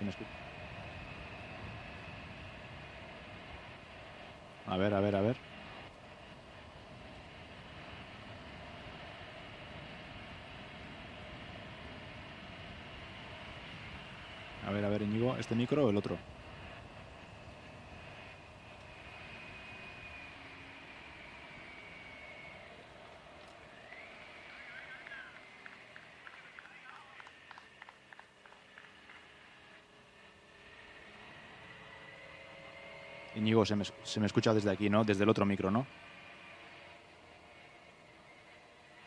se me escucha. A ver, a ver, a ver. A ver, Íñigo, ¿este micro o el otro? Íñigo, se me escucha desde aquí, ¿no? Desde el otro micro, ¿no?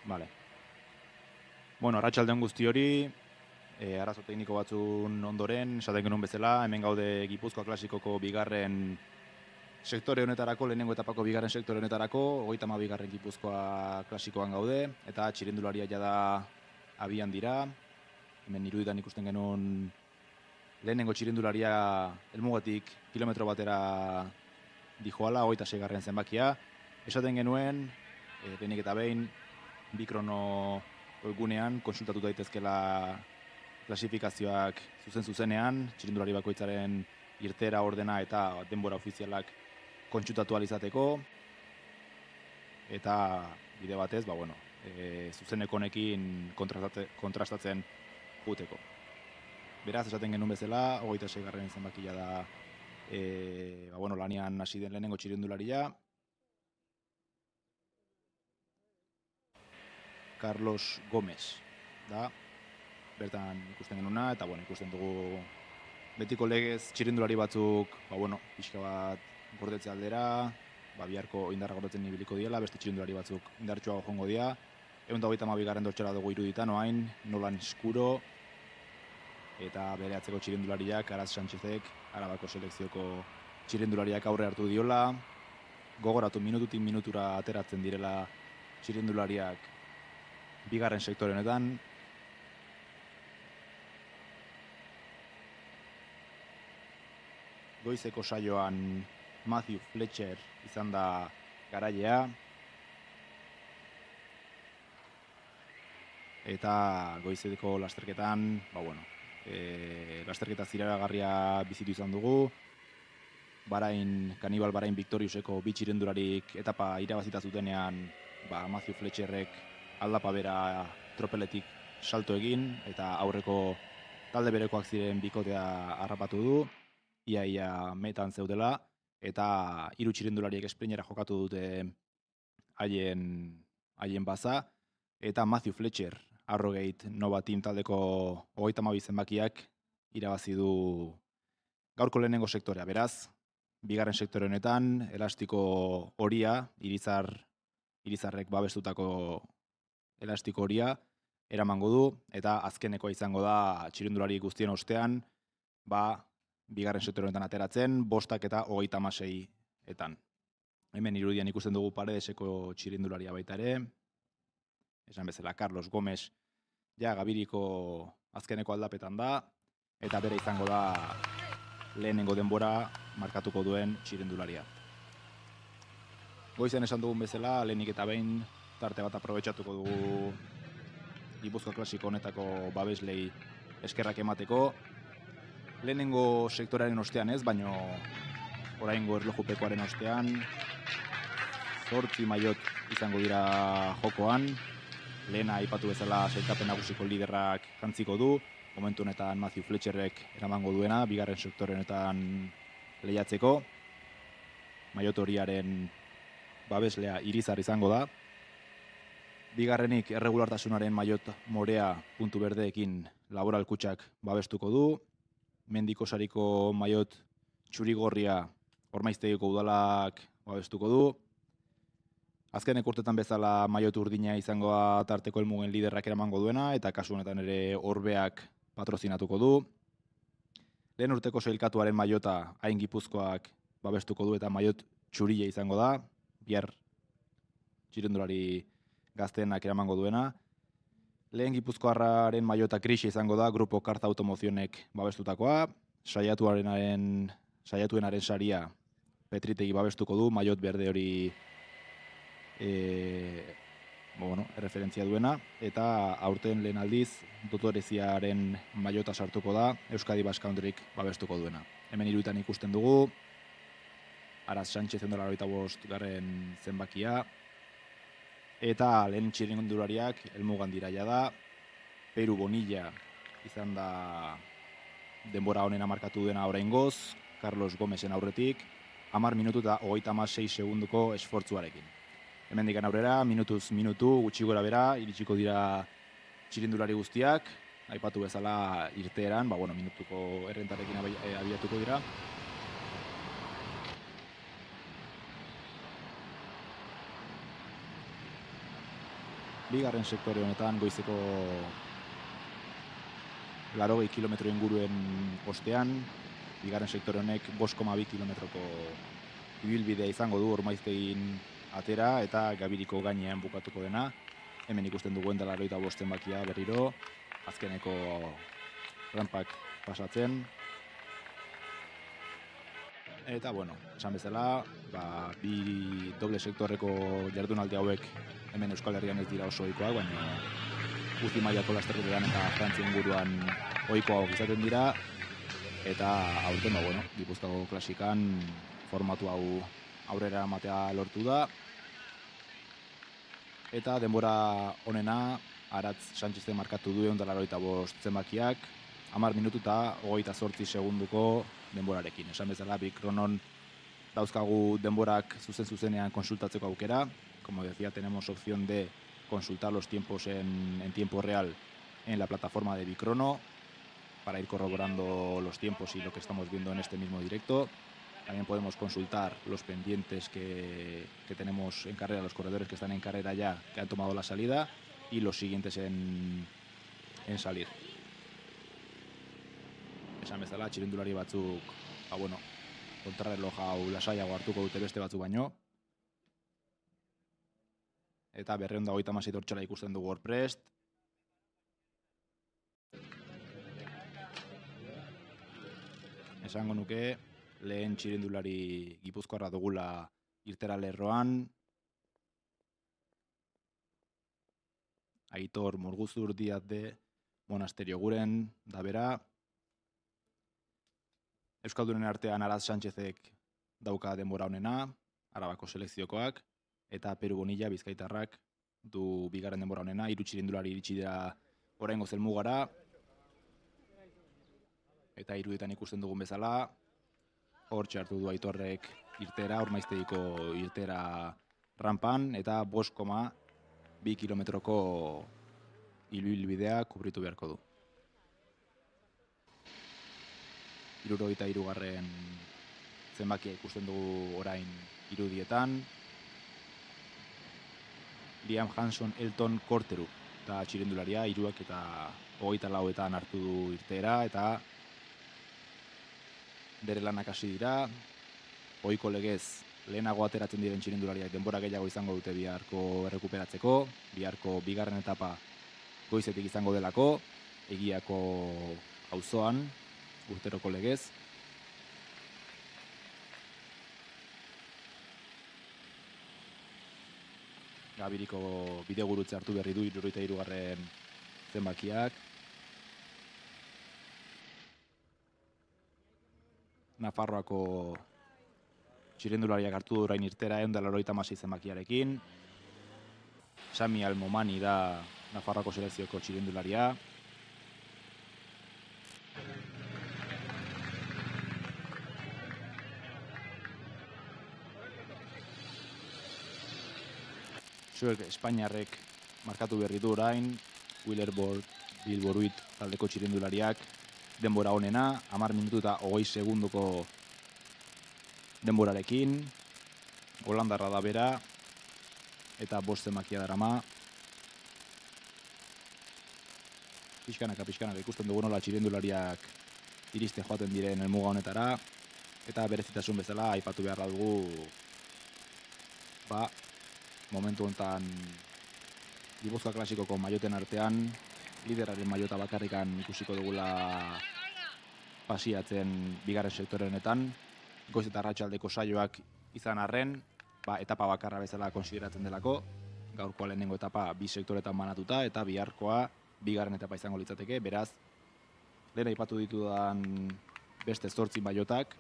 Vale. Bueno, arratsaldeon guzti hori, arazo tekniko batzun ondoren, esaten genuen bezala, hemen gaude Gipuzkoa klasikoko bigarren sektore honetarako, lehenengo etapako bigarren sektore honetarako, 32. Gipuzkoa klasikoan gaude, eta txirindularia jada abian dira. Hemen iruditan ikusten genuen lehenengo txirindularia helmugatik kilometro batera dijoala, 26. zenbakia. Esaten genuen, lehenik eta behin, Bikrono webgunean konsultatu daitezkela klasifikazioak zuzenean, txirindulari bakoitzaren irtera, ordena eta denbora ofizialak kontsultatu alizateko, eta bide batez, zuzeneko honekin kontrastatzen juteko. Beraz, esaten genuen bezala, 26. zenbakia da lanian hasi den lehenengo txirindularia. Carlos Gómez da, bertan ikusten genuena, eta ikusten dugu betiko legez txirindulari batzuk, pixka bat gordetze aldera, biharko indarra gordetzen ibiliko diela, beste txirindulari batzuk indartsuago jongo dira. 132. dortxera dugu iruditan, oain, Nolan Skuro, eta bere atzeko txirindulariak, Araz Sánchezek, Arabako selekzioko txirindulariak aurre hartu diola. Gogoratu minututik minutura ateratzen direla txirindulariak bigarren sektore honetan. Goizeko saioan Matthew Fletcher izan da garailea. Eta goizeko lasterketan, lasterketa ziraragarria bizitu izan dugu. Kanibal Barain Victoriuseko bi txirindularik etapa irabazita zutenean, Matthew Fletcherrek aldapa bera tropeletik salto egin, eta aurreko talde berekoak ziren bikotea harrapatu du, ia metan zeudela, eta 3 txirindulariek esprinera jokatu dute haien baza, eta Matthew Fletcher, Arrogate Nova Team taldeko 32 zenbakiak irabazi du gaurko lehenengo sektorea. Beraz, bigarren sektore honetan, elastiko horia, Irizarrek babestutako elastiko horia eramango du, eta azkenekoa izango da txirindulari guztien ostean, bigarren sektore honetan ateratzen, 5 eta 36etan. Hemen irudian ikusten dugu Paredeseko txirindularia baita ere, esan bezala Carlos Gómez Gabiriko azkeneko aldapetan da, eta bere izango da lehenengo denbora markatuko duen txirindularia. Goizen esan dugun bezala, lehenik eta behin tarte bat aprobetxatuko dugu Gipuzkoa klasiko honetako babeslei eskerrak emateko. Lehenengo sektorearen ostean ez, baino oraingo erlojupekoaren ostean 8 maiot izango dira jokoan. Lehena aipatu bezala sailkapen nagusiko liderrak jantziko du, momentu honetan Matthew Fletcherrek eramango duena, bigarren sektore honetan lehiatzeko. Maiot horiaren babeslea Irizar izango da. Bigarrenik erregulartasunaren maiot morea puntu berdeekin Laboral Kutxak babestuko du. Mendiko sariko maiot txurigorria Ormaiztegiko udalak babestuko du. Azkenek urtetan bezala maiot urdina izango tarteko helmugen liderrak eramango duena, eta kasu honetan ere Orbeak patrozinatuko du. Lehen urteko sailkatuaren maiota Hain Gipuzkoak babestuko du, eta maiot txuria izango da, bihar txirindulari gazteenak eramango duena. Lehen Gipuzkoarraren maiota Grisa izango da, Grupo Karza Automozionek babestutakoa. Saiatuenaren saria Petritegi babestuko du, maiot berde hori erreferentzia duena, eta aurten lehen aldiz Dotoreziaren maiota sartuko da, Euskadi Basque Countryk babestuko duena. Hemen iruditan ikusten dugu, Araz Sánchez 185 garren zenbakia, eta lehen txirrindulariak helmugan dira da, Peru Bonilla izan da denbora honena markatu duena oraingoz, Carlos Gomesen aurretik, 10 minutu eta 36 segunduko esfortzuarekin. Hemendik aurrera, minutuz minutu, gutxi gora bera, iritsiko dira txirindulari guztiak, aipatu bezala irteeran, minutuko errentarekin abiatuko dira. Bigarren sektore honetan goizeko 80 kilometro inguruen ostean, bigarren sektore honek 5,2 kilometroko ibilbidea izango du Ormaiztegin atera eta Gabiriko gainean bukatuko dena. Hemen ikusten duguen dela 85 zenbakia berriro, azkeneko rampak pasatzen. Eta, esan bezala, bi doble sektorreko jardunaldi hauek hemen Euskal Herrian ez dira oso ohikoak, baina guzti mailako lasterketetan eta Frantzia inguruan ohikoak izaten dira. Eta aurten, Gipuzkoako klasikan formatu hau aurrera eramatea lortu da. Eta denbora honena, Aratz Sánchezen markatu du 185 zenbakiak, 10 minutu eta 28 segunduko denborarekin. Esan bezala, bi kronon dauzkagu denborak zuzenean konsultatzeko aukera. Como decía, tenemos opción de consultar los tiempos en tiempo real en la plataforma de Bicrono para ir corroborando los tiempos y lo que estamos viendo en este mismo directo. También podemos consultar los pendientes que tenemos en carrera, los corredores que están en carrera ya, que han tomado la salida, y los siguientes en salir. Esan bezala, txirindulari batzuk, kontrarreloj hau lasaiago hartuko dute beste batzuk baino. Eta 236 tortxala ikusten dugu hor prest. Esango nuke, lehen txirindulari gipuzkoarra dugula irtera lerroan. Aitor Murguzur Díaz de Monasterio Guren da bera. Euskaldunen artean Araz Sánchezek dauka denbora honena, Arabako selekziokoak, eta Peru Bonilla Bizkaitarrak du bigarren denbora honena, 3 txirindulari iritsi dira oraingoz helmugara. Eta iruditan ikusten dugun bezala, hor txartu du Aitorrek irtera, Ormaiztegiko irtera rampan, eta 5,2 kilometroko ibilbidea kubritu beharko du. 73 garren zenbakia ikusten dugu orain irudietan. Liam Hanson Elton Korteru eta txirindularia, 3 eta 24etan hartu du irtera, eta bere lanak hasi dira. Ohiko legez, lehenago ateratzen diren txirindulariak denbora gehiago izango dute biharko errekuperatzeko, biharko bigarren etapa goizetik izango delako, Egiako auzoan, urteroko legez. Gabiriko bidegurutze hartu berri du 73 garren zenbakiak. Nafarroako txirindulariak hartu du orain irtera 186 zenbakiarekin. Sami Almomani da Nafarroako selekzioko txirindularia. Zuek Espainiarrek markatu berri du orain, Willerborg Bilboruit taldeko txirindulariak denbora honena, 10 minutu eta 20 segunduko denborarekin. Holandarra da bera, eta 5 zenbakia darama. Pixkanaka ikusten dugu nola txirindulariak iriste joaten diren helmuga honetara, eta berezitasun bezala aipatu beharra dugu momentu honetan Gipuzkoa klasikoko maioten artean lideraren maiota bakarrikan ikusiko dugula pasiatzen bigarren sektore honetan. Goiz eta arratsaldeko saioak izan arren, etapa bakarra bezala konsideratzen delako, gaurkoa lehenengo etapa bi sektoretan banatuta, eta biharkoa bigarren etapa izango litzateke, beraz, lehen aipatu ditudan beste 8 baiotak,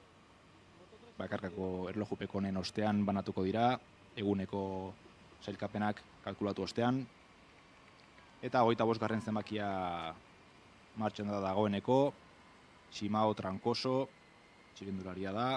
bakarkako erlojupeko honen ostean banatuko dira, eguneko sailkapenak kalkulatu ostean, eta 25. zenbakia martxan da dagoeneko, Simao Trancoso, txirindularia da.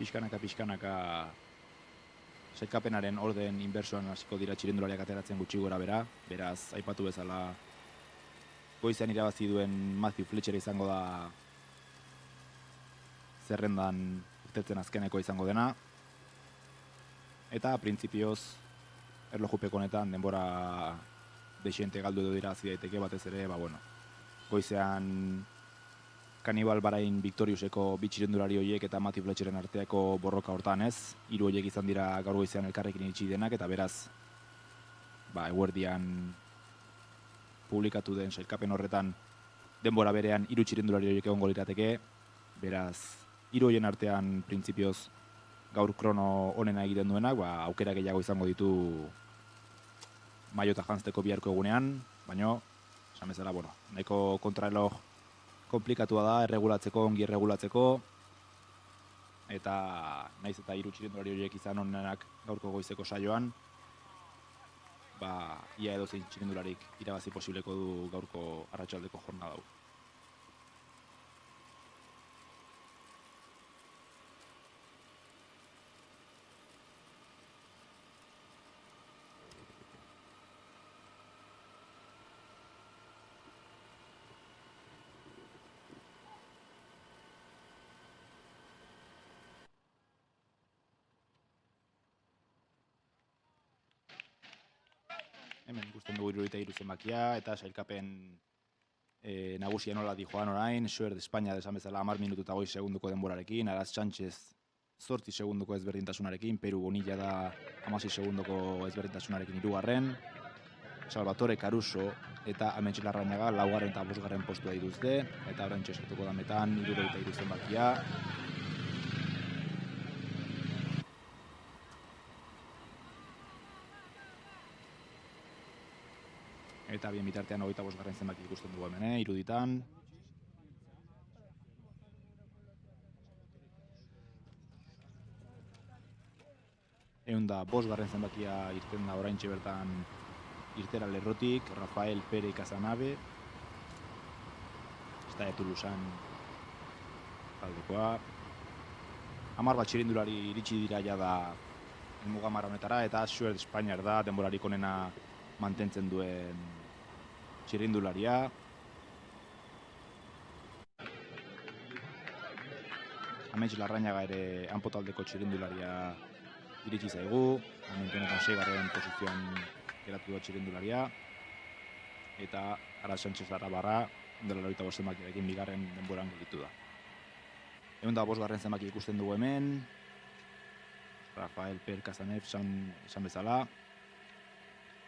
Pixkanaka sailkapenaren orden inbertsuan hasiko dira txirindulariak ateratzen gutxi gora bera, beraz, aipatu bezala goizean irabazi duen Matthew Fletcher izango da zerrendan irtetzen azkeneko izango dena, eta printzipioz erlojupeko honetan denbora desiente galdu edo dira daiteke batez ere, goizean Kanibal Barain Victoriuseko bi txirindulari horiek eta Matthew Fletcheren arteako borroka hortan ez, 3 horiek izan dira gaur goizean elkarrekin iritsi denak, eta beraz, eguerdian publikatu den sailkapen horretan denbora berean 3 txirindulari horiek egongo lirateke, beraz, 3 horien artean printzipioz gaur krono onena egiten duenak, aukera gehiago izango ditu maiota jantzteko biharko egunean, baino, esan bezala, nahiko kontrareloj komplikatua da, erregulatzeko, ongi erregulatzeko, eta naiz eta 3 txirindulari horiek izan onenak gaurko goizeko saioan, ia edozein txirindularik irabazi posibleko du gaurko arratsaldeko jornada hau. Hemen ikusten dugu 73 zenbakia, eta sailkapen nagusia nola di joan orain, Suer de España desan bezala 10 minutu eta 5 segunduko denborarekin, Araz Sánchez 8 segunduko ezberdintasunarekin, Peru Bonilla da 16 segunduko ezberdintasunarekin 3. Salvatore Caruso eta Ametx Larrañaga 4. eta 5. postua dituzte, eta orain txesartuko dametan 73 zenbakia. Eta bien bitartean 25. zenbaki ikusten dugu hemen, iruditan. Eunda 5. zenbakia irten da oraintxe bertan irtera lerrotik, Rafael Pere Casanave. Esta de Toulousan taldekoa. 10 txirindulari iritsi dira ja da mugamara honetara, eta Suer Espainiar da denborarik onena mantentzen duen txirindularia. Ametx Larrañaga ere hanpotaldeko txirindularia iritsi zaigu, momentu honetan 6. posizioan geratu da txirindularia, eta Araz Sánchez Arabarra dela 85 zenbakiarekin 2. denboran gelditu da. 5. zenbaki ikusten dugu hemen, Rafael Per Casanef esan bezala,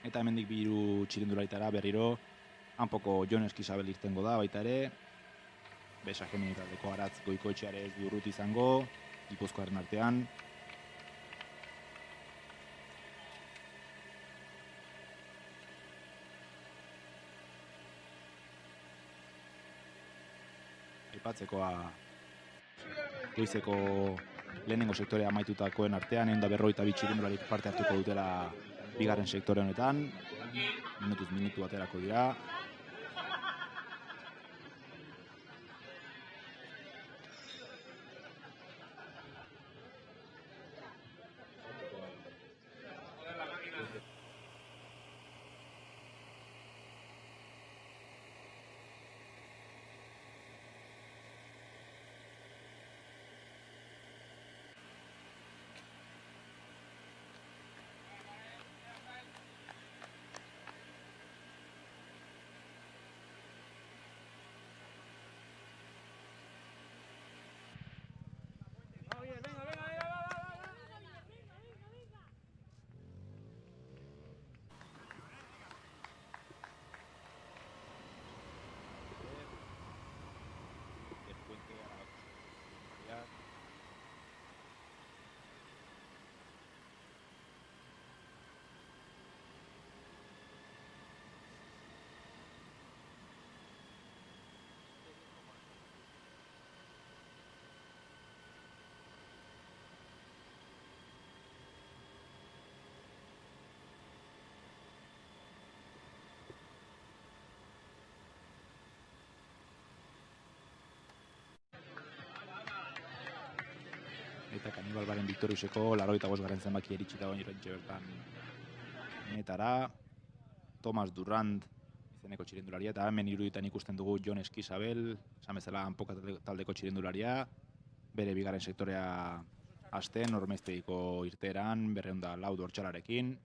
eta hemendik 3 txirindularitara berriro hanpoko Jon Eskizabel irtengo da baita ere, Besa Genietaldeko Aratz Goikoetxeare ez diurrut izango, Gipuzkoaren artean. Aipatzekoa goizeko lehenengo sektorea amaitutakoen artean, 152 txirindularik parte hartuko dutela 2. sektore honetan, minutuz minutu aterako dira. Balbaren Victoriuseko 85. zenbaki iritsi da oraintxe bertan netara. Thomas Durand izeneko txirindularia, eta hemen iruditan ikusten dugu Jon Eskizabel, esan bezala Anpoka taldeko txirindularia, bere bigarren sektorea hasten, Ormaiztegiko irteeran, 204 dortxalarekin.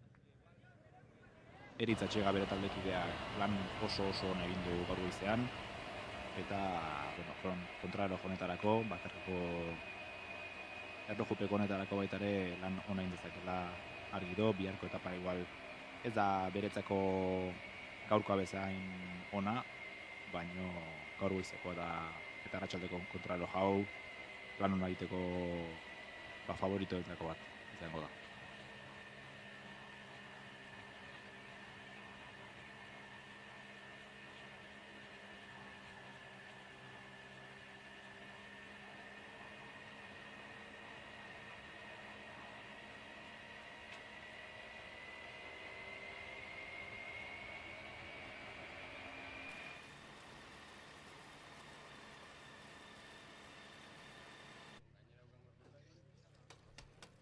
Eritz Atxega bere taldekideak lan oso ona egin du gaur goizean, eta kontrareloj honetarako, bakarreko erlojupeko honetarako baitare lan ona egin dezakela argi do, biharko etapa igual ez da beretzako gaurkoa bezain ona, baino gaur goizeko eta arratsaldeko kontrareloj hau lan ona egiteko favoritoetako bat izango da.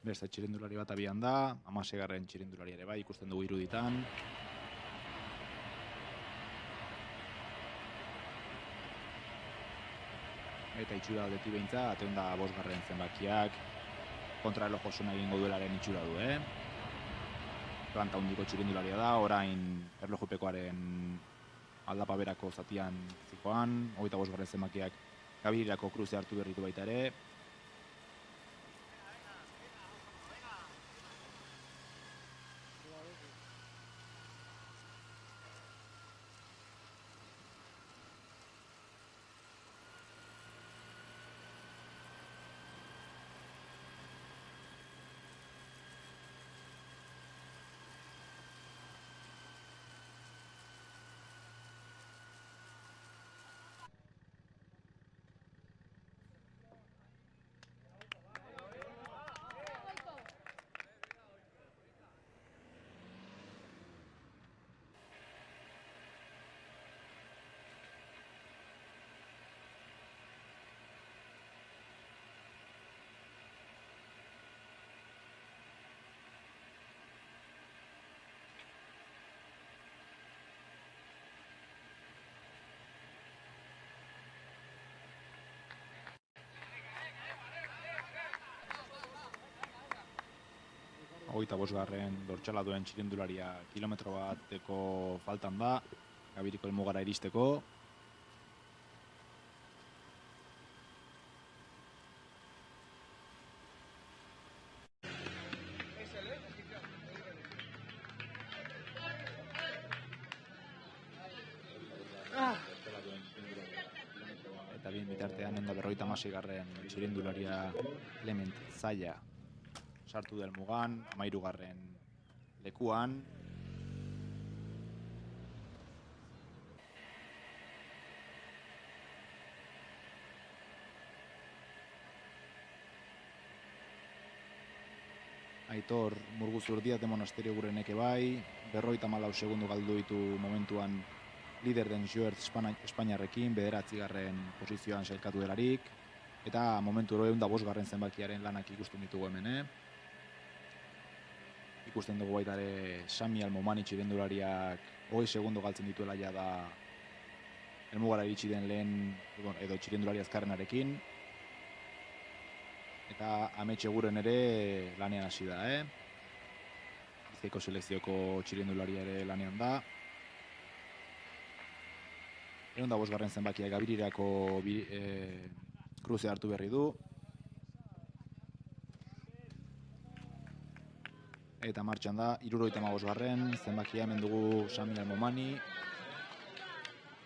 Beste txirindulari bat abian da, 16. txirindulari ere bai, ikusten dugu iruditan. Eta itxura aldeti behintza, ateun da 5. zenbakiak, kontrareloj osona egingo duelaren itxura du, Planta hundiko txirindularia da, orain erlojupekoaren aldapa berako zatian zikoan, 25. zenbakiak Gabirirako kruze hartu berritu baita ere. Hogeita 5. dortxala duen txirindularia kilometro bateko faltan da, Gabiriko helmugara iristeko. Eta bien bitartean, 156. txirindularia Clement Zaya sartu del mugan, 13. lekuan. Aitor Murguzurdia de Monasterio gureneke bai, 54 segundu galdu ditu momentuan lider den Joert Espainiarrekin, 9. posizioan sailkatu delarik, eta momentu hori 105. zenbakiaren lanak ikusten ditugu hemen, Ikusten dugu baita ere Sami Almomani txirindulariak 20 segundo galtzen dituela ja da helmugara iritsi den lehen edo txirindulari azkarrenarekin. Eta Ametxe Guren ere lanean hasi da, Bizkaiko selekzioko txirindularia ere lanean da. 105. zenbakia Gabirirako kruze hartu berri du. Eta martxan da, 75. zenbakia hemen dugu Sami Almomani.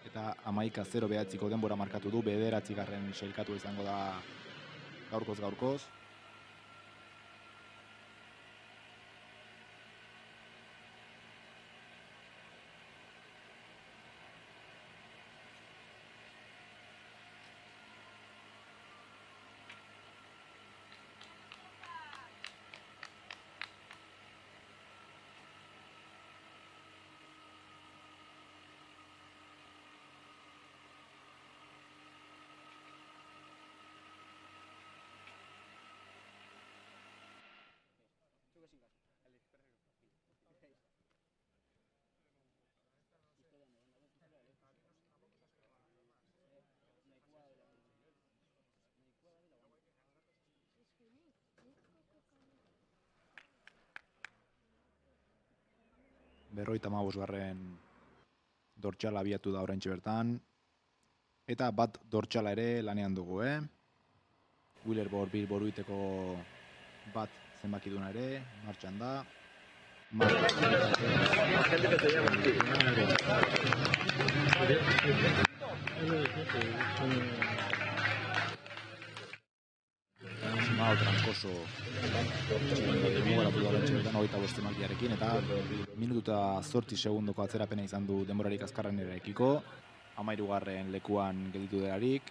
Eta 11:09 denbora markatu du, 9. sailkatu izango da gaurkoz. 55. Dortxala abiatu da oraintxe bertan. Eta bat dortxala ere lanean dugu, Wheelerbor Bilboruiteko bat zenbakiduna ere, martxan da. Simao Trancoso mugaratu da oraintxe bertan 25 zenbakiarekin eta minutu eta 8 segundoko atzerapena izan du denborarik azkarrenerekiko. 13. lekuan gelditu delarik.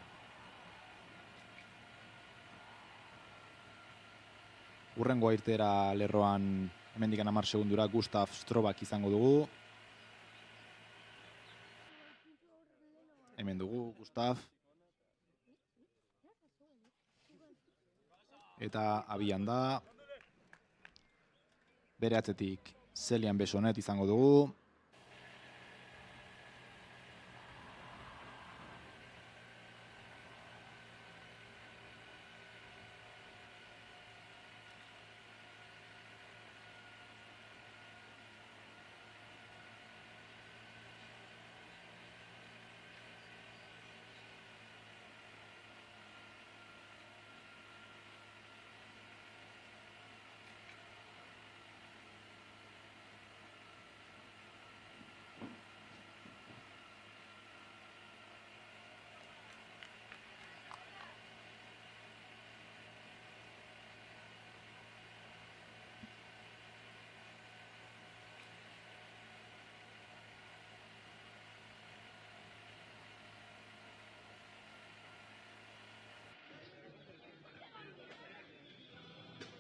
Urrengo irteera lerroan hemendikan 10 segundura Gustav Strobak izango dugu. Hemen dugu Gustav. Eta abian da. Bere atzetik Zelian Besonet izango dugu.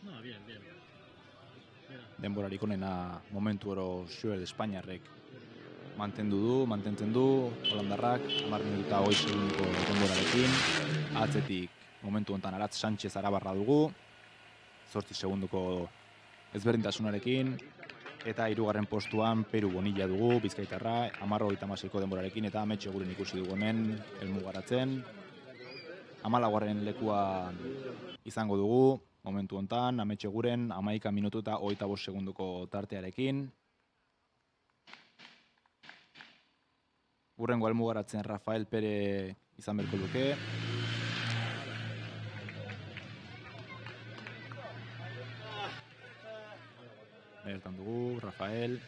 No, bien. Denborarik onena momentu oro Schuer Espainiarrek mantentzen du, holandarrak, 10 minutu eta 20 segundoko denborarekin. Atzetik momentu honetan Aratz Sánchez Arabarra dugu, 8 segundoko ezberdintasunarekin, eta 3. postuan Peru Bonilla dugu, Bizkaitarra, 10:36ko denborarekin, eta Ametxe Guren ikusi dugu hemen, helmugaratzen. 14. lekuan izango dugu, momentu honetan, Ametxe Guren, 11 minutu eta 25 segundoko tartearekin. Urrengo helmugaratzen Rafael Pere izan berko duke. Bertan dugu, Rafael.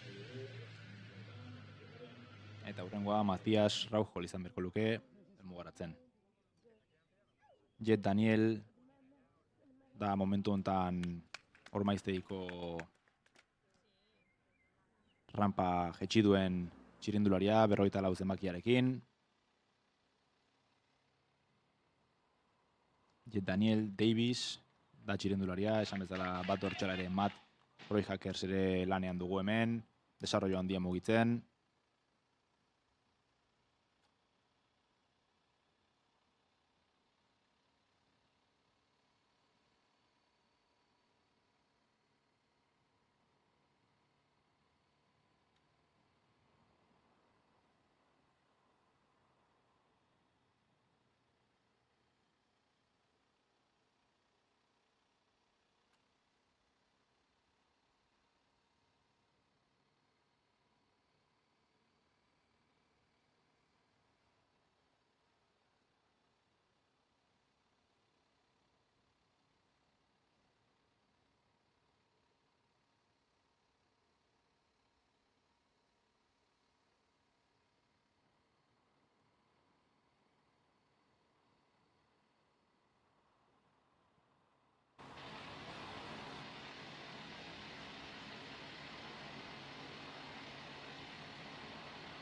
Eta urrengoa Matias Raujol izan berko luke helmugaratzen. Jet Daniel da momentu honetan Ormaiztegiko rampa jetxi duen txirindularia, 54 zenbakiarekin. Jet Daniel Davis da txirindularia, esan bezala bat dortxala ere Matt Roy Hackers ere lanean dugu hemen, desarrollo handia mugitzen.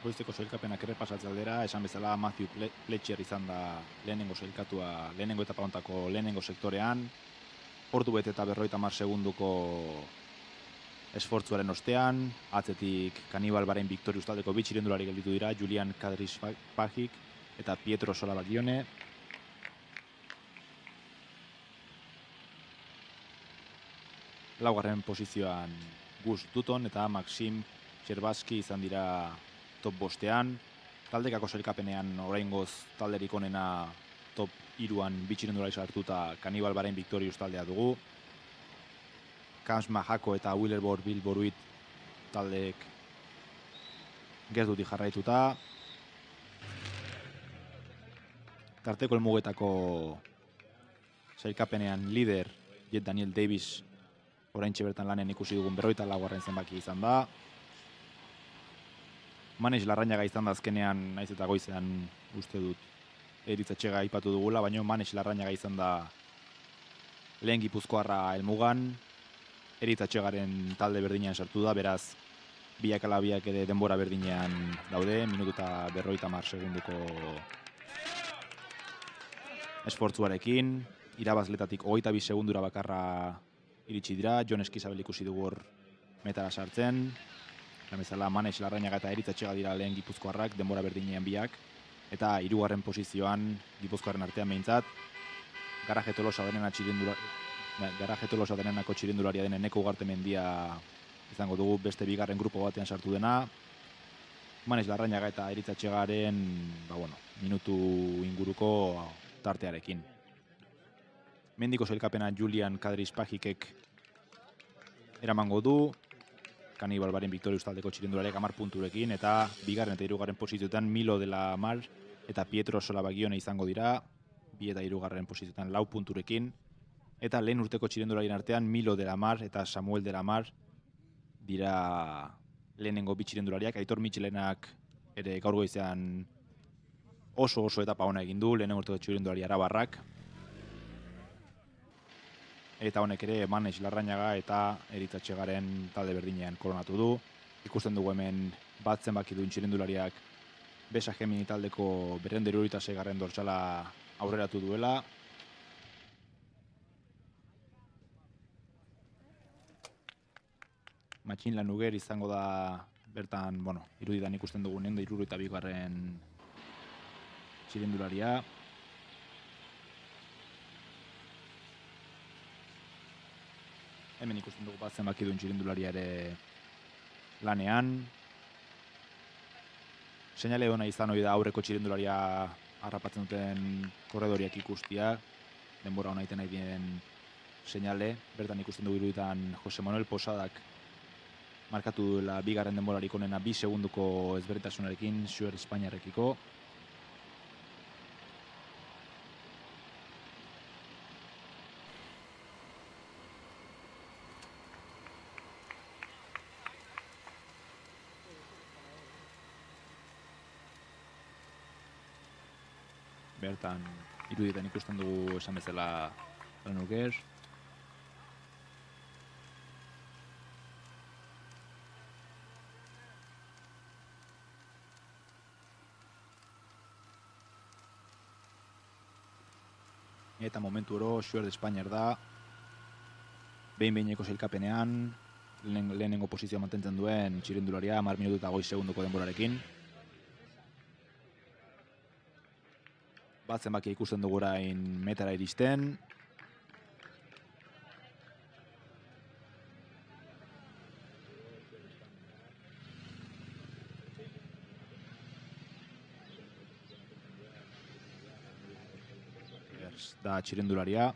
Goizteko sailkapenak errepasatze aldera, esan bezala Matthew Fletcher izan da lehenengo sailkatua, lehenengo etapa hontako lehenengo sektorean. Ordu bete eta 50 segunduko esfortzuaren ostean, atzetik Kanibal Bahrain Victorious taldeko bi txirrindulari gelditu dira, Julian Kadris-Pajic eta Pietro Solabagione. Laugarren posizioan Gus Dutton eta Maxim Cherbaski izan dira top 5ean. Taldekako sailkapenean oraingoz talderik onena top 3an bi txirrindulari sartuta Kanibal Bahrain Victorious taldea dugu. Kams Mahako eta Wheelerbor Bilboruit taldeek gertutik jarraituta. Tarteko helmugetako sailkapenean lider Jet Daniel Davis oraintxe bertan lanen ikusi dugun 44. zenbaki izan da. Manes Larrañaga izan da azkenean, naiz eta goizean uste dut Eritz Etxega aipatu dugula, baina Manes Larrañaga izan da lehen gipuzkoarra helmugan. Eritz Etxegaren talde berdinean sartu da, beraz biak ala biak ere denbora berdinean daude, minutu eta 50 segunduko esfortzuarekin. Irabazletatik 22 segundura bakarra iritsi dira, Jon Eskizabel ikusi dugu hor metara sartzen. Bezala Manes Larrañaga eta Eritz Etxega dira lehen gipuzkoarrak, denbora berdinean biak. Eta 3. posizioan gipuzkoarren artean behintzat, Garaje Tolosa denenako txirindularia den Eneko Ugartemendia izango dugu beste 2. grupo batean sartu dena. Manes Larrañaga eta Eritz Etxegaren minutu inguruko tartearekin. Mendiko sailkapena Julian Kadris Pajikek eramango du, Kanibal Baren Victorious taldeko txirindulariak 10 punturekin, eta 2. eta 3. posizioetan Milo de la Mar eta Pietro Solabagione izango dira, 2. eta 3. posizioetan 4 punturekin, eta lehen urteko txirindularien artean Milo de la Mar eta Samuel de la Mar dira lehenengo 2 txirindulariak. Aitor Mitxelenak ere gaur goizean oso etapa ona egin du, lehenengo urteko txirindulari arabarrak. Eta honek ere Manes Larrañaga eta Eritz Etxegaren talde berdinean koronatu du. Ikusten dugu hemen bat zenbaki duen txirindulariak Besa Gemini taldeko 276. dortsala aurreratu duela. Matxin Lanuger izango da bertan, iruditan ikusten dugunen da 72. txirindularia. Hemen ikusten dugu bat zenbaki duen txirindularia ere lanean. Seinale hona izan hori da aurreko txirindularia harrapatzen duten korredoriak ikustia. Denbora hona iten nahi dien seinale. Bertan ikusten dugu iruditan Jose Manuel Posadak markatu duela 2. denborarik onena 2 segunduko ezberdintasunarekin Suer Espainiarrekiko. Bertan iruditan ikusten dugu esan bezala Lanuger. Eta momentu oro Suer de Espainiar da behin-behineko sailkapenean lehenengo posizioa mantentzen duen txirindularia 10 minutu eta 5 segunduko denborarekin. Bat zenbaki ikusten dugu orain metara iristen. Da txirindularia.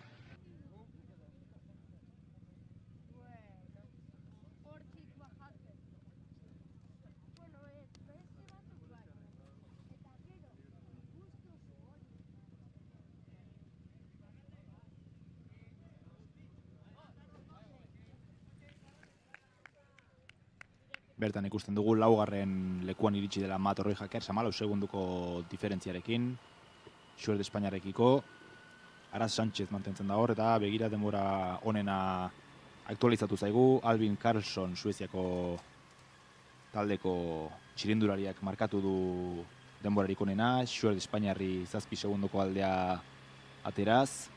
Bertan ikusten dugu 4. lekuan iritsi dela Mat Orroijaker, 14 segunduko diferentziarekin Suer de Espainiarekiko. Araz Sánchez mantentzen da hor, eta begira denbora onena aktualizatu zaigu. Albin Karlsson, Sueziako taldeko txirindulariak markatu du denborarik onena. Suer de Espainiarri 7 segundoko aldea ateraz.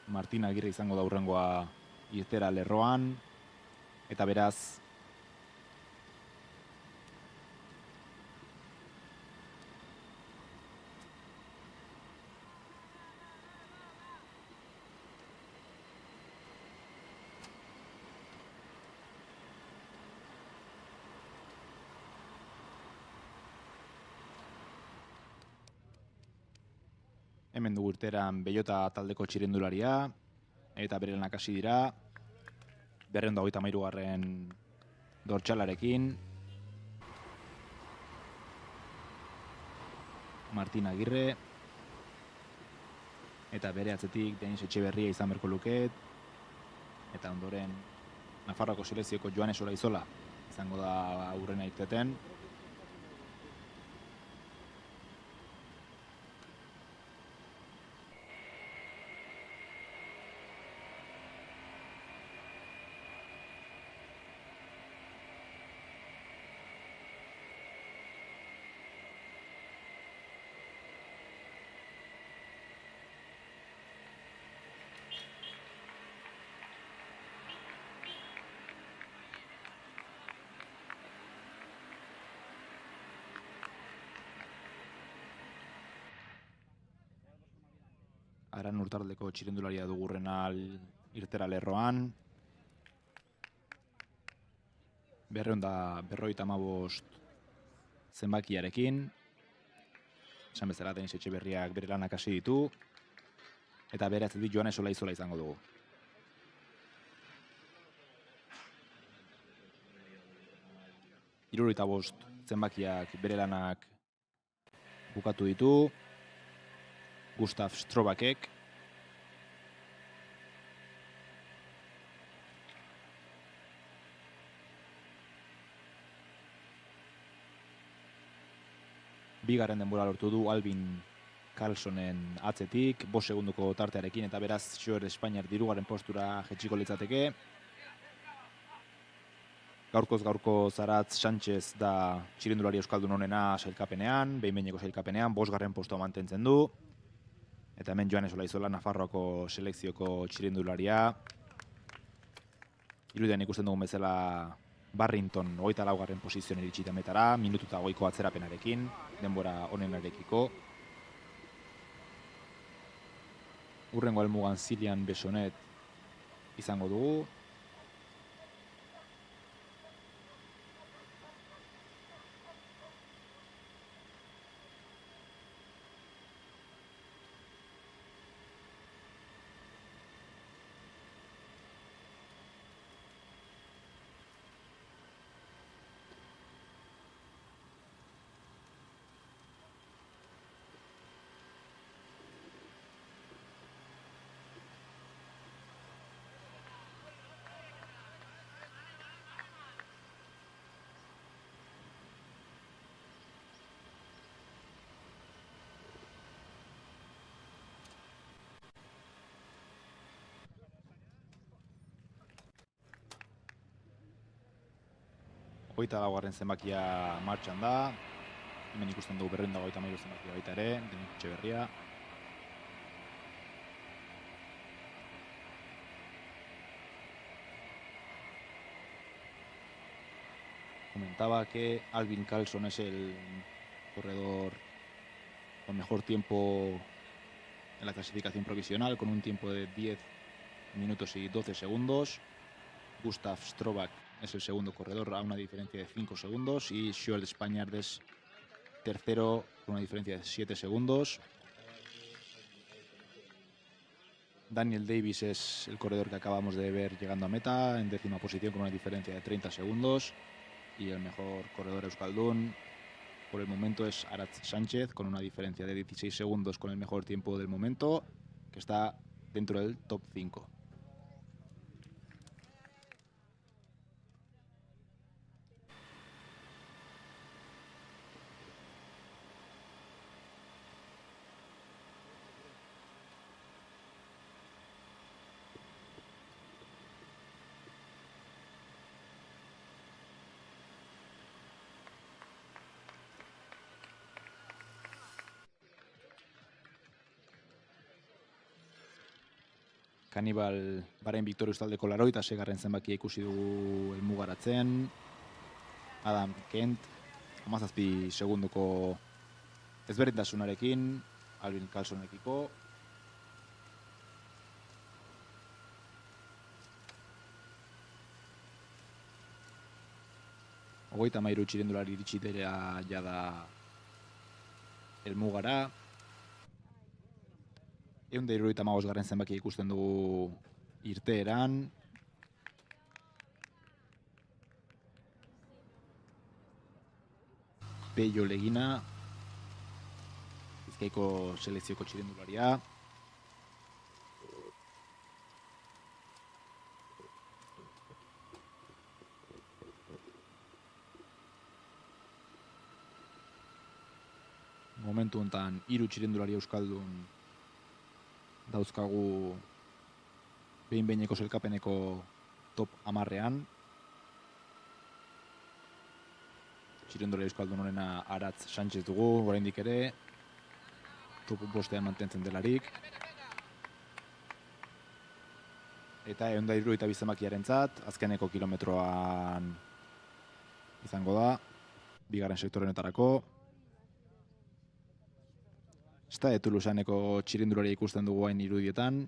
Martin Agirre izango da hurrengoa irtera lerroan. Eta beraz, hemen dugu irteran Bellota taldeko txirindularia, eta berenak hasi dira, 223. dortsalarekin, Martin Agirre, eta bere atzetik Denis Etxeberria izan berko luket, eta ondoren Nafarroako selekzioko Joanes Olaizola izango da aurrena irteten. Aran Urtardeko txirindularia dugurrena irtera lerroan. 255 zenbakiarekin. Esan bezala Denis Etxeberriak bere lanak hasi ditu. Eta bere atzetik Joanes Olaizola izango dugu. Hirurogeita bost zenbakiak bere lanak bukatu ditu. Gustav Strobakek. Bigarren denbora lortu du Albin Carlsonen atzetik, 5 segundoko tartearekin, eta beraz Joer Espainiar dirugarren postura jetxiko litzateke. Gaurkoz gaurko Zaratz Sánchez da txirindulari euskaldun honena sailkapenean, behin-behineko sailkapenean, 5. postua mantentzen du. Eta hemen Joanes Olaizola, Nafarroako selekzioko txirindularia. Irudian ikusten dugun bezala Barrington 24. posizioan iritsita metara, minutu eta 20 atzerapenarekin, denbora onenarekiko. Hurrengo helmugan Zilian Besonet izango dugu. Hogeita laugarren zenbakia martxan da. Hemen ikusten dugu 253 zenbakia baita ere, Denis Etxeberria. Comentaba que Albin Carlson es el corredor con mejor tiempo en la clasificación provisional, con un tiempo de 10 minutos y 12 segundos. Gustav Strobak es el segundo corredor a una diferencia de 5 segundos y Joel Spaniard es tercero con una diferencia de 7 segundos. Daniel Davis es el corredor que acabamos de ver llegando a meta en 10ª posición con una diferencia de 30 segundos. Y el mejor corredor euskaldun por el momento es Aratz Sánchez con una diferencia de 16 segundos con el mejor tiempo del momento, que está dentro del top 5. Kanibal Bahrain Victorious taldeko 86. zenbakia ikusi dugu helmugaratzen. Adam Kent, 17 segundoko ezberdintasunarekin, Albin Carlsonekiko. Hogeita hamairu txirindulari iritsi dira jada helmugara. 175. zenbakia ikusten dugu irteeran. Pello Legina. Bizkaiko selekzioko txirrindularia. Momentu honetan 3 txirrindulari euskaldun dauzkagu behin-behineko sailkapeneko top 10ean. Txirrindulari euskaldun honena Aratz Sánchez dugu, oraindik ere top 5ean mantentzen delarik. Eta 172 zenbakiarentzat azkeneko kilometroan izango da, bigarren sektorenetarako. Stade Toulousaineko txirrindularia ikusten dugu hain irudietan.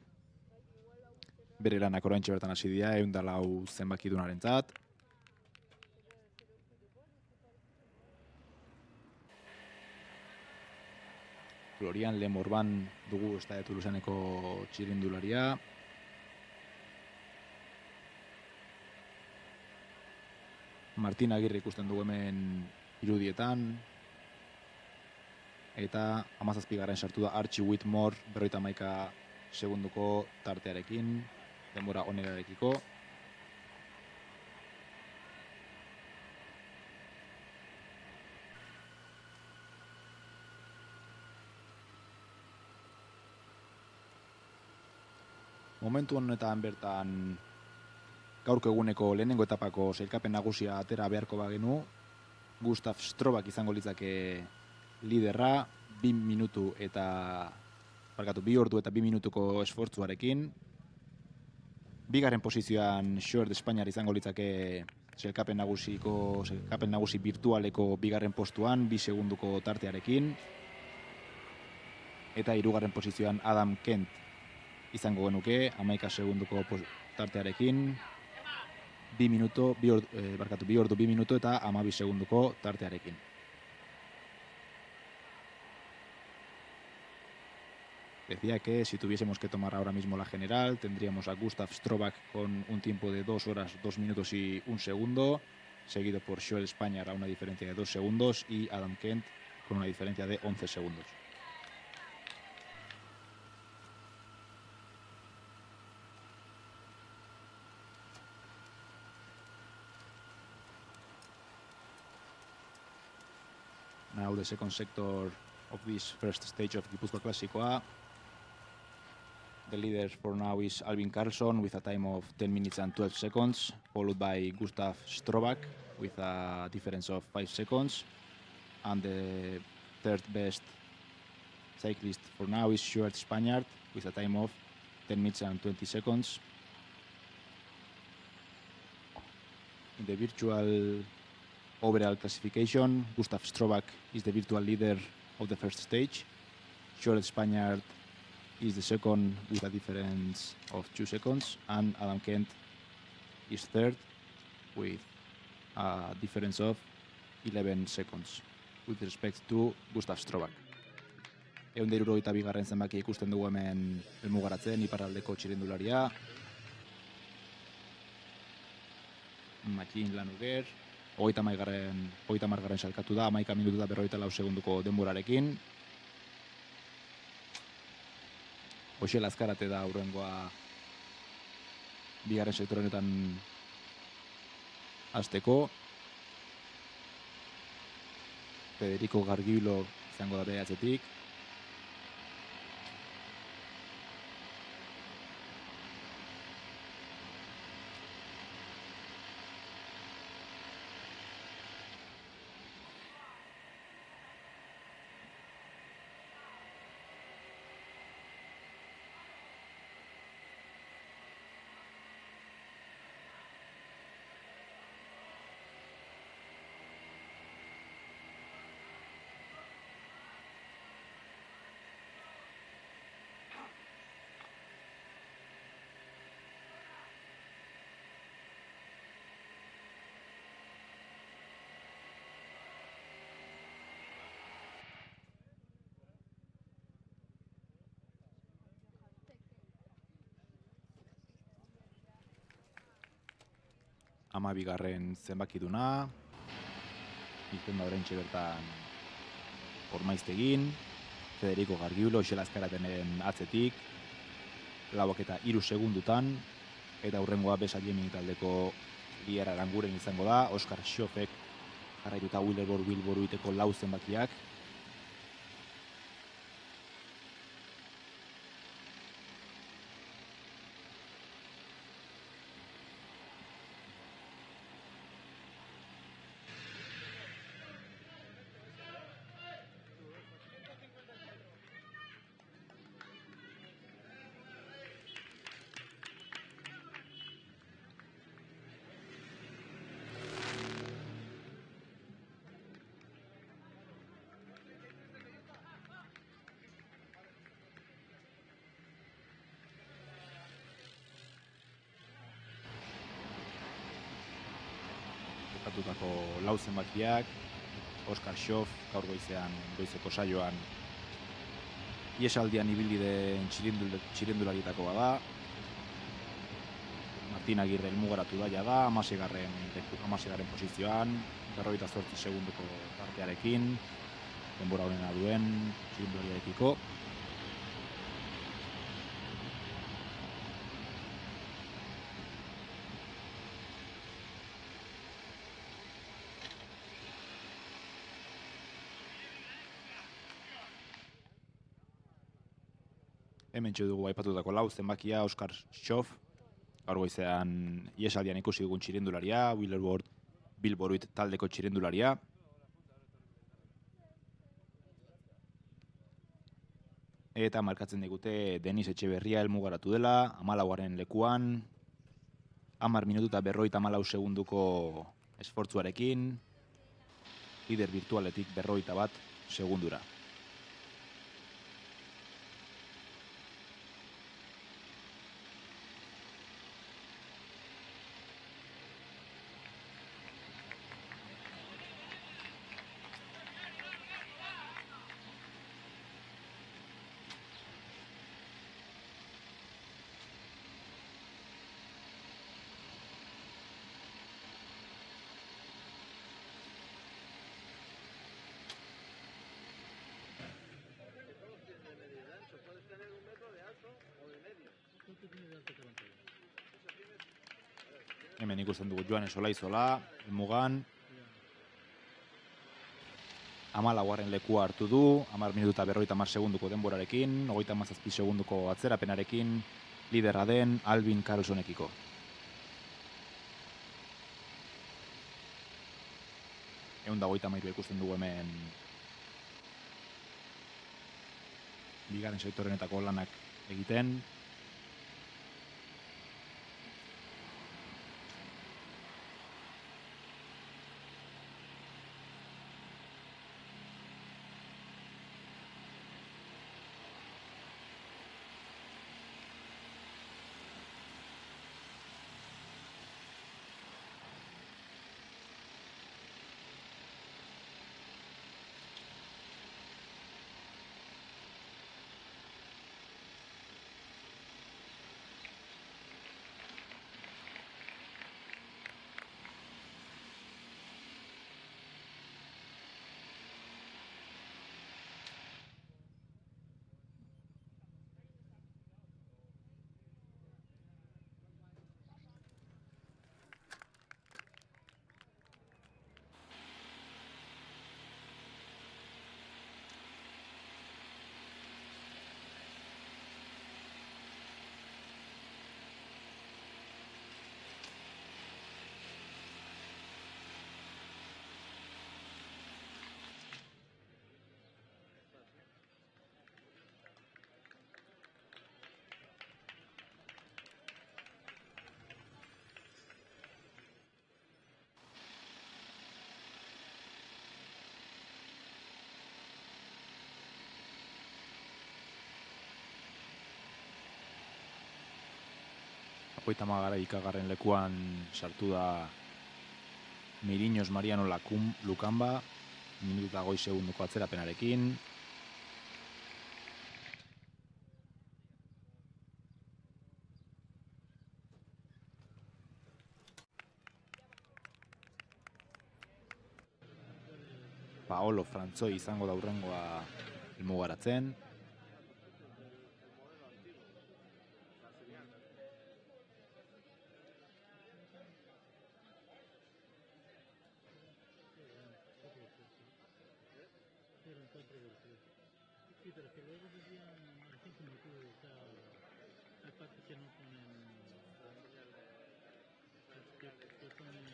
Bere lanak oraintxe bertan hasi dira, 104 zenbakidunarentzat. Florian Lemorban dugu Stade Toulousaineko txirrindularia. Martin Agirre ikusten dugu hemen irudietan. Eta 17. sartu da Archie Whitmore 51 segunduko tartearekin, denbora onerarekiko. Momentu honetan bertan gaurko eguneko lehenengo etapako sailkapen nagusia atera beharko bagenu, Gustav Strobak izango litzake liderra, 2 ordu eta 2 minutuko esfortzuarekin. Bigarren posizioan Xord Espainiar izango litzake sailkapen nagusi virtualeko bigarren postuan, 2 segunduko tartearekin. Eta 3. posizioan Adam Kent izango genuke, 11 segunduko tartearekin. 2 ordu 2 minutu eta 12 segunduko tartearekin. Decía que si tuviésemos que tomar ahora mismo la general, tendríamos a Gustav Strobak con un tiempo de 2 horas, 2 minutos y 1 segundo, seguido por Joel Españar a una diferencia de 2 segundos y Adam Kent con una diferencia de 11 segundos. Now the second sector of this first stage of Gipuzkoa Klasikoa. The leader for now is Albin Karlsson with a time of 10 minutes and 12 seconds, followed by Gustav Strobak with a difference of 5 seconds. And the third best cyclist for now is Stuart Spaniard with a time of 10 minutes and 20 seconds. In the virtual overall classification, Gustav Strobak is the virtual leader of the first stage. Stuart Spaniard is the second with a difference of 2 seconds, and Adam Kent is third with a difference of 11 seconds with respect to Gustav Strobak. 172 zenbaki ikusten dugu hemen helmugaratzen, iparraldeko txirrindularia. Matxin Lanuger, 30. salkatu da, 11 minutu eta 44 segunduko denborarekin. Hoxe Lazkarate da aurrengoa bigarren sektorenetan hasteko. Federico Gargilo izango da bere atzetik. Bigarren zenbakiduna, izten da oraintxe bertan Ormaiztegin, Federico Gargiulo Xela Azkaratenen atzetik, 4 segundutan, eta hurrengoa Besa Jemini taldeko Liara Aranguren izango da, Oskar Xofek jarraituta Willerborg Bilboruiteko 4 zenbakiak. Jokatutako 4 zenbakiak, Oskar Xof gaur goizeko saioan iesaldian ibili den txirrindularietakoa da. Martin Agirre helmugaratu da jada, 16. posizioan, 48 segunduko tartearekin, denbora honena duen txirrindulariarekiko. Hemen dugu aipatutako 4 zenbakia, Oskar Xof, gaur goizean iesaldian ikusi dugun txirrindularia, Willerborg Bilboruit taldeko txirrindularia. Eta markatzen digute Denis Etxeberria helmugaratu dela, 14. lekuan, 10 minutu eta 54 segunduko esfortzuarekin, lider virtualetik 51 segundura. Hemen ikusten dugu Joanes Olaizola, helmugan. 14. lekua hartu du, 10 minutu eta 50 segunduko denborarekin, 37 segunduko atzerapenarekin, liderra den Albin Karlssonekiko. Ehun da 33 ikusten dugu hemen bigarren sektorenetako lanak egiten. Apoitama gara ikagarren lekuan sartu da Miriños Mariano Lukamba, minutu eta 5 segunduko atzerapenarekin. Paolo Frantzoi izango da hurrengoa elmugaratzen. Sí, pero que luego decían, así como tú, o sea, hay partes que no ponen, que ponen,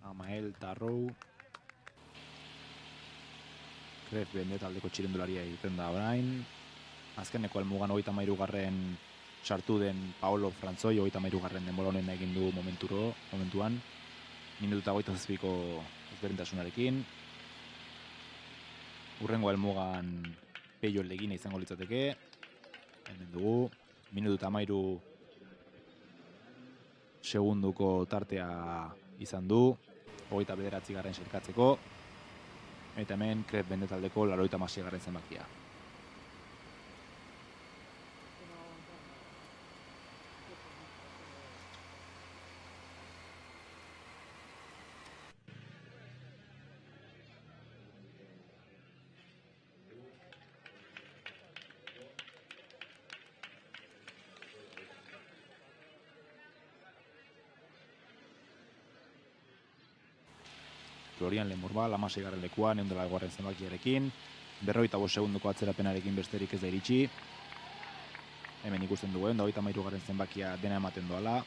Amael Tarrou. Kref Bende taldeko txirindularia egiten da orain. Azkeneko helmugan 33garren sartu den Paolo Frantzoi, 33garren denbora honen egin du momentuan. Minututa 27ko ezberdintasunarekin. Hurrengo helmugan Peio Legina izango litzateke. Hemen dugu. Minututa 13 segunduko tartea izan du. 29garren sailkatzeko. Eta hemen Kref Bende taldeko 86garren zenbakia. Florian Lemurbal, 16garren lekuan, 104garren zenbakiarekin. 45 segunduko atzerapenarekin besterik ez da iritsi. Hemen ikusten dugu, 133garren zenbakia dena ematen doala.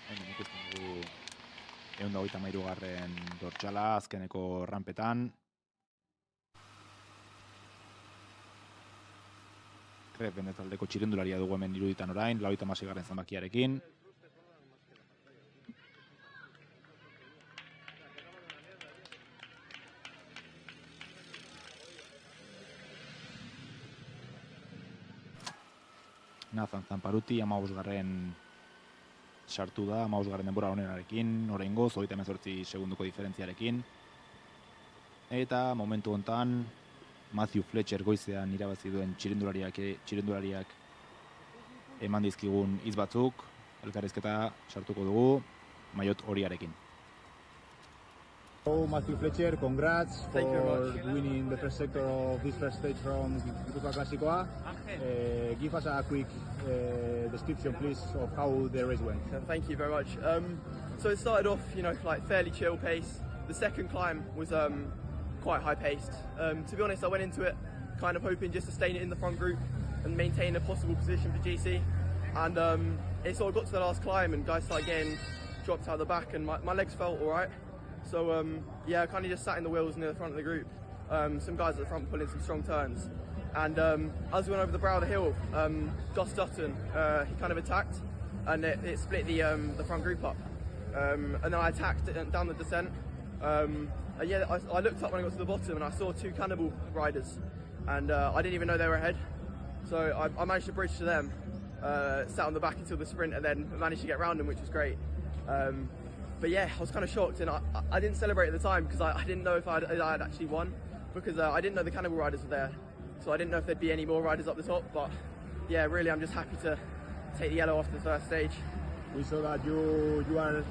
Hemen ikusten dugu 133garren dortsala azkeneko rampetan. Kref Bende taldeko txirindularia dugu hemen iruditan orain, 86garren zenbakiarekin. Nathan Zamparuti, 15garren sartu da, 15garren denbora honenarekin, oraingoz, 38 segunduko diferentziarekin. Eta momentu hontan Matthew Fletcher goizean irabazi duen txirindulariak eman dizkigun hitz batzuk, elkarrizketa sartuko dugu maillot horiarekin. So Matthew Fletcher, congrats for winning the first sector of this first stage from Gipuzkoa Klasikoa. Give us a quick description, please, of how the race went. Thank you very much. So it started off, like fairly chill pace. The second climb was quite high paced. To be honest, I went into it kind of hoping just to stay in the front group and maintain a possible position for GC. And it sort of got to the last climb and guys started getting dropped out the back and my legs felt all right. So yeah, I kind of just sat in the wheels near the front of the group. Some guys at the front pulling some strong turns. And as we went over the brow of the hill, Gus Dutton, he kind of attacked and it split the front group up. And then I attacked down the descent. And yeah, I looked up when I got to the bottom and I saw two Cannibal riders. And I didn't even know they were ahead. So I managed to bridge to them, sat on the back until the sprint and then managed to get round them, which was great. But yeah, I was kind of shocked and I didn't celebrate at the time because I didn't know if I had actually won because I didn't know the Cannibal riders were there. So I didn't know if there'd be any more riders up the top, but yeah, really I'm just happy to take the yellow off the first stage. We saw that you are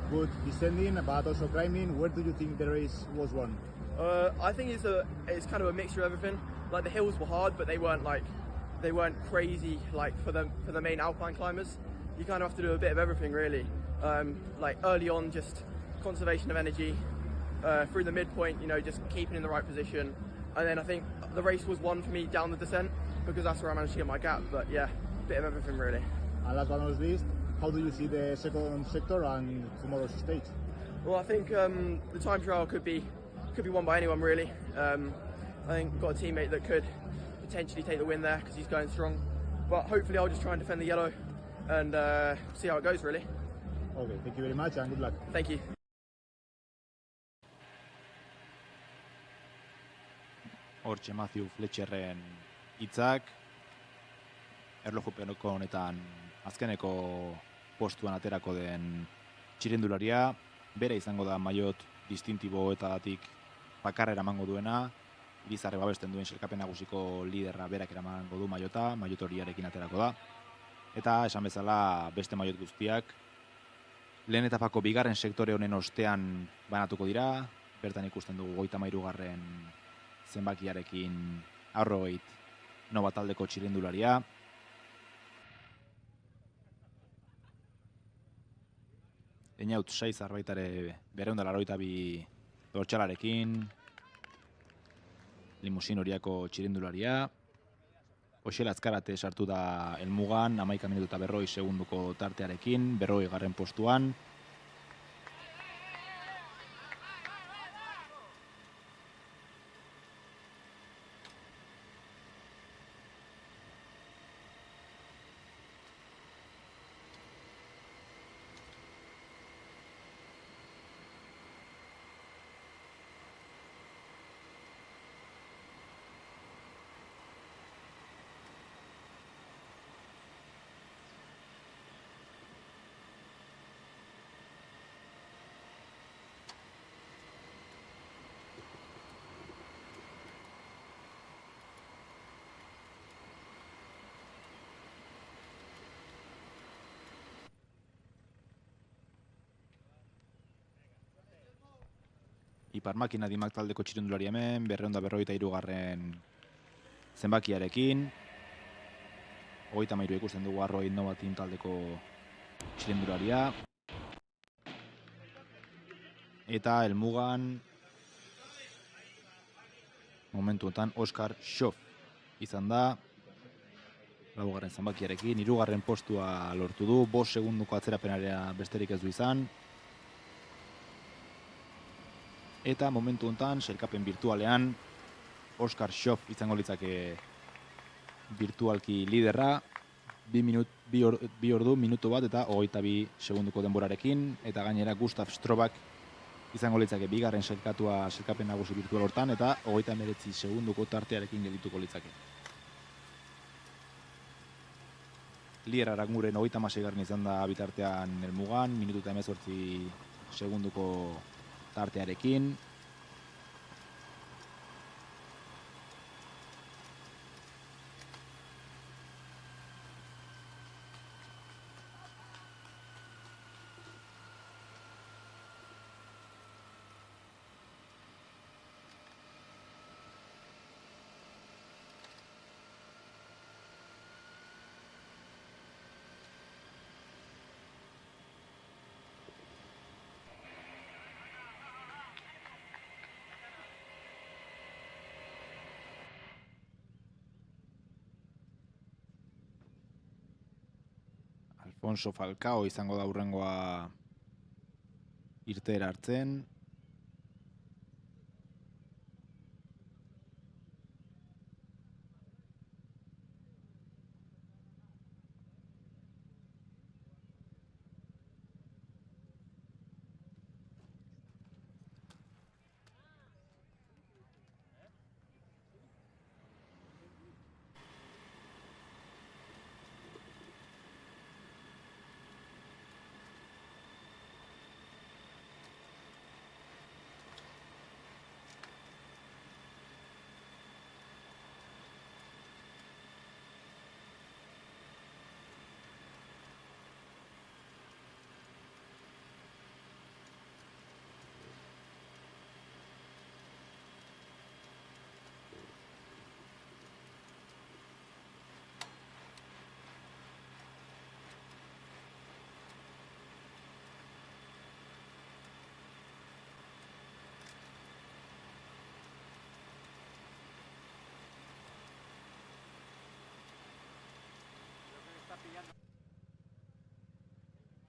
good descending, but also climbing. Where do you think the race was won? I think it's kind of a mixture of everything. Like the hills were hard, but they weren't crazy like for the main alpine climbers. You kind of have to do a bit of everything really. Like early on, just conservation of energy. Through the midpoint, just keeping in the right position. And then I think the race was won for me down the descent because that's where I managed to get my gap. But yeah, a bit of everything really. And last but not least, how do you see the second sector and tomorrow's stage? Well, I think the time trial could be won by anyone really. I think we've got a teammate that could potentially take the win there because he's going strong. but hopefully I'll just try and defend the yellow and see how it goes, really. Okay, thank you very much and good luck. Thank you. Hortxe Matthew Fletcherren hitzak, erlojupenoko honetan azkeneko postuan aterako den txirrindularia, bere izango da maiot distintiboetatik bakarra eramango duena, Irizarre babesten duen sailkapen nagusiko liderra berak eramango du maiota, maiot horiarekin aterako da. Eta esan bezala beste maiot guztiak, lehen etapako bigarren sektore honen ostean banatuko dira, bertan ikusten dugu 33garren zenbakiarekin aurrogeit Nova taldeko txirrindularia. Einaut Saizar baitare 282 dortxalarekin, limusin horiako txirrindularia. Oxel Azkarate sartu da helmugan, 11 minutu eta 40 segunduko tartearekin, 40garren postuan. Ipar Makina Dimak taldeko txirrindulari hemen, 253garren zenbakiarekin. 33 ikusten dugu Arroi Nova Team taldeko txirrindularia. Eta helmugan momentuetan Oskar Schoff izan da. 4garren zenbakiarekin, 3garren postua lortu du, 5 segunduko atzerapenarea besterik ez du izan. Eta momentu honetan, sailkapen virtualean, Oskar Schoff izango litzake virtualki liderra, 2 ordu, minutu bat eta 22 segunduko denborarekin, eta gainera Gustav Strobak izango litzake bigarren sailkatua sailkapen nagusi virtual hortan, eta 29 segunduko tartearekin geldituko litzake. Lider Aranguren 36garren izan da bitartean helmugan, minutu eta 18 segunduko tartearekin. Alfonso Falcao izango da hurrengoa irteera hartzen.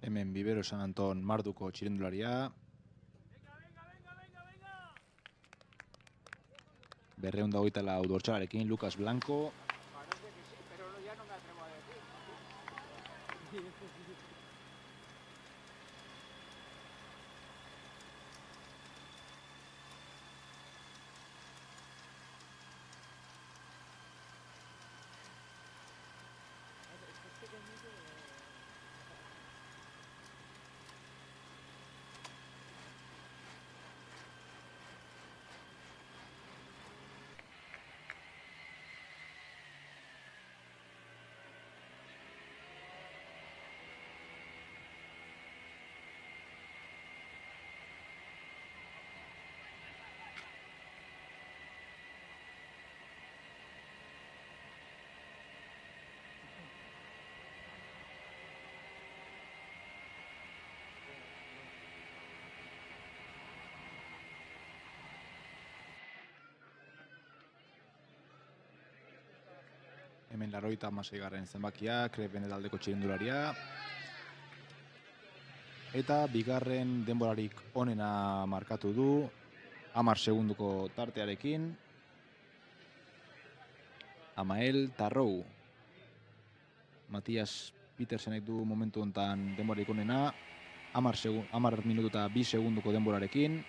Hemen Vivero San Anton Marduko txirrindularia. 224 dortxalarekin Lucas Blanco. Hemen 86. zenbakia, Krepen taldeko txirrindularia. Eta bigarren denborarik onena markatu du, 10 segunduko tartearekin. Amael Tarrou. Matias Petersenek du momentu honetan denborarik onena, 10 minutu eta 2 segunduko denborarekin.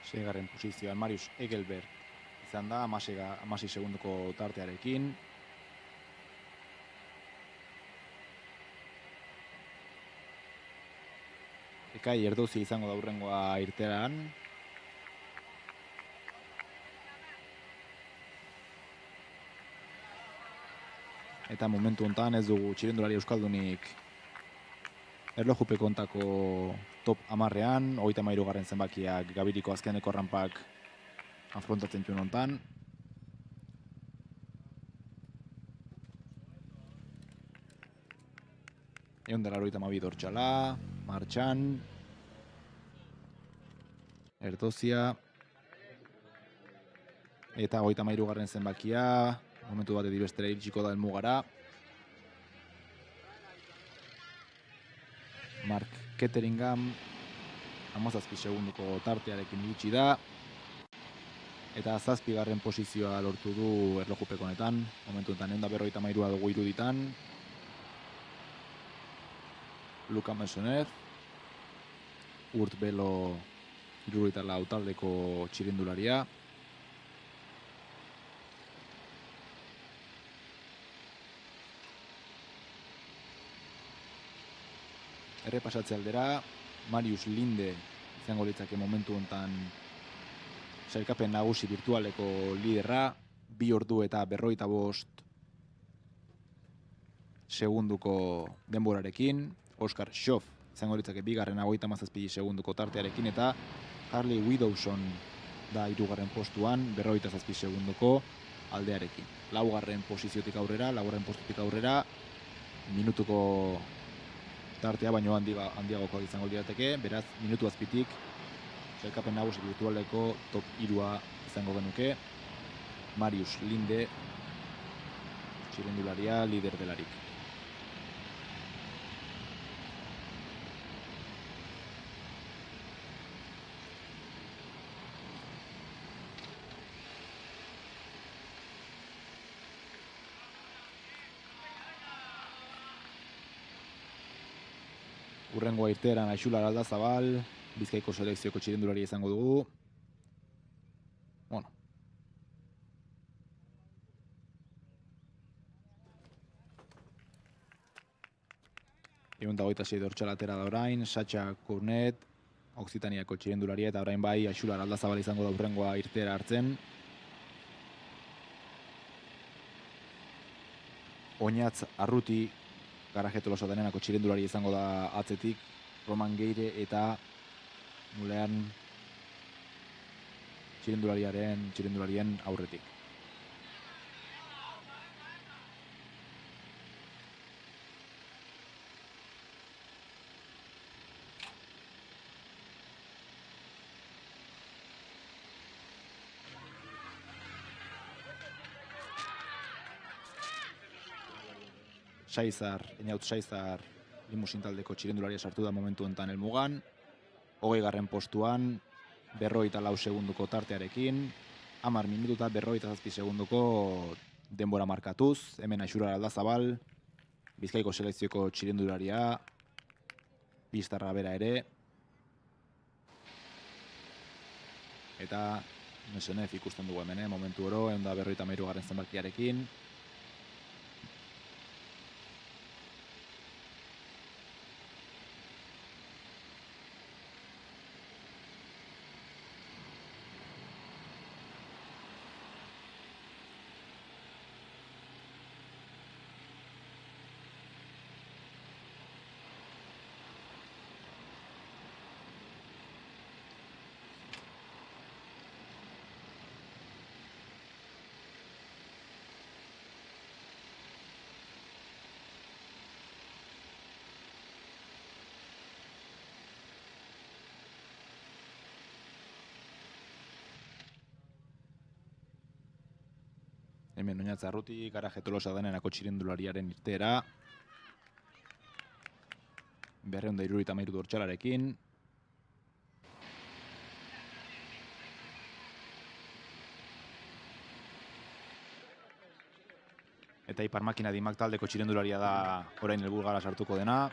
Seigarren posizioan Marius Egelberg izan da, 16 segunduko tartearekin. Ekai Erdozi izango da hurrengoa irteeran. Eta momentu honetan ez dugu txirrindulari euskaldunik erlojupeko kontako top 10ean, 33. zenbakiak Gabiriko azkeneko rampak afrontatzen zuen honetan. Eundela 92 Dortxala, martxan, Erdozia, eta 33. zenbakia, momentu batetik bestera iritsiko da helmugara. Mark Ketteringham, 17 segunduko tartearekin iritsi da. Eta 7. posizioa lortu du erlojupeko honetan. Momentu honetan 153 dugu iruditan. Luka Mesoner, Urt Belo 74 taldeko txirrindularia. Errepasatze aldera, Marius Linde izango litzake momentu honetan sailkapen nagusi virtualeko liderra, 2 ordu eta 45 segunduko denborarekin. Oskar Schoff izango litzake bigarren 37 segundoko tartearekin, eta Harley Widowson da hirugarren postuan 47 segundoko aldearekin. Laugarren posiziotik aurrera, laugarren postutik aurrera, minutuko tartea baino handiagokoak izango lirateke, beraz minutu azpitik sailkapen nagusi virtualeko top 3 izango genuke. Marius Linde, txirrindularia, lider delarik. Urrengoa irteeran Aixular Aldazabal, Bizkaiko selekzioko txirrindularia izango dugu. Bueno. Egun dagoita zei dortxalatera da orain, Satxa Cornet, Occitaniako txirrindularia, eta orain bai Aixular Aldazabal izango da urrengoa irteera hartzen. Oñatz Arruti, Garaje Tolosa denenako txirrindulari izango da atzetik, Roman Geire eta Mulean txirrindularien aurretik. Einaut Saizar limusin taldeko txirrindularia sartu da momentu honetan helmugan. 20. postuan, 54 segunduko tartearekin, 10 minutu eta 47 segunduko denbora markatuz. Hemen Aixular Aldazabal, Bizkaiko selekzioko txirrindularia, pistarra bera ere. Eta Nesenef ikusten dugu hemen, momentu oro, 153. zenbakiarekin. Hemen Oñatz Arruti, Garaje Tolosa denenako txirrindulariaren irteera. 273 dortxalarekin. Eta Ipar Makina Dimak taldeko txirrindularia da orain helburgara sartuko dena.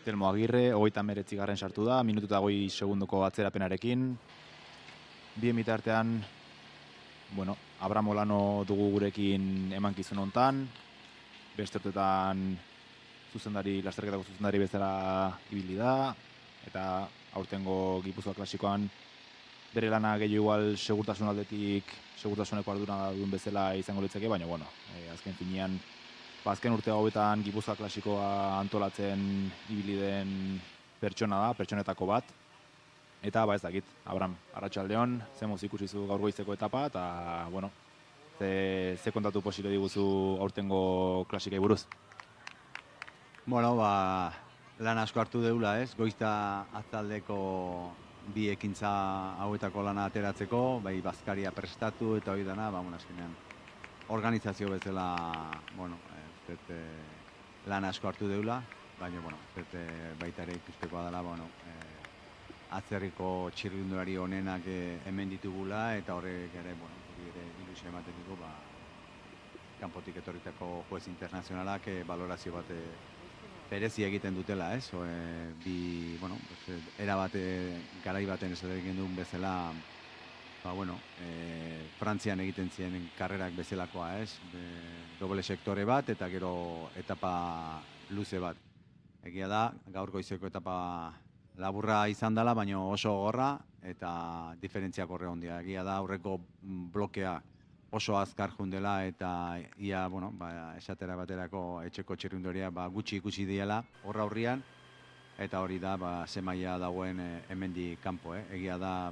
Telmo Agirre, 39. sartu da, minutu eta 20 segundoko atzerapenarekin. Bien bitartean, bueno, Abraham Olano dugu gurekin emankizun hontan. Beste urtetan lasterketako zuzendari bezala ibili da. Eta aurtengo Gipuzkoa klasikoan bere lana gehiago igual segurtasun aldetik, segurtasuneko ardura duen bezala izango litzake, baina bueno, azken finean, azken urte hauetan Gipuzkoa klasikoa antolatzen ibili den pertsona da, pertsonetako bat. Eta ez dakit, Abraham, arratsaldeon, zemoz ikusizu gaur goizeko etapa, eta, bueno, ze kontatu posile diguzu aurtengo klasikai buruz? Bueno, lan asko hartu deula, ez? Goizta atzaldeko bi ekintza hauetako lana ateratzeko, bai bazkaria prestatu eta hori dana, azkenean organizazio bezala, bueno, lan asko hartu deula, baina, bueno, baita ere ikustekoa dela, bueno, atzerriko txirrindulari honenak hemen ditugula, eta horrek ere, bueno, ilusio ematen dugu, kanpotik etorritako juez internazionalak balorazio bat berezi egiten dutela, ez? Bueno, era bat, garai baten ez egin duen bezala, bueno, Frantzian egiten ziren karrerak bezalakoa, ez? Doble sektore bat, eta gero etapa luze bat. Egia da, gaur goizeko etapa laburra izan dela, baina oso gorra eta diferentziak horre hondia. Egia da, aurreko blokea oso azkar jundela eta ia, bueno, esatera baterako etxeko txirrinduria gutxi ikusi diela horra aurrian, eta hori da ze maila dagoen hemendik kanpo. Egia da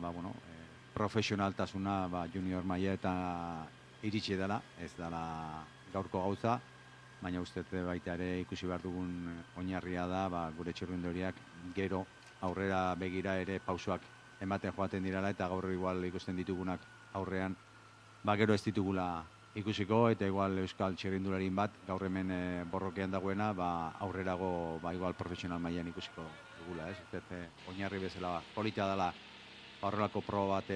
profesionaltasuna junior maila eta iritsi dela, ez dela gaurko gauza, baina uste baita ere ikusi behar dugun oinarria da gure txirrindulariak gero aurrera begira ere pausoak ematen joaten direla, eta gaur igual ikusten ditugunak aurrean gero ez ditugula ikusiko, eta igual euskal txirrindularin bat gaur hemen borrokean dagoena aurrerago igual profesional mailan ikusiko dugula, ez? Oinarri bezala polita dela horrelako proba bat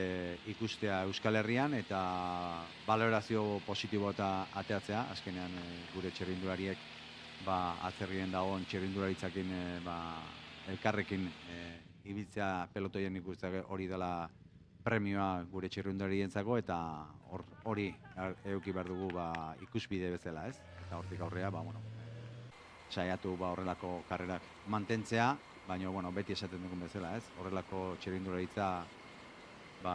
ikustea Euskal Herrian, eta balorazio positibo eta ateatzea, azkenean gure txirrindulariek atzerrien dagoen txirrindularitzakin elkarrekin ibiltzea pelotoien ikustea hori dela premioa gure txirrindularientzako, eta hori eduki behar dugu ikusbide bezala, ez? Eta hortik aurrea, saiatu horrelako karrerak mantentzea, baina beti esaten dugun bezala, ez? Horrelako txirrindularitza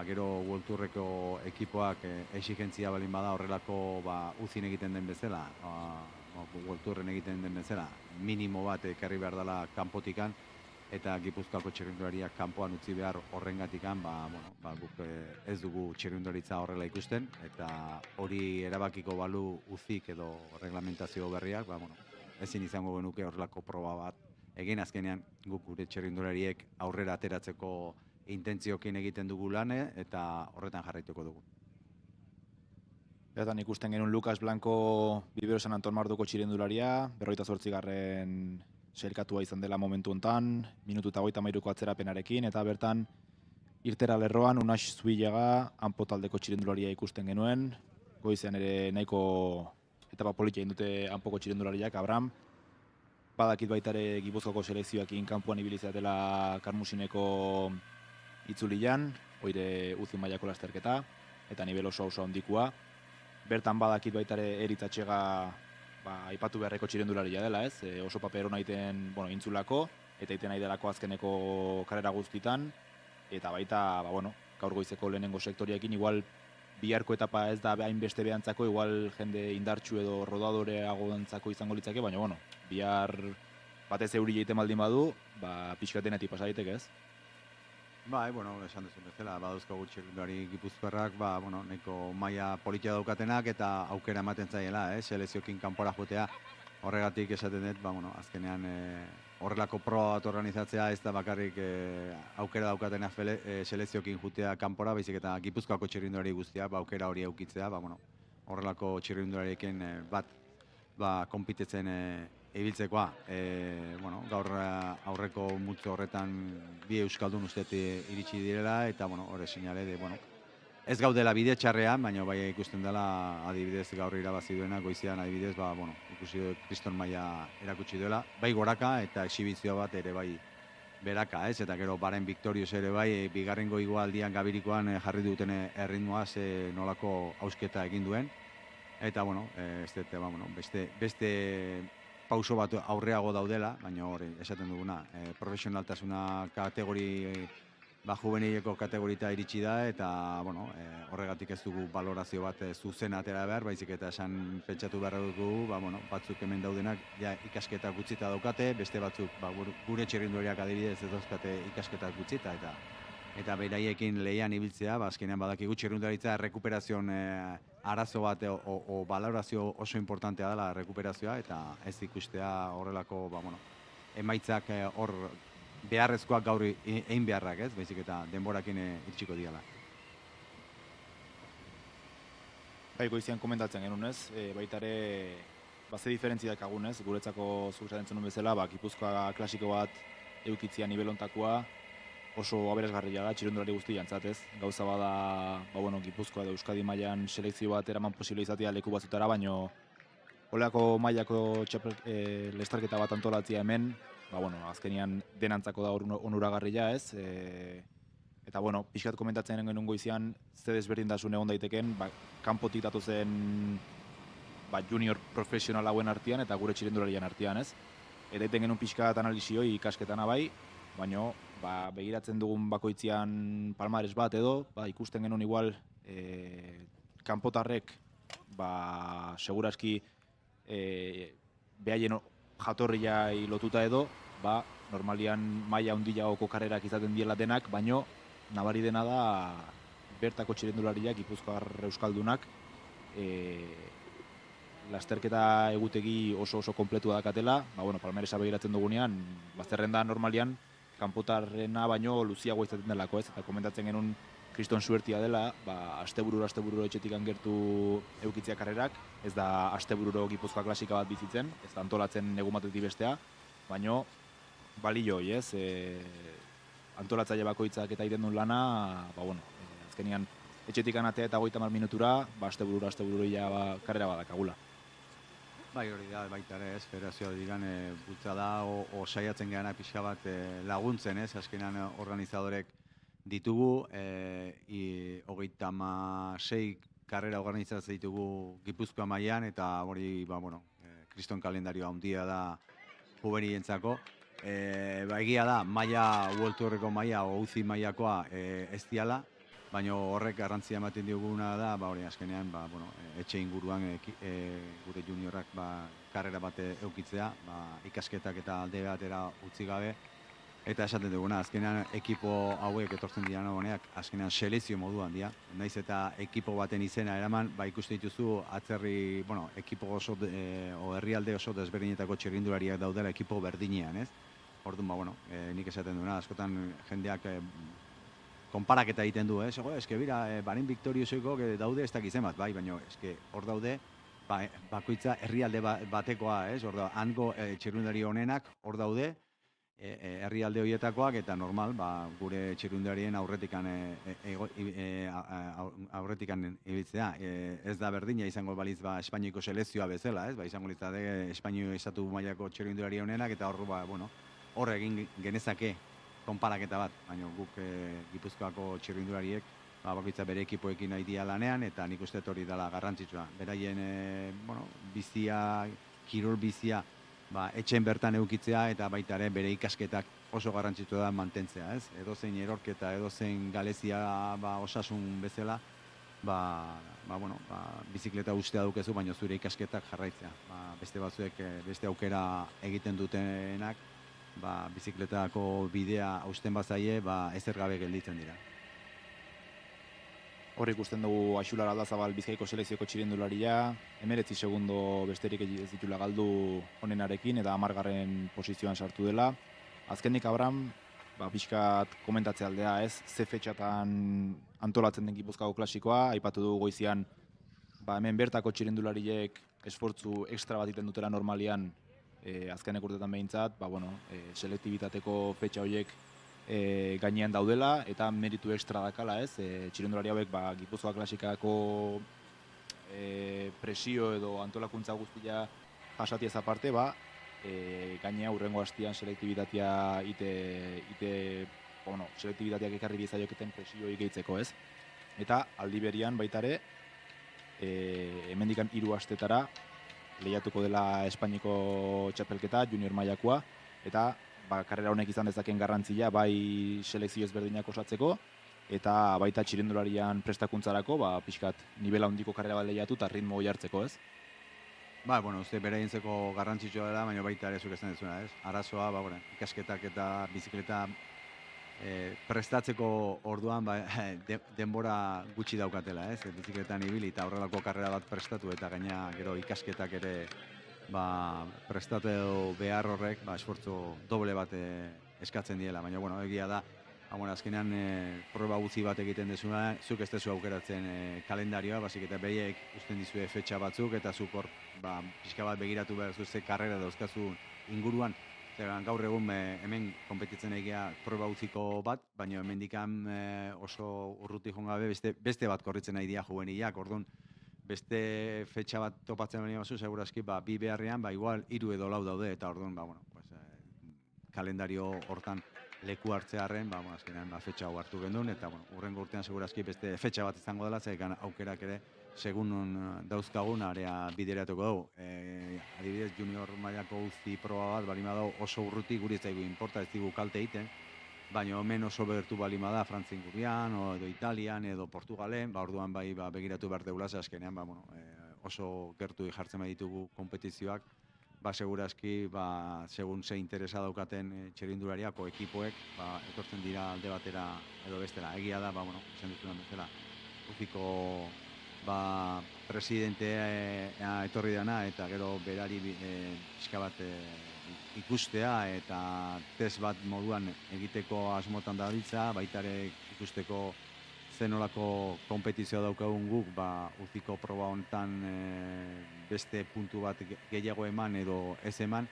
gero World Tourreko ekipoak exigentzia balin bada horrelako uzin egiten den bezala, World Tourren egiten den bezala, minimo bat ekarri behar dela kanpotikan, eta Gipuzkoako txirrindulariak kanpoan utzi behar horrengatikan, guk ez dugu txirrindularitza horrela ikusten, eta hori erabakiko balu uzik edo reglamentazio berriak, ezin izango genuke horrelako proba bat egin. Azkenean guk gure txirrindulariek aurrera ateratzeko intentziokin egiten dugu lan, eta horretan jarraituko dugu. Bertan ikusten genuen Lucas Blanco Vivero San Anton Marduko txirrindularia, 48. sailkatua izan dela momentu hontan, minutu eta 33ko atzerapenarekin, eta bertan irtera lerroan Unax Zubillaga hanpo taldeko txirrindularia ikusten genuen, goizean ere nahiko etapa politia indute hanpoko txirrindulariak, Abraham. Badakit baita ere Gipuzkoako selekzioakin kanpoan ibilizatela Karmusineko itzulian, oire uzin mailako lasterketa, eta nivel oso handikua. Bertan badakit baita ere Eritz Atxega aipatu beharreko txirrindularia dela, ez? Oso paper hona iten intzulako, eta iten nahi delako azkeneko karrera guztitan, eta baita, gaur goizeko lehenengo sektoriakin, igual biharko etapa ez da hainbeste behantzako, igual jende indartsu edo rodadoreago dantzako izango litzake, baina, bihar batez euri egiten baldin badu, pixkatenetik pasa daiteke, ez? Esan duzun bezala, badauzkagu txirrindulari gipuzkoarrak, nahiko maila politia daukatenak eta aukera ematen zaiela, selekziokin kanpora jotea. Horregatik esaten dut, azkenean horrelako proba bat organizatzea ez da bakarrik aukera daukatena selekziokin jotea kanpora, baizik eta Gipuzkoako txirrindulari guztiak aukera hori eukitzea, horrelako txirrindulariekin konpitetzen ibiltzekoa. Gaur aurreko multzo horretan bi euskaldun usteet iritsi direla, eta hori seinale ez gaudela bide txarrean, baina bai ikusten dela adibidez gaur irabazi duena goizean adibidez, ikusi kriston maila erakutsi duela, bai goraka eta exhibizio bat ere bai beraka, ez? Eta gero Baren Victorious ere bai, bigarrengo igualdian gabirikoan jarri duten erritmoa nolako hausketa egin duen. Eta, beste pauso bat aurreago daudela, baina hori esaten duguna, profesionaltasuna kategori, juvenileko kategorita iritsi da, eta, horregatik ez dugu balorazio bat zuzen atera behar, baizik eta esan pentsatu behar dugu, batzuk hemen daudenak ikasketak gutzita daukate, beste batzuk, gure txirrindulariak adibidez ez dauzkate ikasketak gutzita, eta beraiekin lehian ibiltzea, azkenean badakigu txirrindularitza rekuperazioan arazo bat o balorazio oso importantea dela rekuperazioa, eta ez ikustea horrelako emaitzak hor beharrezkoak gaur egin beharrak, ez? Baizik eta denborakin iritsiko diala. Goizean komentatzen genuen, ez? Baita ere, ze diferentzia dakagun, ez? Guretzako zuzaten zenun bezala, Gipuzkoa klasiko bat eukitzia nibelontakoa, oso aberasgarria da, txirrindulari guzti jantzat, ez? Gauza bada, Gipuzkoa edo Euskadi mailan selekzio bat eraman posible izatea leku batzutara, baino oleako mailako lestarketa bat antolatzea hemen, azkenian denantzako da onuragarria, ez? Eta, pixkat komentatzen genuen goizean, ze desberdintasun egon daiteken, kanpotik datozen junior profesional hauen artean eta gure txirrindularian artean, ez? Eta iten genuen pixkat analizioi ikasketana bai, baina begiratzen dugun bakoitzean palmares bat edo, ikusten genuen igual kanpotarrek, seguraski behaien jatorriai lotuta edo, normalian maila handiagoko karrerak izaten diela denak, baino nabari dena da bertako txirrindulariak, Gipuzkoar euskaldunak, lasterketa egutegi oso kompletua dakatela, Palmaresa begiratzen dugunean, zerrenda normalian kanpotarrena baino luziagoa izaten delako, ez? Eta komentatzen genuen kriston suertia dela, astebururo etxetik gertu eukitzea karrerak, ez da astebururo Gipuzkoa klasika bat bizitzen, ez da antolatzen egun batetik bestea, baino balioi, ez? Antolatzaile bakoitzak eta egiten duen lana, azkenian etxetik anatea eta 30 minutura, astebururo karrera badakagula. Bai, hori da, baita ere, ez, federazioa digan bultza da, o saiatzen geana pixka bat laguntzen, ez, azkenan organizadorek ditugu, 36 karrera organizatzen ditugu Gipuzkoa mailan, eta hori, kriston kalendarioa handia da juvenilentzako. Egia da, World Tourreko maila, o UCI mailakoa ez diala, baina horrek garrantzia ematen diguna da, hori azkenean, etxe inguruan gure juniorrak karrera bat eukitzea, ikasketak eta alde batera utzi gabe, eta esaten duguna, azkenean ekipo hauek etortzen dira honeak, azkenean selezio moduan dira, naiz eta ekipo baten izena eraman, ikuste dituzu atzerri, ekipo oso, o herrialde oso desberdinetako txirrindulariak daudela ekipo berdinean, ez? Orduan, nik esaten duguna, askotan jendeak konparaketa egiten du, ez? Eske bira, Barin Victoriouseko daude ez dakizen bat, bai, baina eske hor daude bakoitza herrialde batekoa, ez? Hango txirrindulari honenak hor daude, herrialde horietakoak, eta normal, gure txirrundarien aurretikan ibiltzea. Ez da berdina izango baliz Espainiako selezioa bezala, ez? Izango litzateke Espainio estatu mailako txirrindulari honenak, eta hor egin genezake konparaketa bat, baina guk Gipuzkoako txirrindulariek bakoitza bere ekipoekin nahi dia lanean, eta nik uste hori dela garrantzitsua. Beraien bizia, kirol bizia, etxen bertan eukitzea, eta baita ere bere ikasketak oso garrantzitsua da mantentzea, ez? Edozein erorketa, edozein galezia osasun bezala, bizikleta ustea dukezu, baina zure ikasketak jarraitzea. Beste batzuek, beste aukera egiten dutenak, bizikletako bidea hausten bazaie, ezer gabe gelditzen dira. Hor ikusten dugu Axular Aldazabal Bizkaiko selekzioko txirrindularia, 19 segundo besterik ez ditula galdu honenarekin, eta 10. posizioan sartu dela. Azkenik, Abraham, pixkat komentatzea aldea, ez? Ze fetxatan antolatzen den Gipuzkoako klasikoa, aipatu dugu goizian, hemen bertako txirrindulariek esfortzu ekstra bat egiten dutela normalian, azkenek urtetan behintzat, selektibitateko fetxa horiek gainean daudela, eta meritu ekstra dakala, ez? Txirrindulari hauek Gipuzkoa klasikako presio edo antolakuntza guztia jasatiez aparte, gainea hurrengo hastian selektibitatea selektibitateak ekarri diezaioketen presioi gehitzeko, ez? Eta aldi berian baitare, hemendikan 3 astetara lehiatuko dela Espainiko txapelketa, junior mailakoa, eta karrera honek izan dezaken garrantzia bai selekzio ezberdinak osatzeko, eta baita txirrindularian prestakuntzarako, pixkat nivela handiko karrera bat lehiatu eta ritmo hori hartzeko, ez? Uste beraientzako garrantzitsua dela, baina baita ere zuk esan dezuna, ez? Arazoa, ikasketak eta bizikleta prestatzeko orduan denbora gutxi daukatela, ez? Bizikletan ibili eta horrelako karrera bat prestatu, eta gaina gero ikasketak ere prestatu behar horrek esfortzu doble bat eskatzen diela, baina egia da, azkenean proba guzti bat egiten dezuna, zuk ez dezu aukeratzen kalendarioa, basik eta behiek usten dizue fetxa batzuk, eta zuk hor pixka bat begiratu behar zuze karrera dauzkazu inguruan. Gaur egun hemen konpetitzen egia proba guztiko bat, baina hemendikan oso urruti joan gabe beste bat korritzen nahi dira juvenilak, orduan beste fetxa bat topatzen bani bazu, segurazki, bi beharrean, igual 3 edo 4 daude, eta orduan, kalendario hortan leku hartzearen, azkenean fetxa hau hartu gendun, eta hurrengo urtean segurazki beste fetxa bat izango dela, zekan aukerak ere, segun dauzkagun area bideratuko dugu. Adibidez, junior mailako UCI proba bat, bali madau oso urruti, guri ez daigu inporta, ez digu kalte egiten, baina hemen oso bertu balima da Frantzia ingurian, edo Italian, edo Portugalen, orduan bai begiratu behar deula, azkenean oso gertu jartzen ditugu kompetizioak, segurazki, segun ze interesa daukaten txirrindulariako ekipoek, etortzen dira alde batera edo bestera. Egia da, esan ditudan bezala, UCIko presidentea etorri dana, eta gero berari pixka bat ikustea, eta test bat moduan egiteko asmotan da ditza, baitare ikusteko zenolako kompetizioa daukagun guk, UCIko proba honetan beste puntu bat gehiago eman edo ez eman,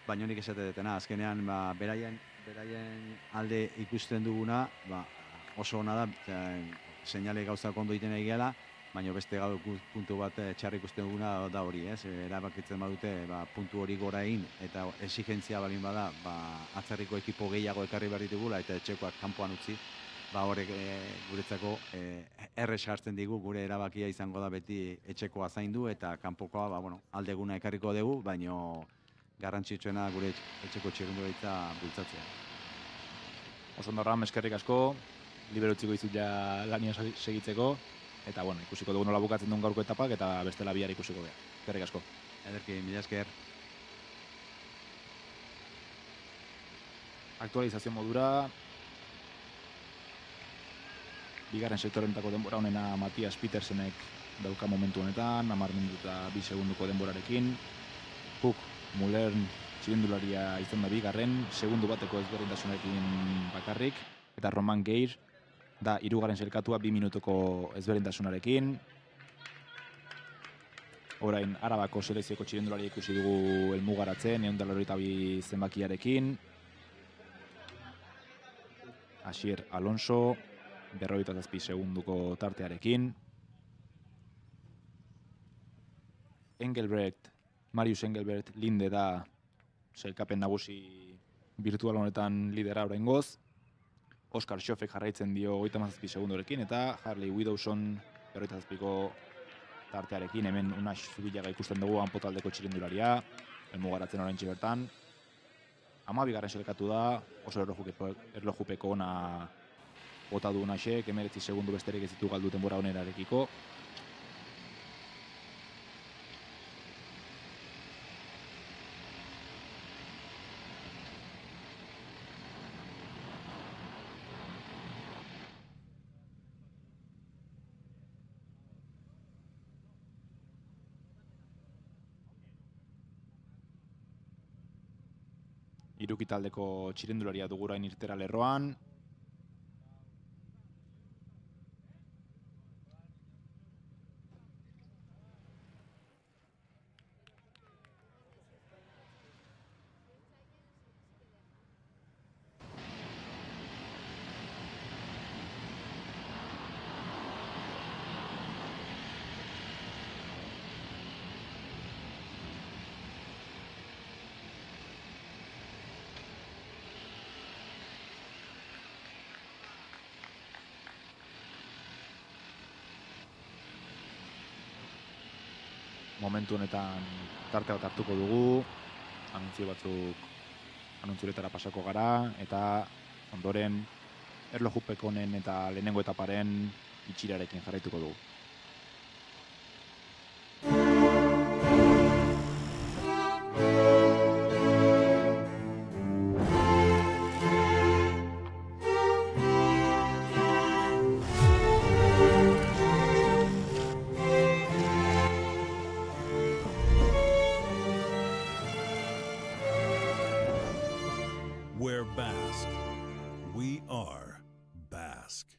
baina nik esate detena, azkenean beraien alde ikusten duguna, oso ona da, seinale gauzak ondo egiten egiala, baina beste puntu bat txarri ikusten duguna da hori, erabakitzen badute puntu hori gora egin, eta exigentzia balin bada, atzerriko ekipo gehiago ekarri behar ditugula, eta etxekoak kanpoan utzi, horrek guretzako errez jartzen digu, gure erabakia izango da beti etxekoa zaindu eta kanpokoa aldeguna ekarriko dugu, baina garrantzitsuena gure etxeko txirrindularitza bultzatzea. Oso ondo, eskerrik asko, liberutziko izut ja lania segitzeko, eta ikusiko dugu nola bukatzen duen gaurko etapak, eta bestela bihar ikusiko gara. Eskerrik asko. Ederki, mila esker. Aktualizazio modura, bigarren sektorentako denbora honena Matias Petersenek dauka momentu honetan, 10 minutu eta 2 segunduko denborarekin. Huk Mullern txirrindularia izan da bigarren, segundu bateko ezberdintasunarekin bakarrik, eta Roman Geir da hirugarren sailkatua 2 minutuko ezberdintasunarekin. Orain Arabako selekzioko txirrindularia ikusi dugu helmugaratzen, 182 zenbakiarekin. Asier Alonso 47 segunduko tartearekin. Marius Engelbrecht Linde da sailkapen nagusi virtual honetan lidera oraingoz. Oskar Schofek jarraitzen dio 37 segundorekin, eta Harley Widowson 47ko tartearekin. Hemen Unax Zubillaga ikusten dugu hanpotaldeko txirrindularia, helmugaratzen oraintxe bertan. 12. sailkatu da, oso erlojupeko ona bota du Unaxek, 19 segundu besterik ez ditu galdu denbora honerarekiko. Irukitaldeko txirrindularia dugurain irtera lerroan. Momentu honetan tarte bat hartuko dugu, anuntziotara pasako gara, eta ondoren erlojupeko honen eta lehenengo etaparen itxirarekin jarraituko dugu. We're Basque. We are Basque.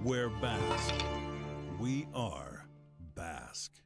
We're Basque. We are Basque.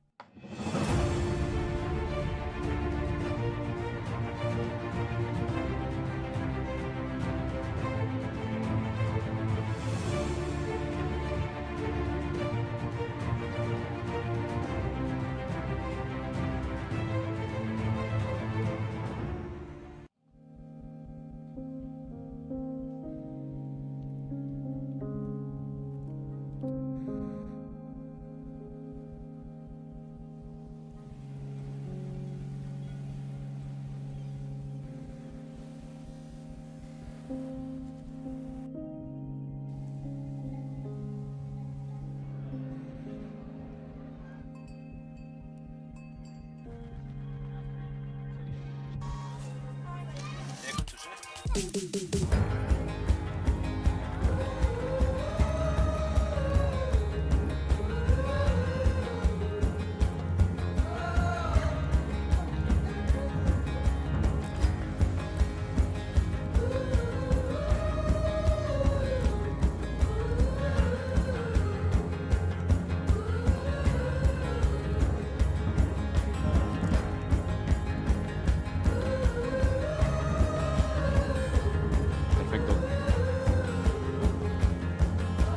Perfecto.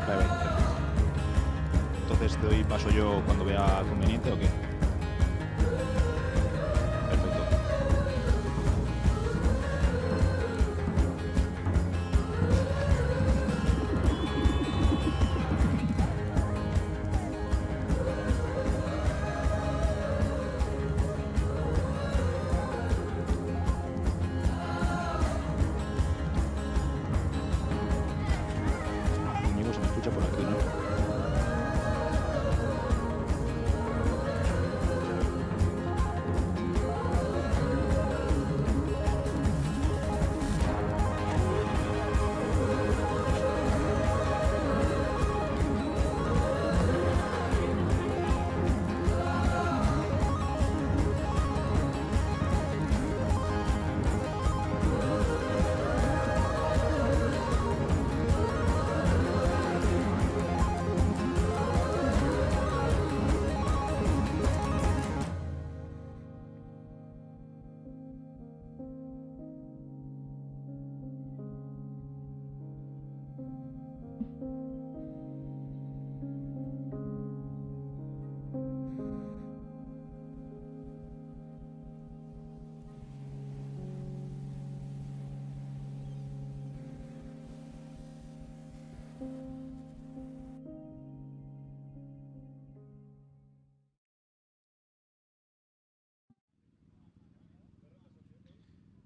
Vale, vale. Entonces te doy paso yo cuando vea conveniente o qué. Perfecto. Íñigo se me escucha por aquí, ¿no?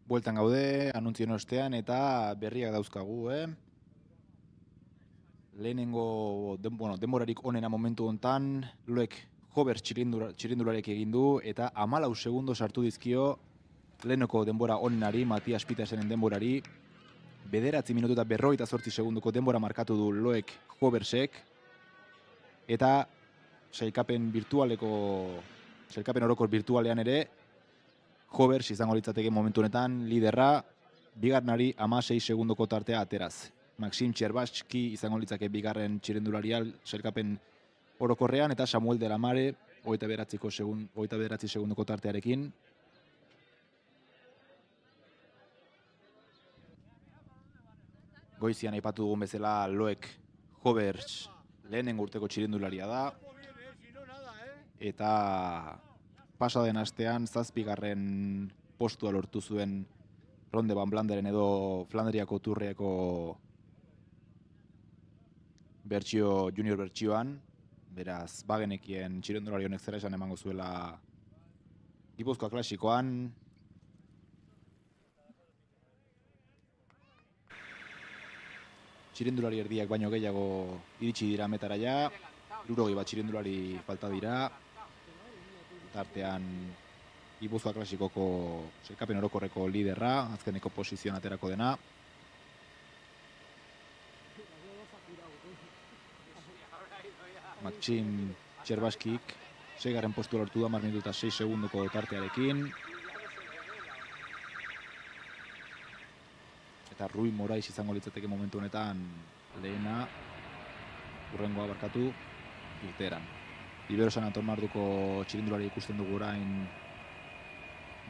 Bueltan gaude, anuntzioen ostean eta berriak dauzkagu, Lehenengo denborarik onena momentu hontan, Loek Hover txirindularik egin du eta 14 segundo sartu dizkio lehenoko denbora onenari, Matias Petersenen denborari. 9 minutu eta 58 segundoko denbora markatu du Loek Hoversek eta sailkapen orokor virtualean ere Hovers izango litzateke momentu honetan liderra, bigarrenari 16 segundoko tartea ateraz. Maxim Txerbatski izango litzake bigarren txirindularia sailkapen orokorrean eta Samuel de la Mare 29 segundoko tartearekin. Goizian aipatu dugun bezala Loek Hovers lehenengo urteko txirindularia da eta pasaden astean 7. postua lortu zuen Ronde van Vlanderen edo Flandriako Turreako junior bertsioan, beraz bagenekien txirindulari honek zer esan emango zuela Gipuzkoa klasikoan. Txirindulari erdiak baino gehiago iritsi dira metara ja, 60 bat txirindulari falta dira. Tartean Gipuzkoa klasikoko sailkapen orokorreko liderra, azkeneko posizioan aterako dena. Maxim Txerbatskik 6. postua lortu da 10 minutu eta 6 segundoko tartearekin. Eta Rui Morais izango litzateke momentu honetan lehena. urrengoa barkatu, irteeran. Ibero San Anton Marduko txirindulari ikusten dugu orain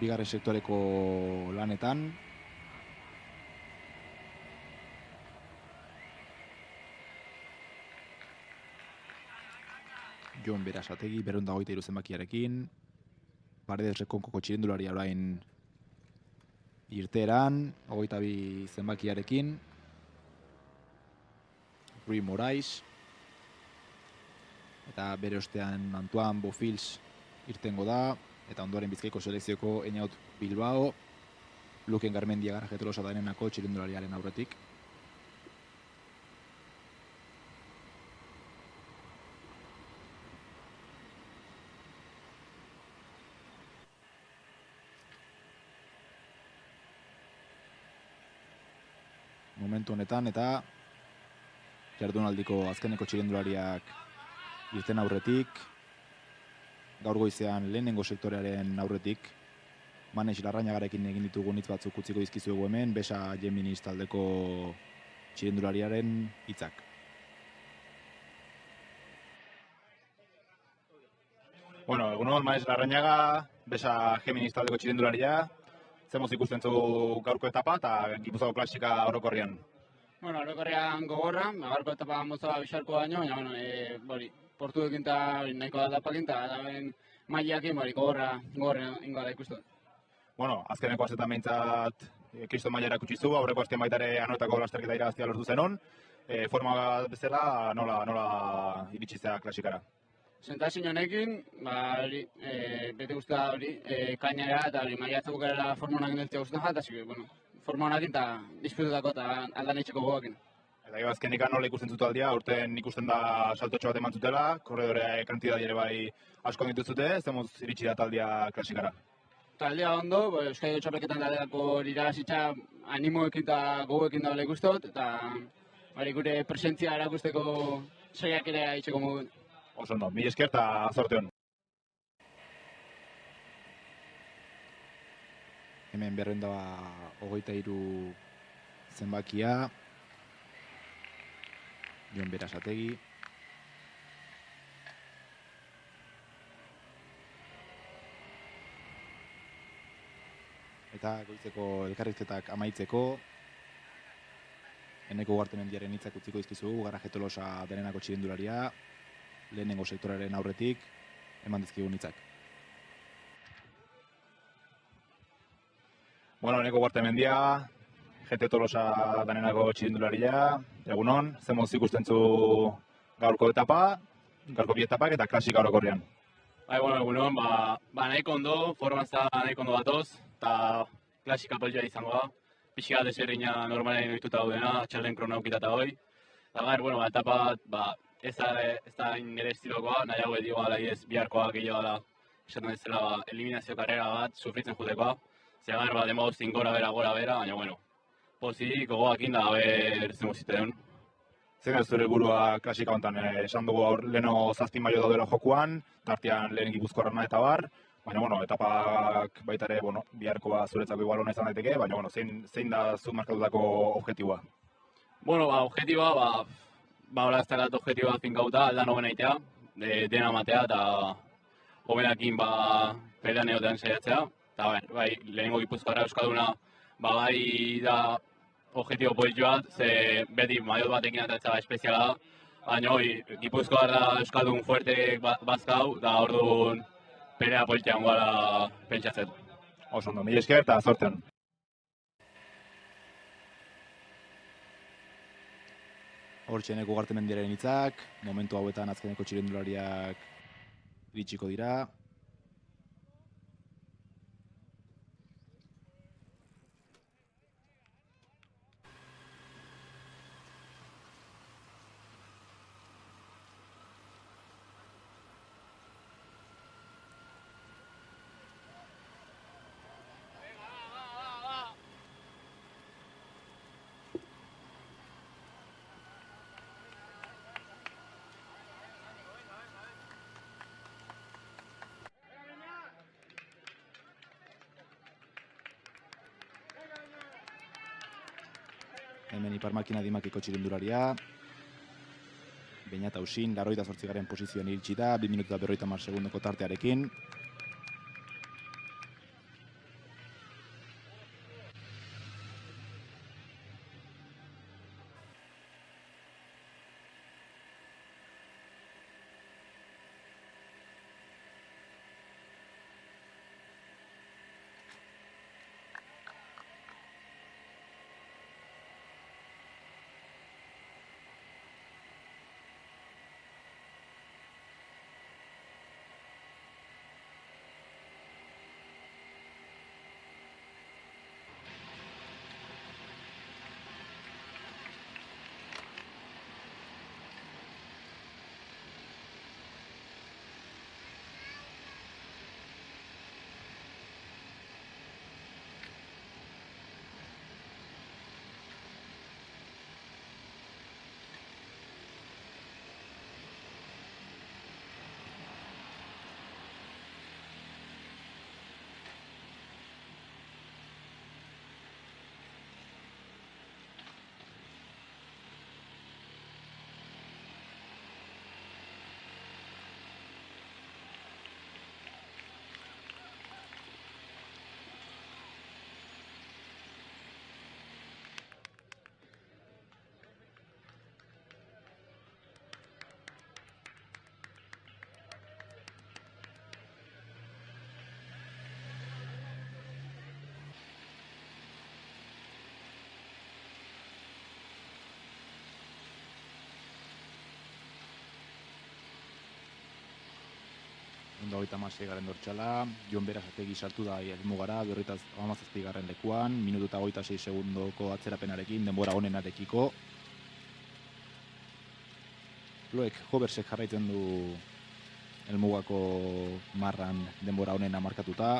bigarren sektoreko lanetan. Jon Berasategi, 223 zenbakiarekin. Paredes Rekonkoko txirindularia orain irteeran, 22 zenbakiarekin. Rui Morais. Eta bere ostean Antoine Bofils irtengo da. Eta ondoren Bizkaiko selekzioko Eñaut Bilbao. Luken Garmendia Garaje Tolosa Danenako txirindulariaren aurretik. Momentu honetan eta jardunaldiko azkeneko txirindulariak irten aurretik, gaur goizean lehenengo sektorearen aurretik, Manes Larrañagarekin egin ditugun hitz batzuk utziko dizkizuegu hemen, Besa Geminis taldeko txirindulariaren hitzak. Bueno, egunon, Manes Larrañaga, Besa Geminis taldeko txirindularia, zemoz ikusten zu gaurko etapa eta Gipuzkoako klasika orokorrian? Bueno, orokorrean gogorra, gaurko etapa motza bizarko baino, baina, bueno, portuekin eta nahiko da tapakin, eta maileakin, gogorra ingo da ikustu. Bueno, azkeneko astetan behintzat kriston mailera kutsizu, aurreko astean baita ere anoetako lasterketa irabaztea lortu zenon. Forma bezala nola iritsizea klasikara? Sentazio honekin, bete guztia hori, kainera eta maiatzeko gara forma honekin deltzea guztia jat, hasi, forma honekin eta disfrututako eta aldan eitzeko gogoakin. Eta gero azkenika nola ikusten zutu aldia, urten ikusten da saltotxo bat eman zutela, korredore kantidadi ere bai asko dituzute, zemoz iritsi da taldia klasikara? Taldea ondo, Euskadi txapelketan taldeako irabazitza animoekin eta gogoekin da ikustot, eta gure presentzia erakusteko saiak ere aitzeko moduen. Oso ondo, mila esker eta zorte hon. Hemen 223 zenbakia. Jon Berasategi. Eta goizeko elkarrizketak amaitzeko. Eneko Ugartemendiaren hitzak utziko dizkizugu, Garaje Tolosa Danenako txirindularia. Lehenengo sektoraren aurretik, eman dizkigun hitzak. Bueno, Eneko Ugartemendia, GT Tolosa Danenako txirindularia, egunon, zemoz ikusten zu gaurko etapa, gaurko bi etapak eta klasika orokorrean. Bueno, egunon, nahiko ondo, formazta nahiko ondo batoz, eta klasika polita izango da. Pixka deserdina normalen ohituta daudena, txarren krona ukitata hoi. Eta etapa ez da nire estilokoa, nahiago edo ez biharkoa gehiago da, esaten ez zela eliminazio karrera bat, sufritzen jutekoa. Zegar demagozin gora bera, baina, pozik, gogoakin da, zen guztiteun. Zein ez zure burua klasika honetan, esan dugu leheno zazpi maio daudela jokuan, tartean lehen Gipuzkoarrena eta bar, baina, etapak baita ere, biharkoa zuretzako igual hona izan daiteke, baina, zein da zu markatutako objektiboa? Objektiboa, hola ez dakat objektiboa finkauta, aldan hoben aitea, dena matea eta hobenakin pelean egotean saiatzea. Eta lehenengo Gipuzkoarra Euskaduna, bai da objektibo politu bat, ze beti maiot batekin atatzea espeziala da, baina Gipuzkoarra Euskadun fuertek bazkau, eta orduan pelea politian gara pentsatzen. Oso ondo, mila esker eta zortean. Hortxe Eneko Ugartemendiaren hitzak, momentu hauetan azkeneko txirindulariak iritsiko dira. Hemen Ipar Makina Dimakiko txirindularia. Beñat Ausin, 88. posizioan iritsi da, 2 minutu eta 50 segundoko tartearekin. Ondo 36. dortxala, Jon Berazategi sartu da helmugara, 57. lekuan, minutu eta 26 segundoko atzerapenarekin, denbora onenarekiko. Loek Hobersek jarraitzen du helmugako marran denbora onena markatuta.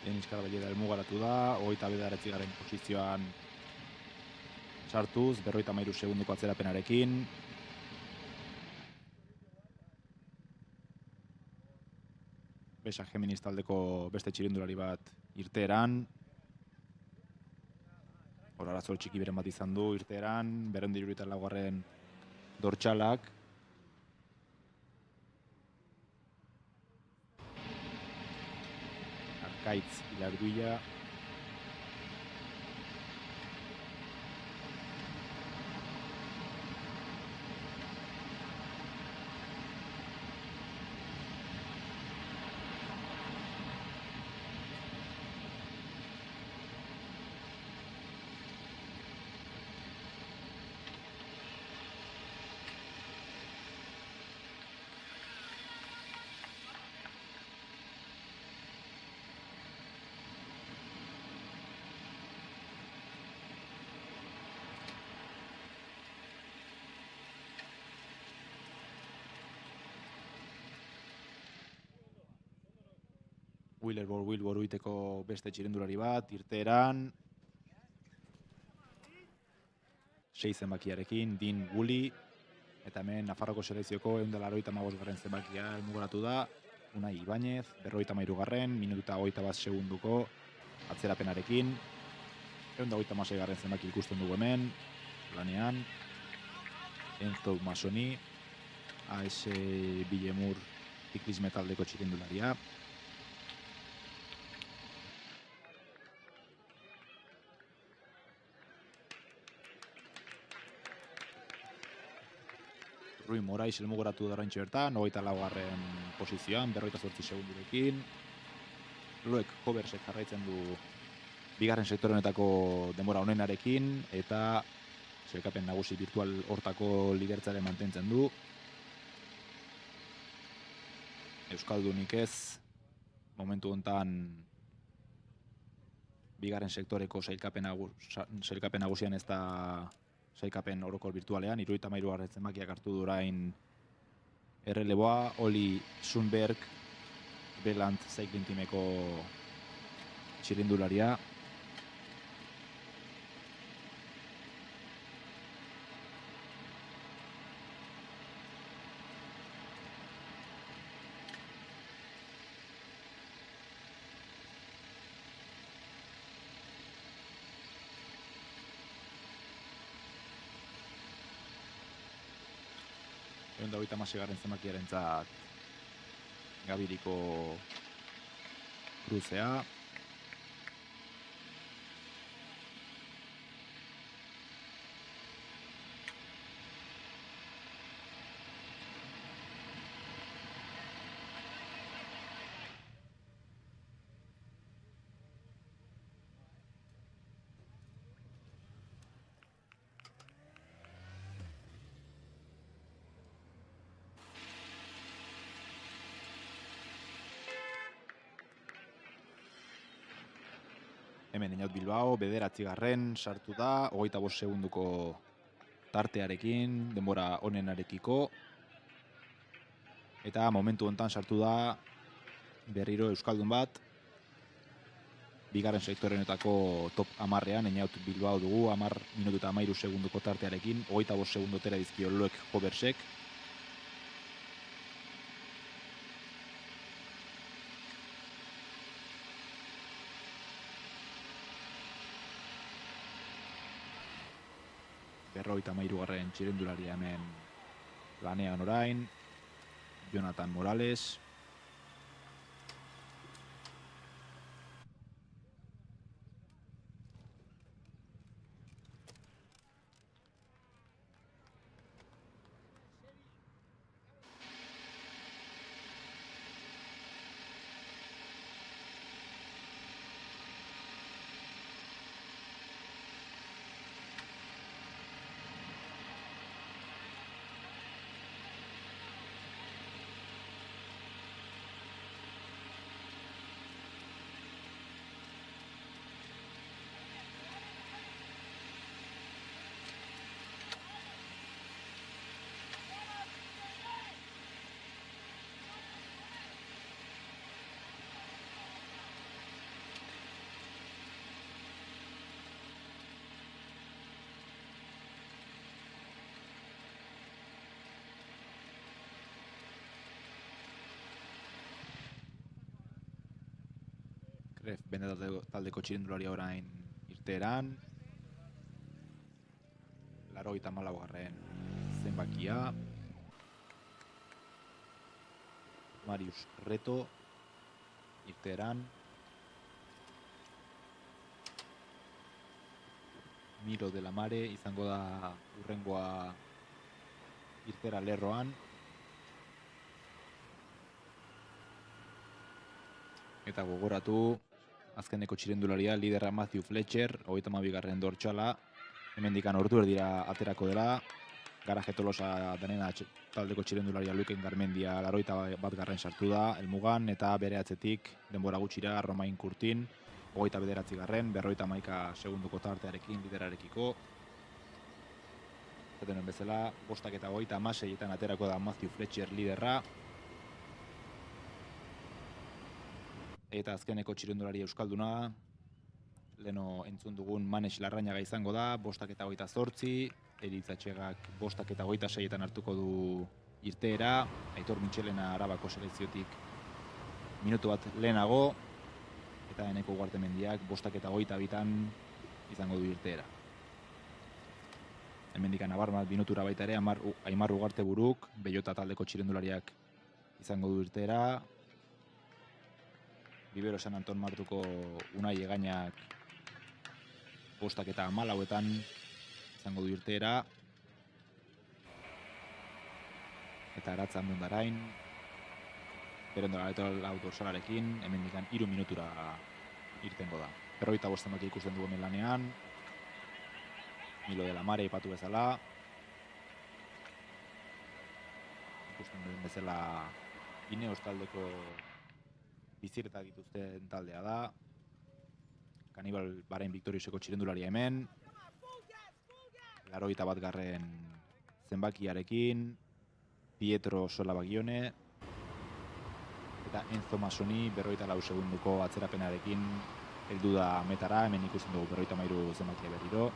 Denis Carballiera helmugaratu da, 29. posizioan sartuz, 53 segundoko atzerapenarekin. Besa Geminis taldeko beste txirindulari bat irteeran. Hor arazo txiki beren bat izan du irteeran, 274. dortxalak. Arkaitz Ilarduilla. Wilbur uiteko beste txirendulari bat, irteeran. 6 zenbakiarekin, Dean Woolley. Eta hemen Nafarroko selekzioko 185 garren zenbakia helmugoratu da. Unai Ibanez, 53 garren, minuta 21 segunduko atzerapenarekin. 156 garren zenbaki ikusten dugu hemen, lanean. Enzo Masoni, AS Villemur ziklisme taldeko txirrindularia. Rui Morais helmugoratu da oraintxe bertan, 24 garren posizioan, 48 segundurekin. Loek Hobersek jarraitzen du bigarren sektore honetako denbora honenarekin, eta sailkapen nagusi virtual hortako lidertzaren mantentzen du. Euskaldunik ez, momentu hontan bigarren sektoreko sailkapen nagusian ez da sailkapen orokor virtualean, 73 garren zenbakiak hartu du orain erreleboa, Oli Sundberg, Beland Cycling Teameko txirrindularia. Egun da 36 garren zenbakiarentzat Gabiriko kruzea. Hemen Einaut Bilbao, 9 garren sartu da, 25 segunduko tartearekin, denbora onenarekiko. Eta momentu hontan sartu da berriro euskaldun bat. Bigarren sektorenetako top 10ean Einaut Bilbao dugu, 10 minutu eta 13 segunduko tartearekin, 25 segundotera dizkio Loek Hobersek. Berrogeita garren txirrindularia hemen lanean orain, Jonathan Morales. Kref Benedal taldeko txirrindularia orain irteeran. 84 garren zenbakia. Marius Reto irteeran. Miro de la Mare izango da urrengoa irtera lerroan. Eta gogoratu, azkeneko txirrindularia, liderra Matthew Fletcher, 32 garren dortxala. Hemendikan ordu erdira aterako dela. Garaje Tolosa denena taldeko txirrindularia Luken Garmendia 81 garren sartu da, helmugan, eta bere atzetik denbora gutxira Romain Kurtin, 29 garren, 51 segunduko tartearekin liderarekiko. Zaten bezala, 5 eta 56etan aterako da Matthew Fletcher liderra. Eta azkeneko txirrindulari euskalduna, leno entzun dugun Manes Larrañaga izango da, 5:28, Eritzatxegak 5:26 hartuko du irteera, Aitor Mitxelena Arabako selekziotik minutu bat lehenago, eta Eneko Ugartemendiak 5:22 izango du irteera. Hemendik nabarmen minutura baita ere, Aimar Ugarteburuk, Bellota taldeko txirrindulariak izango du irteera, Bibero San Anton Martuko Unai Egainak 5:14 izango du irteera. Eta Aratza Mundarain, Berendola autorsalarekin, hemendik 3 minutura irtengo da. 45 zenbaki ikusten du hemen lanean, Milo de la Mare ipatu bezala. Ikusten duen bezala Ineos taldeko biziretak dituzten taldea da. Kanibal Barain Victorioseko txirrendularia hemen. 81. zenbakiarekin. Pietro Solabagione. Eta Enzo Masoni 44 segunduko atzerapenarekin heldu da metara. Hemen ikusten dugu 53 zenbakia berriro.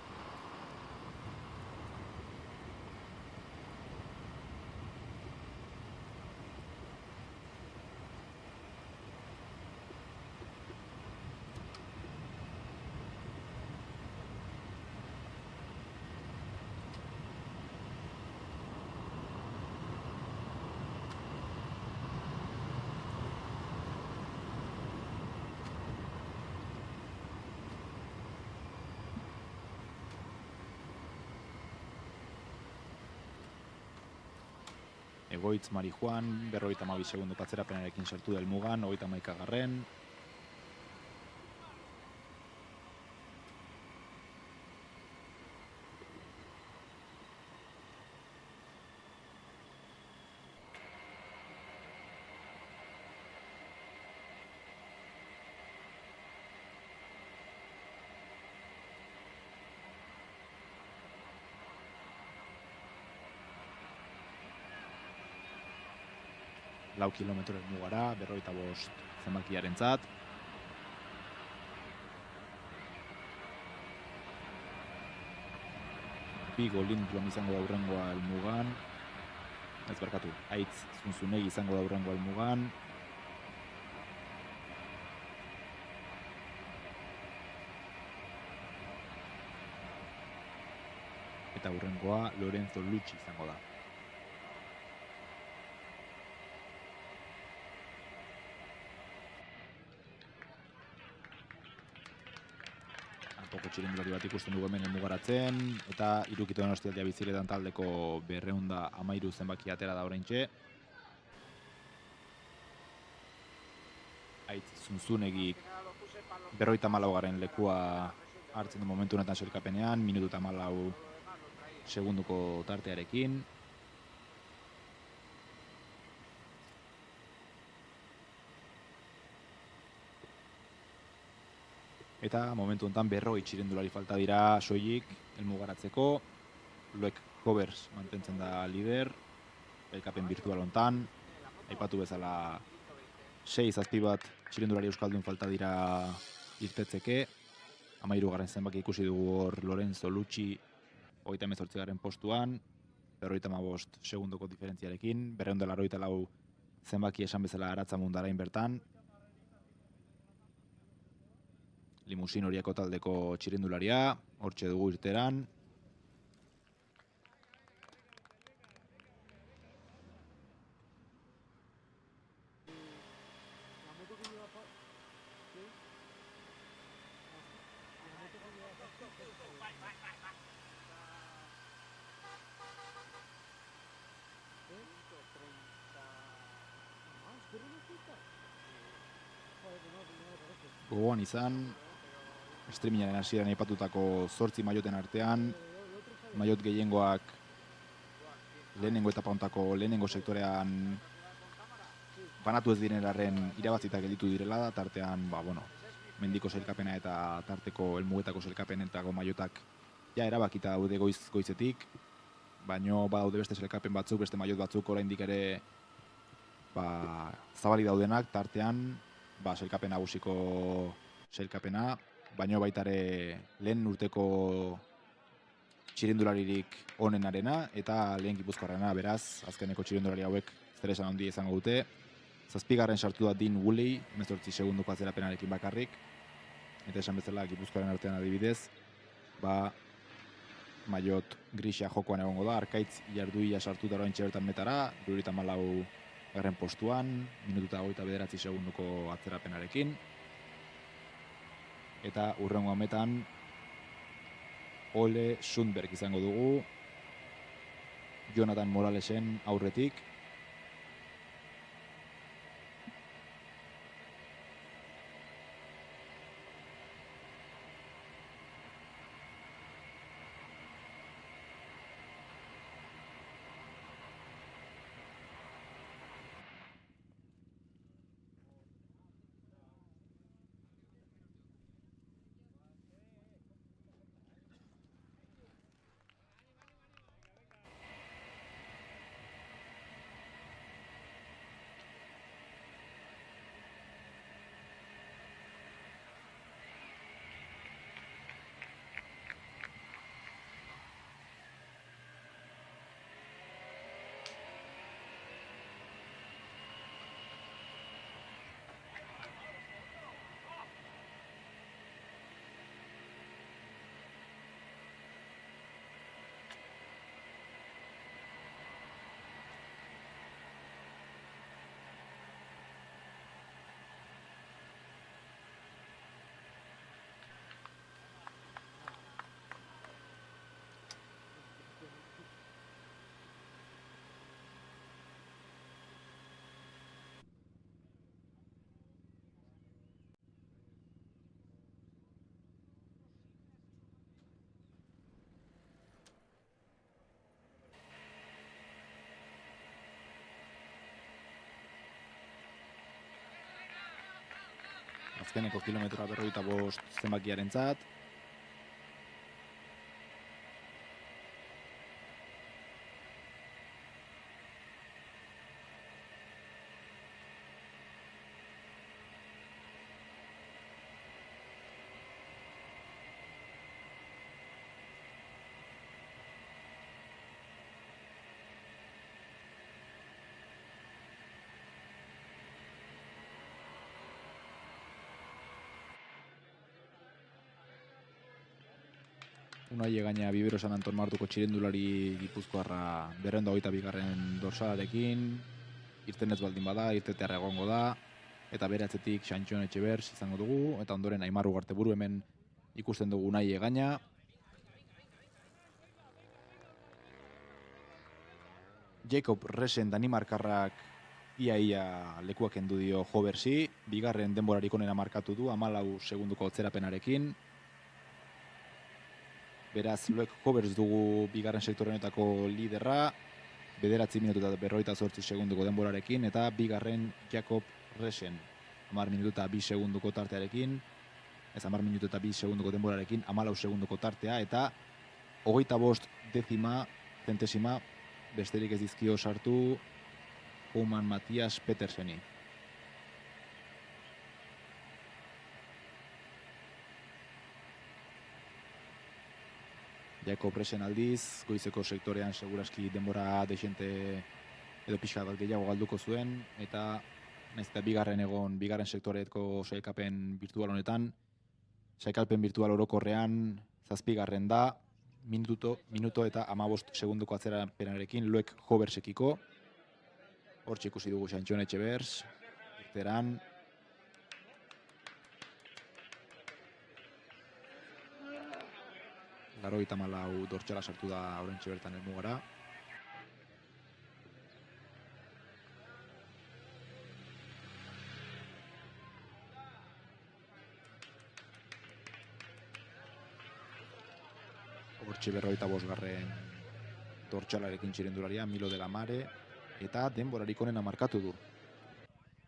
Egoitz Marijuan, 52 segundu atzerapenarekin sartu da helmugan, 31. Lau kilometro helmugara, 45 zenbakiarentzat. Bigo Lindblom izango da hurrengoa helmugan. Ez barkatu, Aitz Zunzunegi izango da hurrengoa helmugan. Eta hurrengoa Lorenzo Lucci izango da. Txirrindulari bat ikusten dugu hemen helmugaratzen, eta Irukito Donostialdea Biziretan taldeko 213 zenbaki atera da oraintxe. Aitz Zunzunegik 54. lekua hartzen du momentu honetan sailkapenean, minutu eta 14 segunduko tartearekin. Eta momentu honetan 40 txirrindulari falta dira soilik helmugaratzeko. Luek Covers mantentzen da lider, sailkapen virtual honetan. Aipatu bezala 6 bat txirrindulari euskaldun falta dira irtetzeke. 13. zenbaki ikusi dugu hor Lorenzo Lucci 38. postuan, 55 segundoko diferentziarekin, 284 zenbaki esan bezala Aratza Mundarain bertan. Limusin horiako taldeko txirrindularia, hortxe dugu irteran. Gogoan izan, streamingaren hasieran aipatutako 8 maioten artean, maiot gehiengoak lehenengo etapa hontako lehenengo sektorean banatu ez direnarren irabazita gelditu direla da, tartean, mendiko sailkapena eta tarteko helmugetako sailkapenetako maiotak ja erabakita daude goizetik, baino badaude beste sailkapen batzuk, beste maiot batzuk oraindik ere zabali daudenak, tartean sailkapen nagusiko sailkapena, baino baitare lehen urteko txirindularirik onenarena eta lehen gipuzkoarrena, beraz, azkeneko txirindulari hauek zer esan handia izango dute. 7. sartu da Dean Woolley, 18 segundoko atzerapenarekin bakarrik, eta esan bezala gipuzkoaren artean adibidez, maiot grisa jokoan egongo da, Arkaitz Jarduia sartu da oraintxe bertan metara, 74 garren postuan, minututa 29 segundoko atzerapenarekin. Eta hurrengo ametan Ole Sundberg izango dugu, Jonathan Moralesen aurretik. Azkeneko kilometroa 45 zenbakiarentzat. Unai Egaña Bibero San Anton Martuko txirindulari gipuzkoarra 222. dorsalarekin, irtenez baldin bada, irtetearra egongo da, eta bere atzetik Xantxon Etxebers izango dugu, eta ondoren Aimar Ugarteburu hemen ikusten dugu Unai Egaña. Jacob Resen Danimarkarrak ia lekuak kendu dio Jobersi, bigarren denborarik onena markatu du, 14 segunduko atzerapenarekin. Beraz, Loek Jobers dugu bigarren sektorenetako liderra, 9 minutu eta 58 segunduko denborarekin, eta bigarren Jacob Resen, 10 minutu eta 2 segunduko tartearekin, 10 minutu eta 2 segunduko denborarekin, 14 segunduko tartea, eta 25 zentesima besterik ez dizkio sartu Human Matias Peterseni. Jakob Resen aldiz, goizeko sektorean seguraski denbora desente edo pixka bat gehiago galduko zuen, eta nahiz eta bigarren sektoreko sailkapen virtual honetan, sailkapen virtual orokorrean 7. da, minuto eta 15 segunduko atzerapenarekin Loek Jobersekiko. Hortxe ikusi dugu Xantxon Etxebers, irteran. Larogeita hamalau dortxala sartu da oraintxe bertan helmugara. Hortxe 45. dortxalarekin txirindularia, Milo de la Mare, eta denborarik onena markatu du.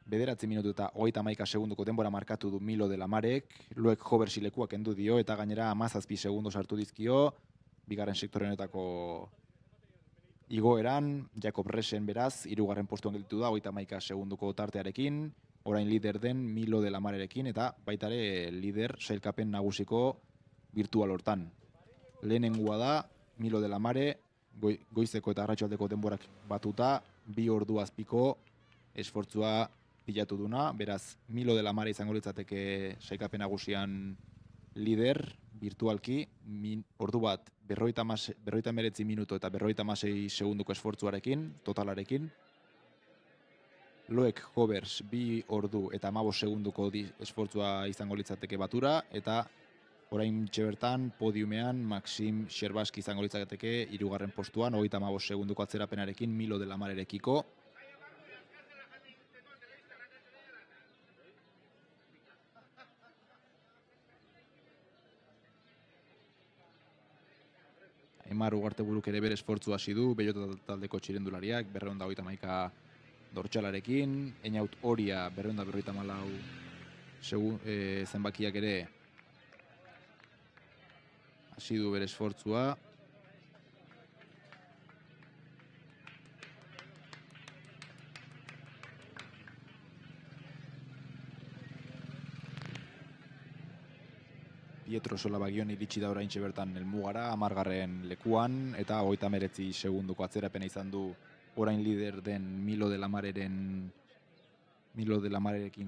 9 minutu eta 31 segunduko denbora markatu du Milo de la Marek, Loek Jobersi lekuak kendu dio, eta gainera 17 segundo sartu dizkio, bigarren sektorenetako igoeran, Jakob Resen beraz, 3. postuan gelditu da, 31 segunduko tartearekin, orain lider den Milo de la Marerekin, eta baitare lider sailkapen nagusiko virtual hortan. Lehenengoa da Milo de la Mare, goizeko eta arratsaldeko denborak batuta, 2 ordu azpiko esfortzua pilatu duna, beraz Milo de la Mare izango litzateke sailkapen nagusian lider virtualki, ordu bat 59 minutu eta 56 segunduko esfortzuarekin, totalarekin. Loek Hovers 2 ordu eta 15 segunduko esfortzua izango litzateke batura, eta orain bertan podiumean Maxim Sherbaski izango litzateke 3. postuan, 35 segunduko atzerapenarekin Milo de la Marerekiko. Aimar Ugarteburuk ere bere esfortzua hasi du, Bellota taldeko txirendulariak, 231 dortxalarekin, Einaut Oria 254 zenbakiak ere hasi du bere esfortzua. Pietro Solabagion iritsi da oraintxe bertan helmugara, 10. lekuan, eta 39 segunduko atzerapena izan du orain lider den Milo de la Marerekin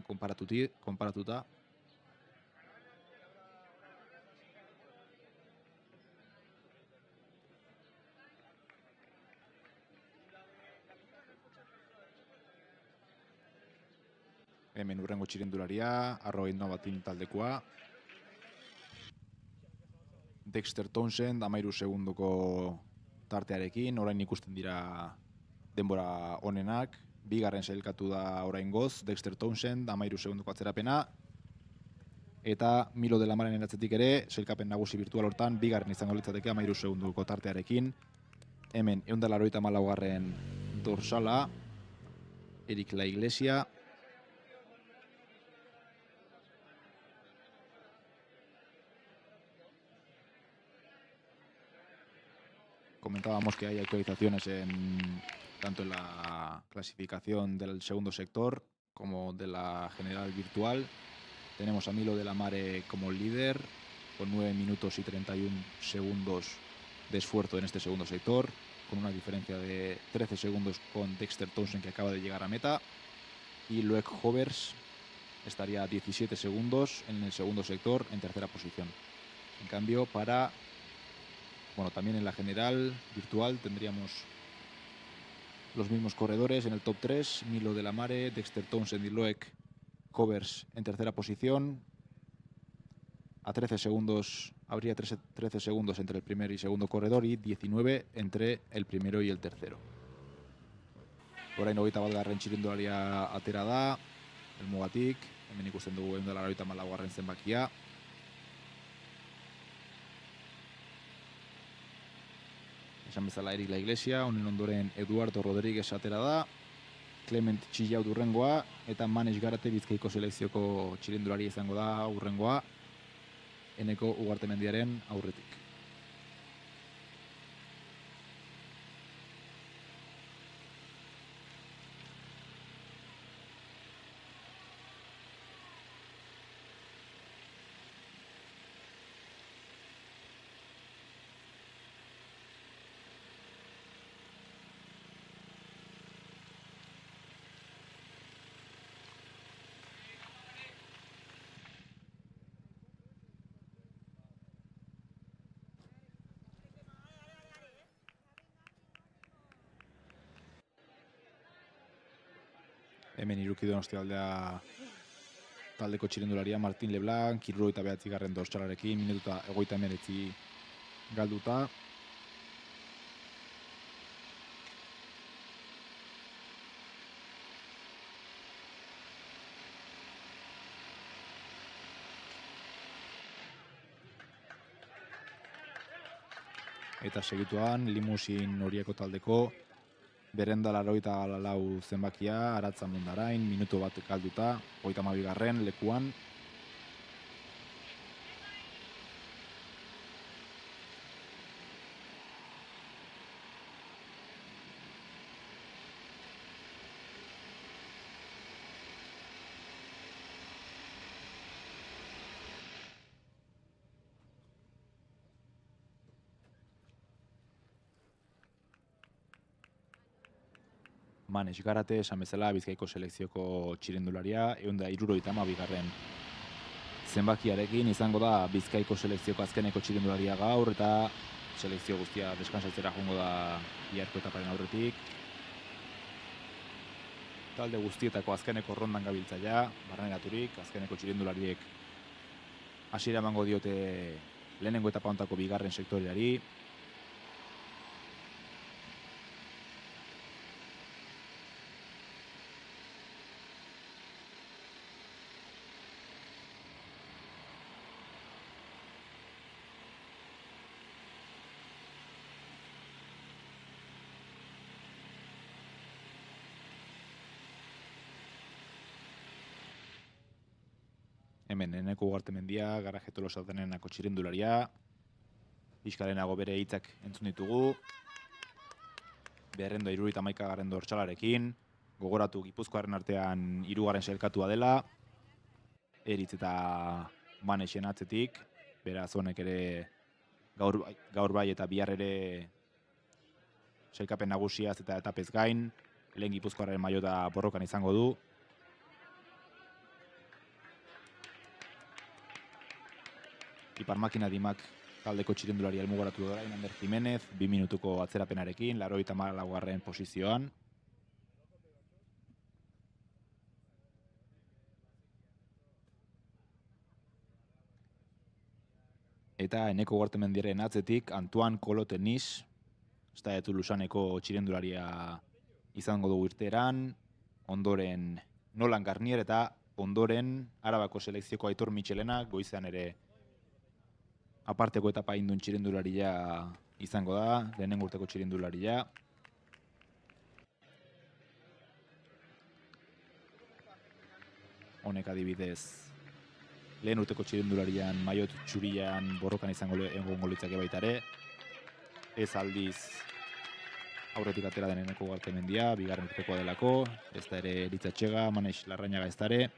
konparatuta. Hemen urrengo txirindularia, Arrogain Novatin taldekoa. Dexter Townsend, 13 segunduko tartearekin, orain ikusten dira denbora onenak. 2. sailkatu da oraingoz, Dexter Townsend, 13 segunduko atzerapena. Eta Milo de la Maren eratzetik ere, sailkapen nagusi virtual hortan, 2. izango litzateke 13 segunduko tartearekin. Hemen, 184. dorsala, Eric La Iglesia. Comentábamos que hay actualizaciones tanto en la clasificación del segundo sector como de la general virtual. Tenemos a Milo de la Mare como líder, con 9 minutos y 31 segundos de esfuerzo en este segundo sector, con una diferencia de 13 segundos con Dexter Townsend, que acaba de llegar a meta. Y Loek Hovers estaría a 17 segundos en el segundo sector, en 3ª posición. En cambio, también en la general virtual tendríamos los mismos corredores en el top 3, Milo de la Mare, Dexter Townsend y Loek Hovers en 3ª posición. A 13 segundos, habría 13 segundos entre el primer y segundo corredor y 19 entre el primero y el tercero. Orain 21. txirindularia atera da, helmugatik, hemen ikusten dugu 184. zenbakia. Esan bezala Eric La Iglesia, honen ondoren Eduardo Rodríguez atera da, Clement Chillau urrengoa, eta Manes Garate Bizkaiko selekzioko txirindulari izango da urrengoa, Eneko Ugartemendiaren aurretik. Hemen Iruki Donostialdea taldeko txirindularia Martin Leblanc, 79. dortsalarekin, minuta 59 galduta. Eta segituan, Limusin Horieko taldeko 284 zenbakia, Aratza Mundarain, minutu bat galduta, 32. lekuan. Manes Garate, esan bezala Bizkaiko selekzioko txirindularia, 172. Zenbakiarekin izango da Bizkaiko selekzioko azkeneko txirindularia gaur, eta selekzio guztia deskansatzera joango da biharko etaparen aurretik. Talde guztietako azkeneko rondan gabiltzaia, barneraturik, azkeneko txirindulariek hasiera emango diote lehenengo etapa hontako bigarren sektoreari. Hemen Eneko Ugartemendia, Garaje Tolosa denenako txirindularia. Pixkarenago bere hitzak entzun ditugu. Beherrendo 71. Dortsalarekin. Gogoratu Gipuzkoaren artean 3. sailkatua dela. Eritz eta Manesen atzetik. Beraz honek ere gaur bai eta bihar ere sailkapen nagusiaz eta etapez gain. Lehen Gipuzkoaren maiota borrokan izango du. Ipar Makina Dimak taldeko txirindularia helmugaratu da orain Ander Jimenez, 2 minutuko atzerapenarekin, 84. posizioan. Eta Eneko Ugartemendiaren atzetik Antoine Colo-Tenis, Estatu Lusaneko txirindularia izango dugu irteeran, ondoren Nolan Garnier eta ondoren Arabako selekzioko Aitor Michelena, goizean ere aparteko etapa indun txirindularia izango da, lehenengo urteko txirindularia. Honek adibidez, lehen urteko txirindularian maiot txurian borrokan egongo litzake baita ere. Ez aldiz aurretik atera den Eneko Ugartemendia, bigarren urtekoa delako, ez da ere Eritz Atxega, Manes Larrañaga ez da ere.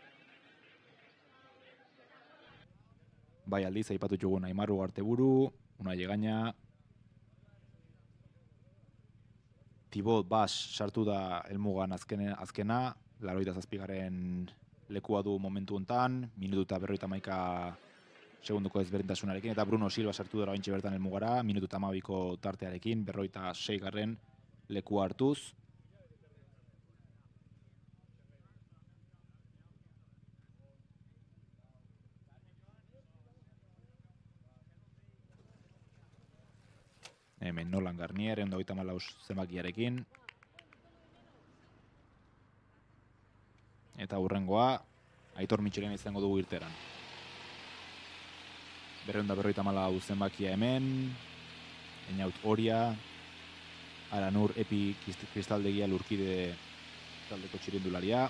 Bai aldiz, aipatu txugun Aimar Ugarteburu, Unai Egaña, Thibaut Bas sartu da helmugan azkena, 87. lekua du momentu hontan, minutu eta 51 segunduko ezberdintasunarekin, eta Bruno Silva sartu da oraintxe bertan helmugara, minutu eta 12ko tartearekin, 56. lekua hartuz. Hemen Nolan Garnier, 134 zenbakiarekin. Eta hurrengoa, Aitor Michelena izango dugu irteran. 254 zenbakia hemen, Einaut Oria, Aranur Epi Kristaldegia Lurkide taldeko txirindularia.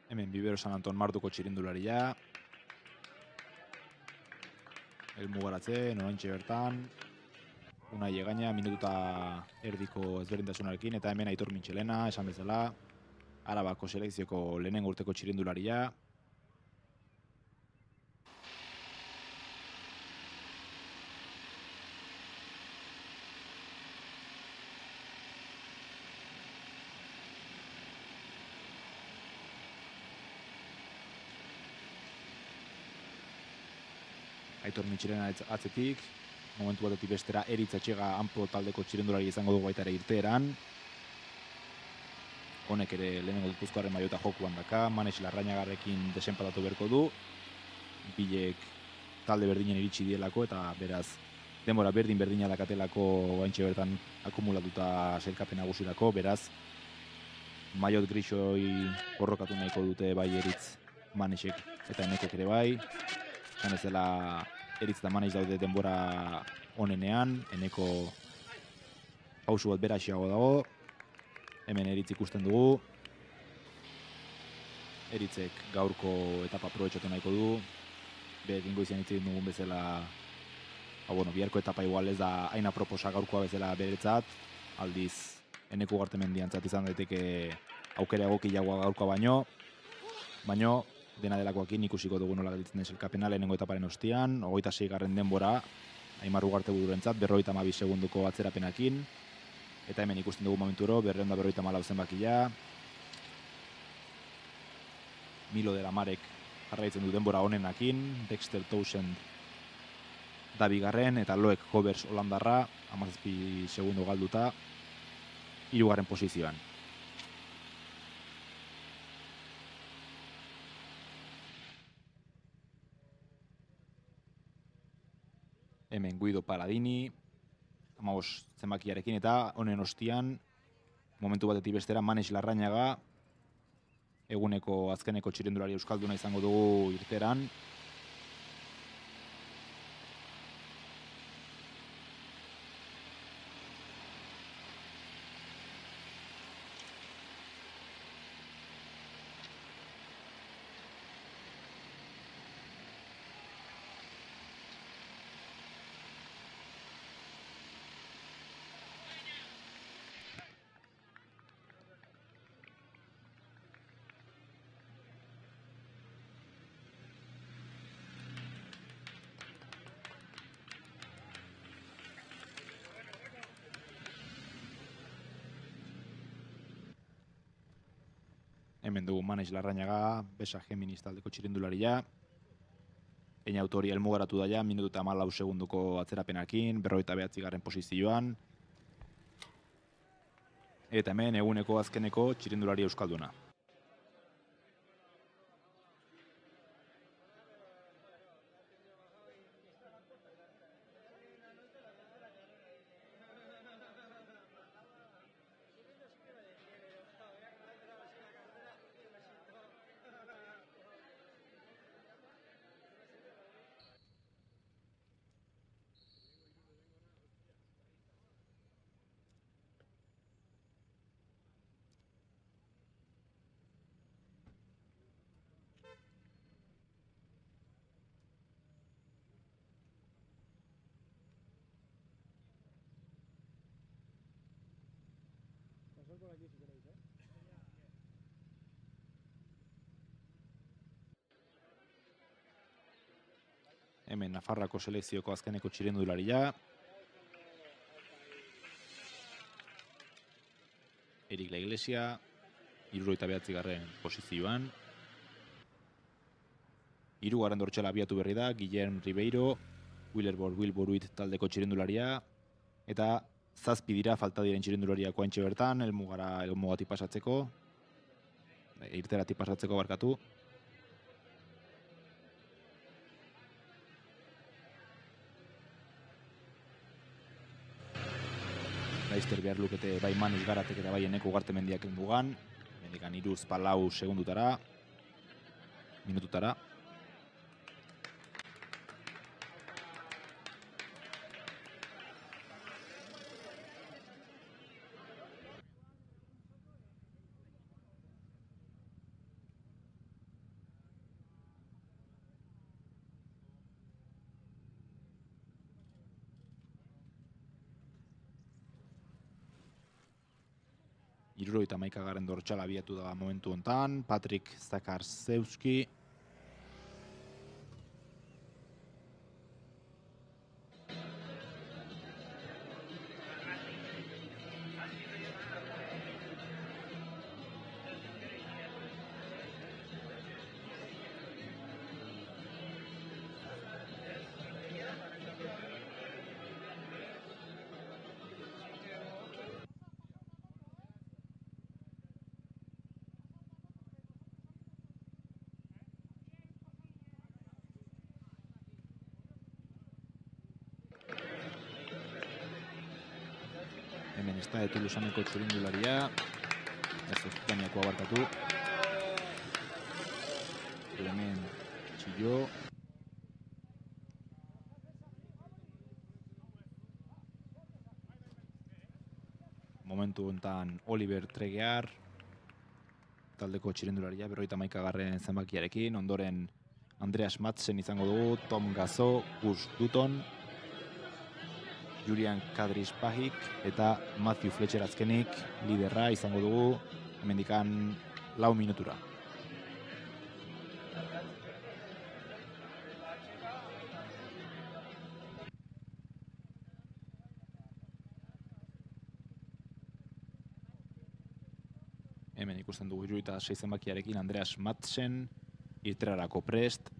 Hemen Bibero San Anton Martuko txirindularia. Helmugaratze, noraintxe bertan. Unai Egaña, minututa erdiko ezberdintasunarekin, eta hemen Aitor Michelena, esan bezala, Arabako selekzioko lehenengo urteko txirindularia. Aitor Michelena atzetik, momentu batetik bestera Eritz Atxega Anpo taldeko txirindulari izango dugu baita ere irteeran. Honek ere lehenengo Gipuzkoaren maiota jokuan daka, Manes Larrañagarrekin desenpatatu beharko du. Bilek talde berdinen iritsi dielako eta beraz denbora berdina dakatelako gaintxe bertan akumulatuta sailkapen nagusirako, beraz maiot grisoi borrokatu nahiko dute bai Eritz, Manesek eta Enekok ere bai. Esan ez dela Eritz eta Manes daude denbora onenean, Eneko pausu bat beraxiago dago. Hemen Eritz ikusten dugu. Eritzek gaurko etapa aprobetxatu nahiko du. Berekin goizean hitz egin dugun bezala, biharko etapa igual ez da hain aproposa gaurkoa bezala beretzat, aldiz Eneko Ugartemendiantzat izan daiteke aukera egokiagoa gaurkoa baino dena delakoakin ikusiko dugu nola gelditzen den sailkapena lehenengo etaparen ostian, 26. denbora, Aimar Ugartebururentzat 52 segunduko atzerapenakin, eta hemen ikusten dugu momenturo 254 zenbakia. Milo de la Marek jarraitzen du denbora honenakin, Dexter Townsend da bigarren, eta Loek Hovers Holandarra 17 segundo galduta 3. posizioan. Hemen Guido Paladini 15 zenbakiarekin, eta honen ostian momentu batetik bestera Manes Larrañaga, eguneko azkeneko txirrindulari euskalduna izango dugu irteran. Hemen dugu Manes Larrañaga, Besa Geminis taldeko txirindularia. Eina autori helmugaratu daia, minutu eta 14 segunduko atzerapenakin, 59. posizioan. Eta hemen eguneko azkeneko txirindulari euskalduna. Hemen Nafarroako selekzioko azkeneko txirrindularia. Erik La Iglesia, 79. posizioan. 3. dortxala abiatu berri da, Guillermo Ribeiro, Wilburuit taldeko txirrindularia, eta 7 dira falta diren txirrindulariak oaintxe bertan, helmugatik pasatzeko, irteratik pasatzeko barkatu. Laizter behar lukete bai Manis Garatek eta bai Eneko Ugartemendiak helmugan, mendikan 3-4 segundutara, minututara. Hirurogeita hamaikagarren dortxala abiatu da momentu hontan, Patrik Zakarzewski. Hemen ez da Tulusaneko txirrindularia, ez Occitaniakoa barkatu. Hemen Txillo. Momentu honetan Oliver Tregear. taldeko txirindularia, 51. zenbakiarekin, ondoren Andreas Madsen izango dugu, Tom Gazo, Gus Dutton, Julian Kadrispahik eta Matthew Fletcher azkenik liderra izango dugu, hemendikan 4 minutura. Hemen ikusten dugu 76 zenbakiarekin Andreas Madsen, irterarako prest.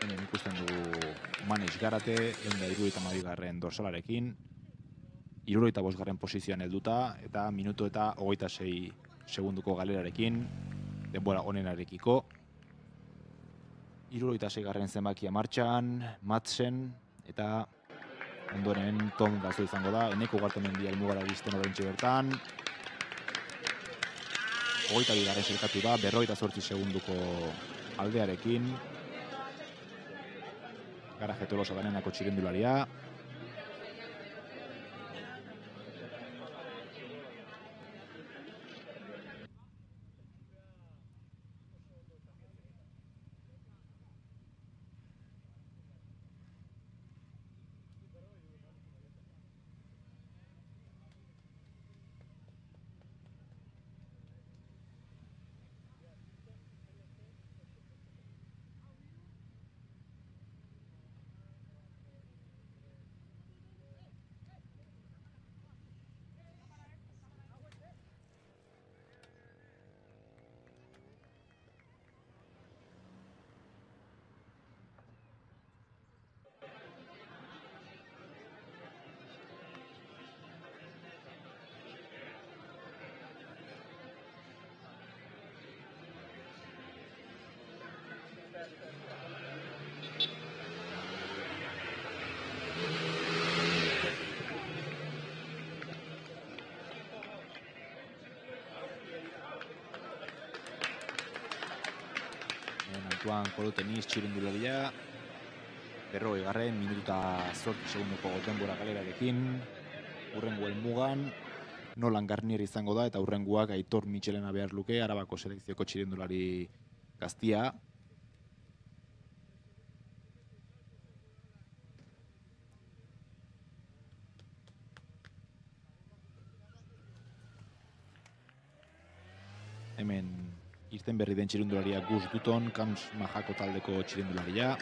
Hemen ikusten dugu Manex Garate, 172. dorsalarekin, 75. posizioan helduta, eta minutu eta 26 segunduko galerarekin, denbora onenarekiko. 76. zenbakia martxan, Madsen, eta ondoren Tom Gazo izango da, Eneko Gartemendia helmugara iristen oraintxe bertan. 22. zelkatu da, 58 segunduko aldearekin. Garaje Tolosa danenako txirindularia. Antoine Kolotenis txirindularia, 40. minututa 8 segunduko denbora galerarekin, hurrengo helmugan Nolan Garnier izango da, eta hurrengoak Aitor Michelena behar luke, Arabako selekzioko txirindulari gaztia. Hemen irten berri den txirindularia Gus Dutton, Kams Mahako taldeko txirindularia.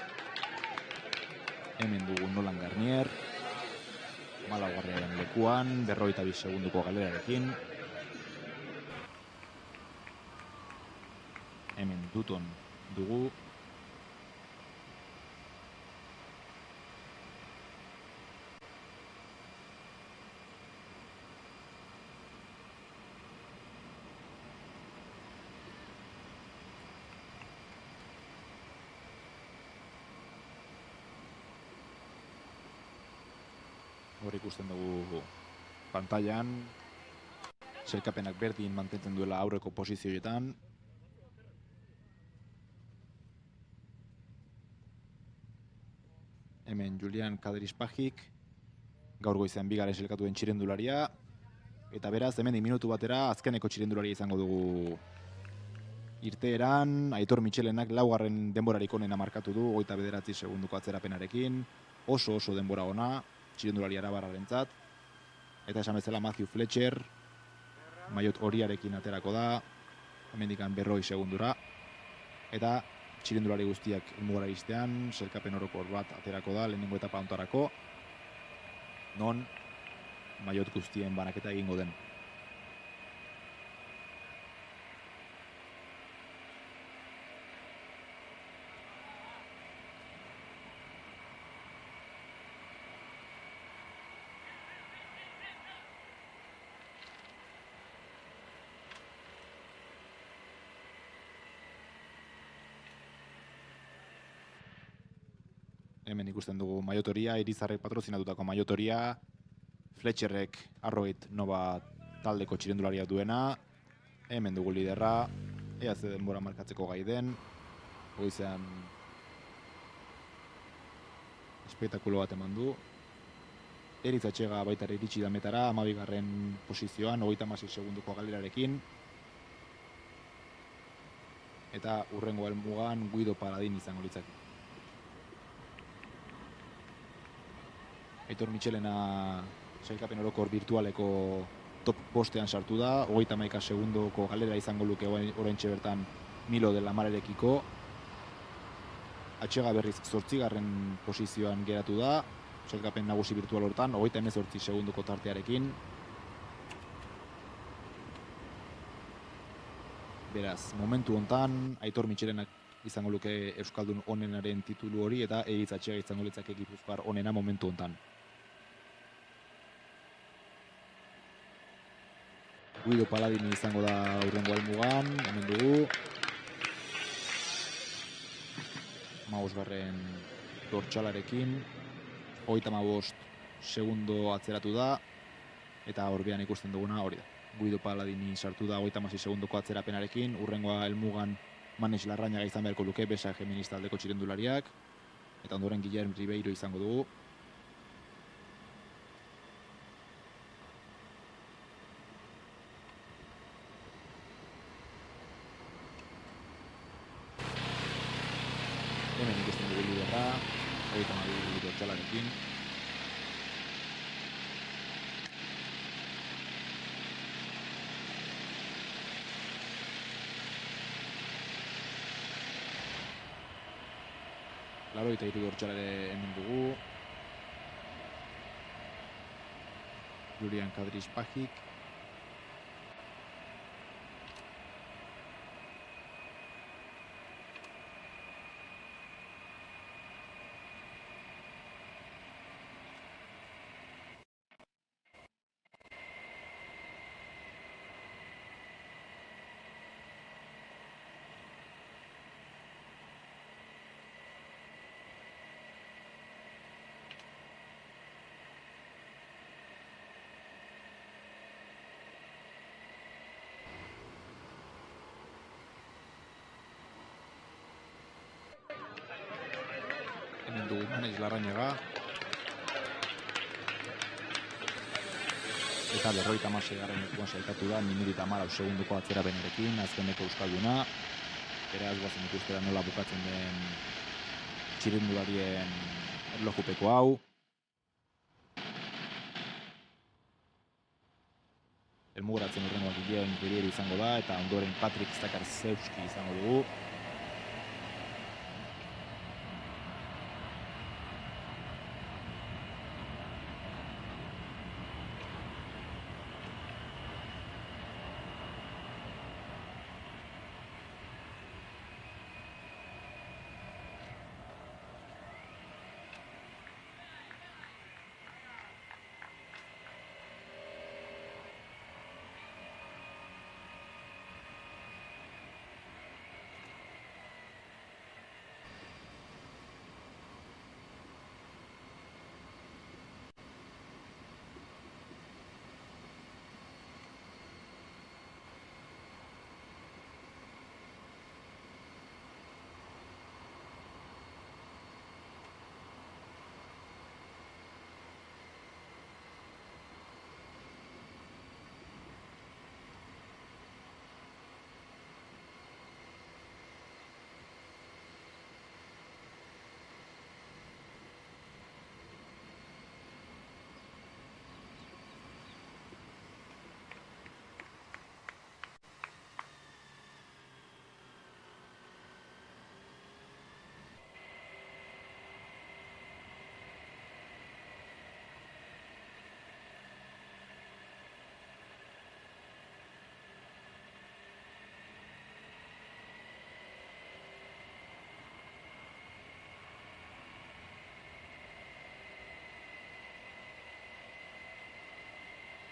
Hemen dugu Nolan Garnier, 14. lekuan, 42 segunduko galerarekin. Hemen Dutton dugu. Hor ikusten dugu pantailan, sailkapenak berdin mantentzen duela aurreko posizioetan. Hemen Julian Kadrispahik, gaur goizean 2. sailkatuen txirindularia. Eta beraz, hemen minutu batera azkeneko txirindularia izango dugu irteeran. Aitor Michelenak 4. denborarik onena markatu du, 29 segunduko atzerapenarekin. Oso denbora ona txirindulari arabarrarentzat. Eta esan bezala Matthew Fletcher, maiot horiarekin aterako da, hemendikan 40 segundura. Eta txirindulari guztiak helmugara iristean, sailkapen orokor bat aterako da, lehenengo etapa hontarako, non maiot guztien banaketa egingo den. Hemen ikusten dugu maiotoria, Irizarrek patrozinatutako maiotoria, Fletcherrek Arrowhead Nova taldeko txirindularia duena, hemen dugu liderra, ea ze denbora markatzeko gai den, goizean espektakulo bat eman du. Eritz Atxega baita ere iritsi da metara, 12. posizioan, 36 segunduko galerarekin. Eta hurrengo helmugan Guido Paladin izango litzake. Aitor Michelena sailkapen orokor virtualeko top postean sartu da, 31 segundoko galera izango luke oraintxe bertan Milo de la Marerekiko. Atxega berriz 8. posizioan geratu da, sailkapen nagusi virtual hortan, 38 segundoko tartearekin. Beraz, momentu hontan Aitor Michelenak izango luke Euskaldun onenaren titulu hori eta Eritz Atxega izango litzake Gipuzkoar onena momentu hontan. Guido Paladini izango da hurrengo helmugan, hemen dugu. 15. dortsalarekin, 35 segundo atzeratu da, eta horbean ikusten duguna hori da. Guido Paladini sartu da 36 segundoko atzerapenarekin, hurrengoa helmugan Manes Larrañaga izan beharko luke, Besa Feminista aldeko txirendulariak, eta ondoren Guillermo Ribeiro izango dugu. Hemen ikusten dugu liderra, 32 dortsalarekin. Laurogeita hiru dortsalare hemen dugu. Julian Kadris Pajik. Hemen dugu Manes Larrañaga. Eta 56. lekuan sailkatu da, minutu 14 segunduko atzerapenarekin, azkeneko Euskalduna. Beraz, guazen ikustera nola bukatzen den txirendularien erlojupeko hau. Elmugaratzen hurrengoak Guillermo Ribeiro izango da, eta ondoren Patrick Stakarzewski izango dugu.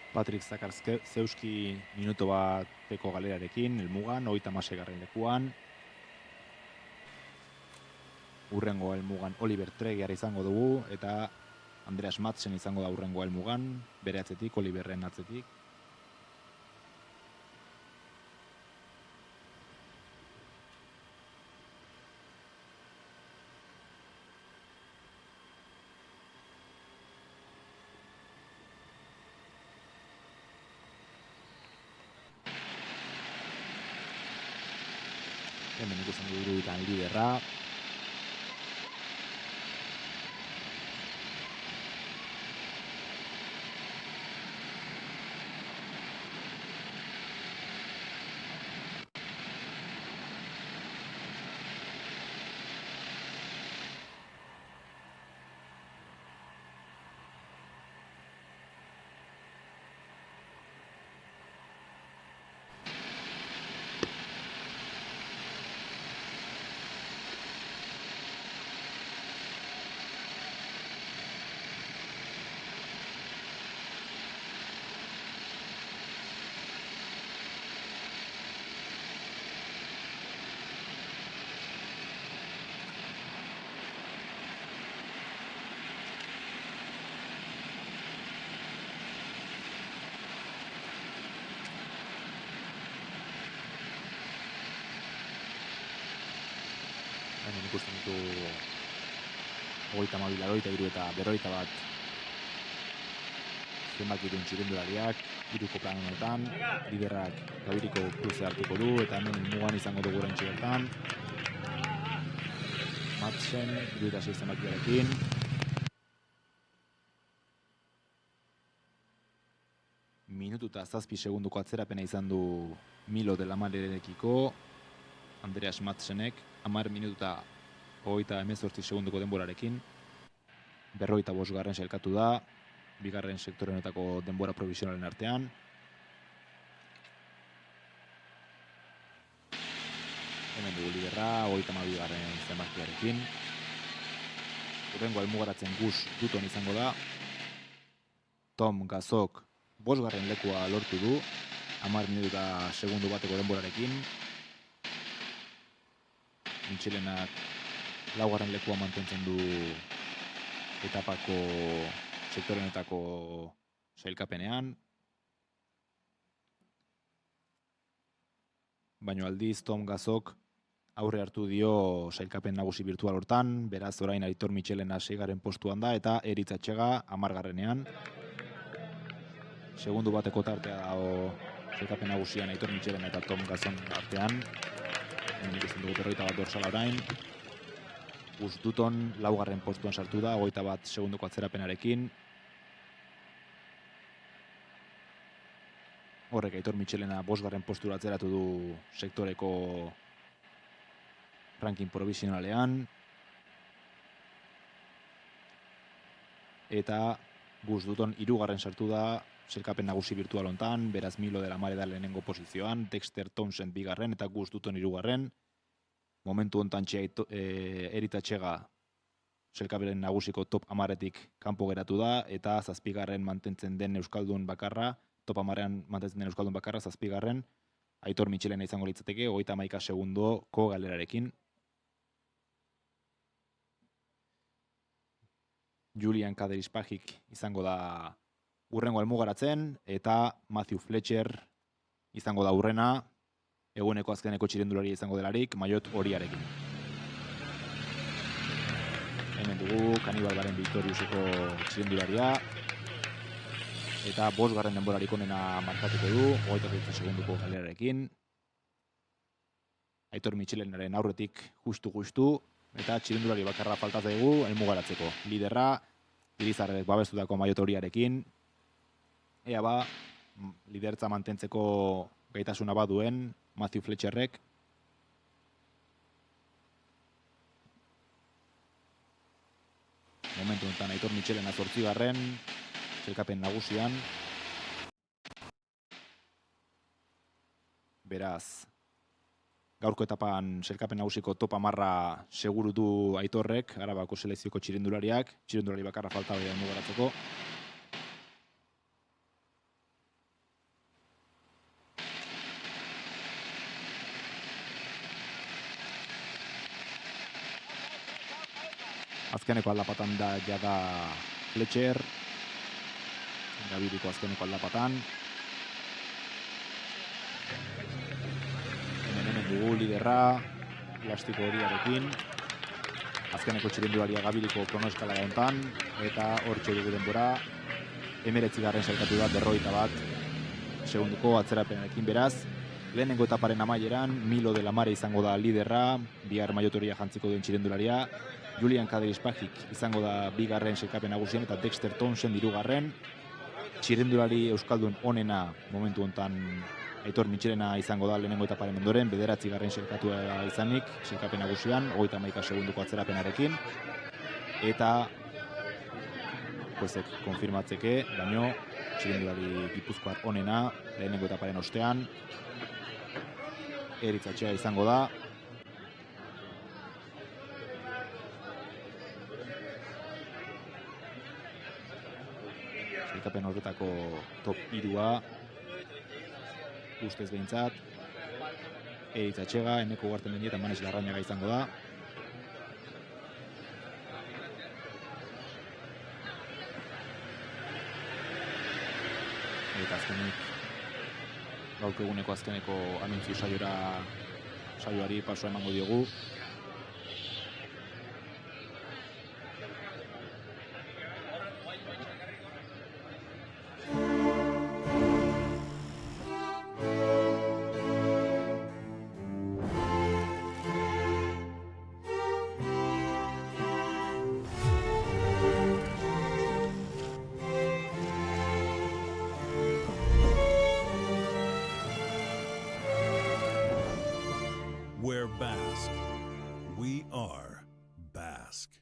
Patrick Stakarzewski minuto bateko galerarekin, helmugan, 36. lekuan. Hurrengo helmugan Oliver Tregear izango dugu, eta Andreas Madsen izango da hurrengo helmugan, bere atzetik, Oliverren atzetik. Hemen ikusten dugu iruditan liderra. Hemen ikusten ditu 32, 83 eta 41 zenbakitun txirrindulariak, hiruko plan honetan, liderrak Gabiriko cruze hartuko du, eta hemen mugan izango dugu oraintxe bertan. Madsen, 76 zenbakiarekin. Minutu eta 7 segunduko atzerapena izan du Milo de la Malerekiko, Andreas Madsenek, 10 minutu eta 38 segunduko denborarekin. 45 sailkatu da, bigarren sektore honetako denbora provisionalen artean. Hemen dugu liderra, 32 zenbakiarekin. Hurrengo almugaratzen Gus Dutton izango da. Tom Gazok 5. lekua lortu du, 10 minutu eta segundu bateko denborarekin. Mitxelenak 4. lekua mantentzen du etapako sektorenetako sailkapenean. Baina aldiz Tom Gazok aurre hartu dio sailkapen nagusi virtual hortan, beraz orain Aitor Mitxelena 6. postuan da eta Eritz Atxega 10. Segundu bateko tartea dago sailkapen nagusian Aitor Mitxelena eta Tom Gazon artean. Hemen ikusten dugu 41 dorsala orain. Gus Dutton 4. postuan sartu da, 21 segunduko atzerapenarekin. Horrek Aitor Mitxelena 5. postura atzeratu du sektoreko ranking provisionalean. Eta Gus Dutton 3. sartu da sailkapen nagusi virtual hontan, beraz Milo de la Mare da lehenengo posizioan, Dexter Townsend 2. eta Gus Dutton 3. Momentu hontan Eritz Atxega sailkapen nagusiko top 10etik kanpo geratu da, eta 7. mantentzen den euskaldun bakarra, top 10ean mantentzen den euskaldun bakarra, 7. Aitor Mitxelena izango litzateke, 31 segundoko galerarekin. Julian Kaderispagic izango da hurrengo almugaratzen, eta Matthew Fletcher izango da hurrena, eguneko azkeneko txirrindularia izango delarik, maillot horiarekin. Hemen dugu Kanibal Baren Victoriuseko txirrindularia, eta 5. denborarik onena markatuko du, 28 segunduko galerarekin. Aitor Mitxelenaren aurretik justu, eta txirrindulari bakarra falta zaigu almugaratzeko. Liderra, Irizarrek babestutako maillot horiarekin, ea ba, lidertza mantentzeko gaitasuna baduen Matthew Fletcherrek. Momentu honetan Aitor Mitxelena 8. sailkapen nagusian. Beraz, gaurko etapan sailkapen nagusiko top 10 seguru du Aitorrek, Arabako selekzioko txirrindulariak, txirrindulari bakarra falta bai almugaratzeko. Azkeneko aldapatan da jada Fletcher, Gabiriko azkeneko aldapatan. Hemen dugu liderra, plastiko horiarekin. Azkeneko txirrindularia Gabiriko kronoeskala hontan, eta hortxe dugu denbora. 19. sailkatu da 41 segunduko atzerapenarekin beraz. Lehenengo etaparen amaieran, Milo de la Mare izango da liderra, bihar maiotoria jantziko duen txirendularia, Julian Kaderispagic izango da bigarren sailkapen nagusien eta Dexter Townsend hirugarren. Txirendulari euskaldun onena momentu hontan Aitor Mitxelena izango da lehenengo etaparen ondoren, 9. sailkatua izanik, sailkapen nagusian, 31 segunduko atzerapenarekin. Eta juezek konfirmatzeke, baino txirendulari gipuzkoar onena lehenengo etaparen ostean, Eritz Atxea izango da. Sailkapen horretako top 3a, ustez behintzat, Eritz Atxega, Eneko Ugartemendi eta Manes Larrañaga izango da. Eta azkenik, gaurko eguneko azkeneko anuntzio saioari pasoa emango diogu. We're Basque. We are Basque.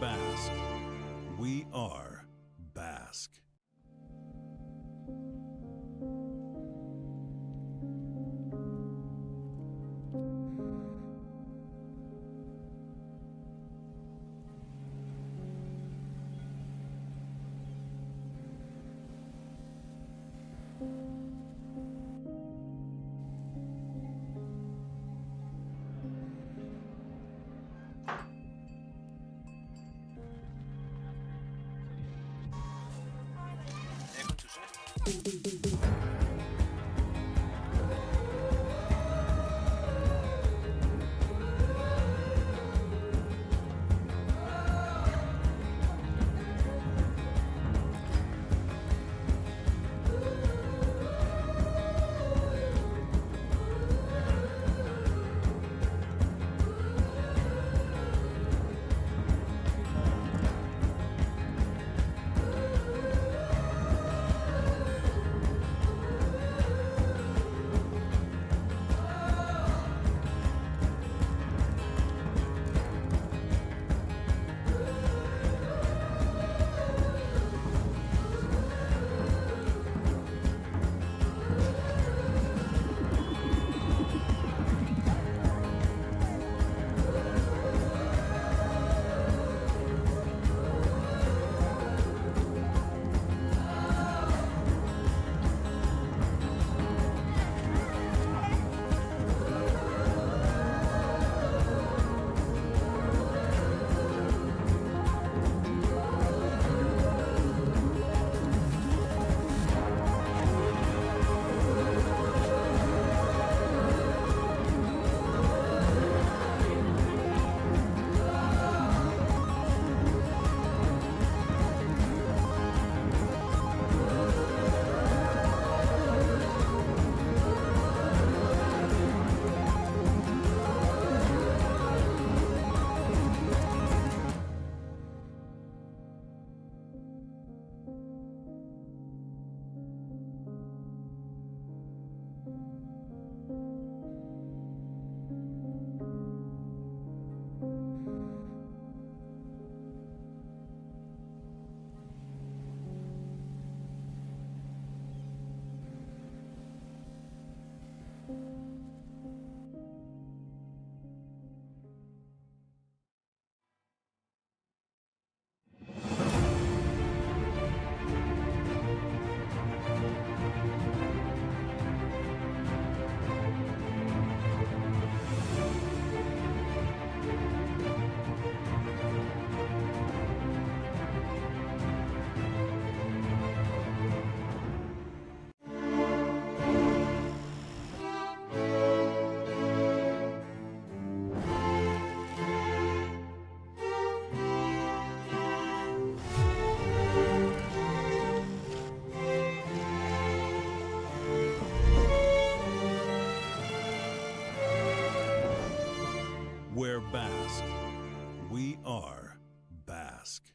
Basque. We are Basque. We're Basque. We are Basque.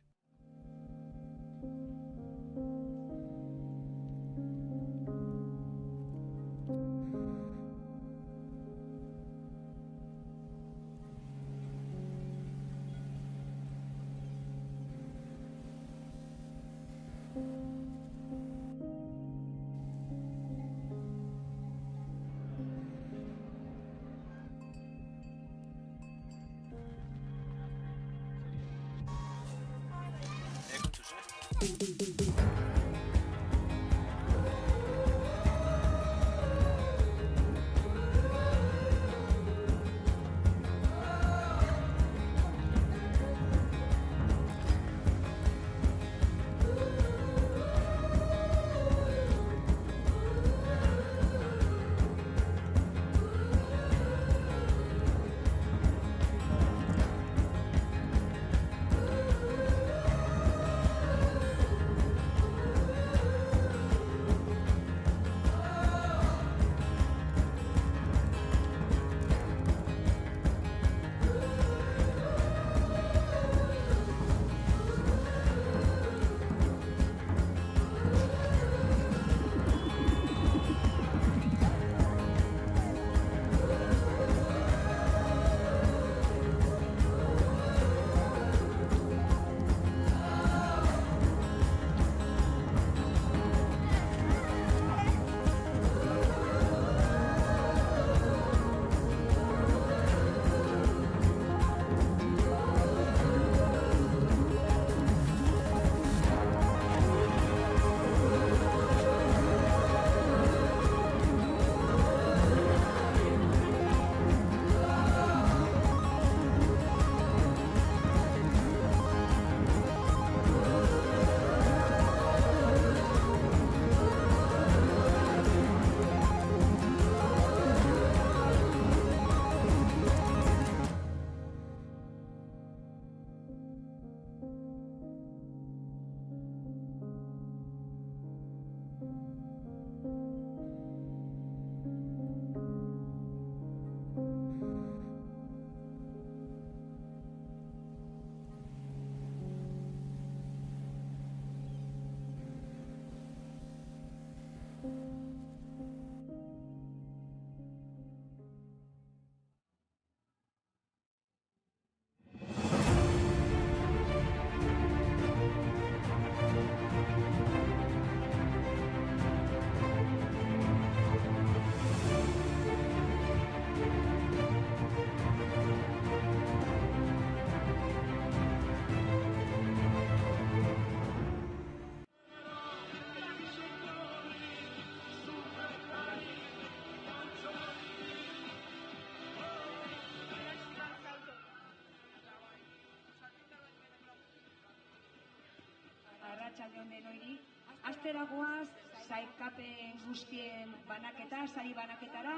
arratsalde on denoi. Asteragoaz sailkapen guztien banaketa, sari banaketara,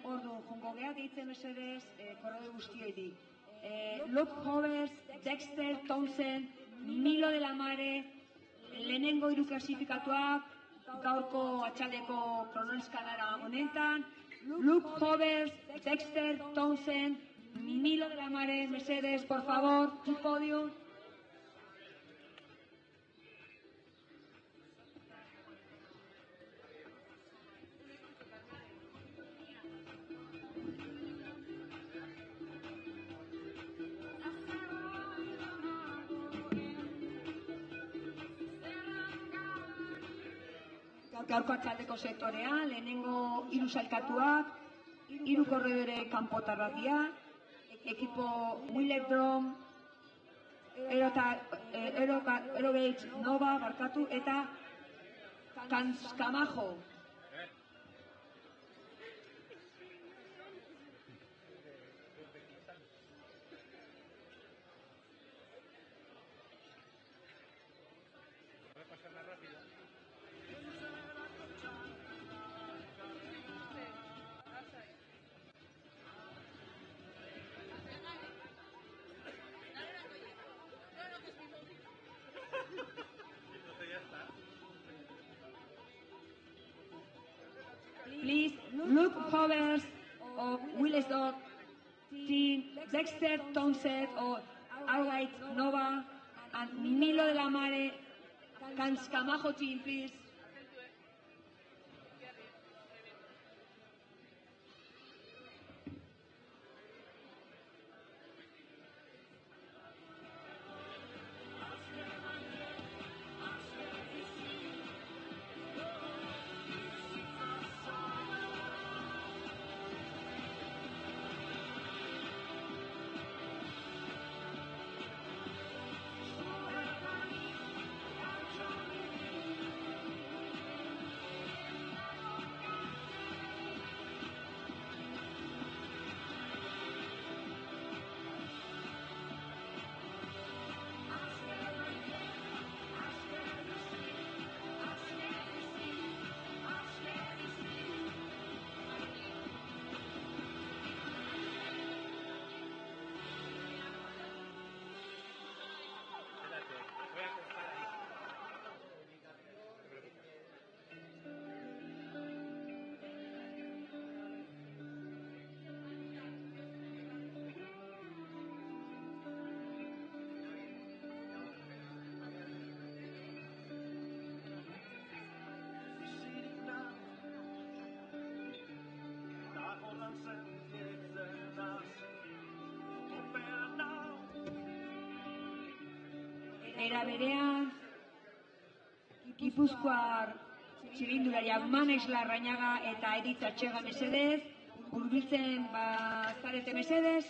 ordu jungo geha deitzen mesedez korrode guztioitik. Luke Hovers, Dexter Townsend, Milo de la Mare, lehenengo hiru klasifikatuak, gaurko atxaldeko kronoeskalara honetan, Luke Hovers, Dexter Townsend, Milo de la Mare, mesedez, por favor, tu podium. Gaurko atxaldeko sektorean, lehenengo hiru sailkatuak, hiru korredore kanpotarrak dira, ekipo Willetron, Aerogate Nova, barkatu, eta Kanskamajo. Please, Luke Hovers of Willesdorf team, Dexter Townsend of Aerogate Nova, and Milo de la Mare, Kanskamajo team, please. Era berean, Gipuzkoar txirrindulariak Manex Larrañaga eta Edith Atxega mesedez, hurbiltzen bazarete mesedez.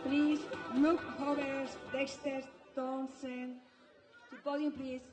Please, Luke Hovers, Dexter Thompson, to podium, please.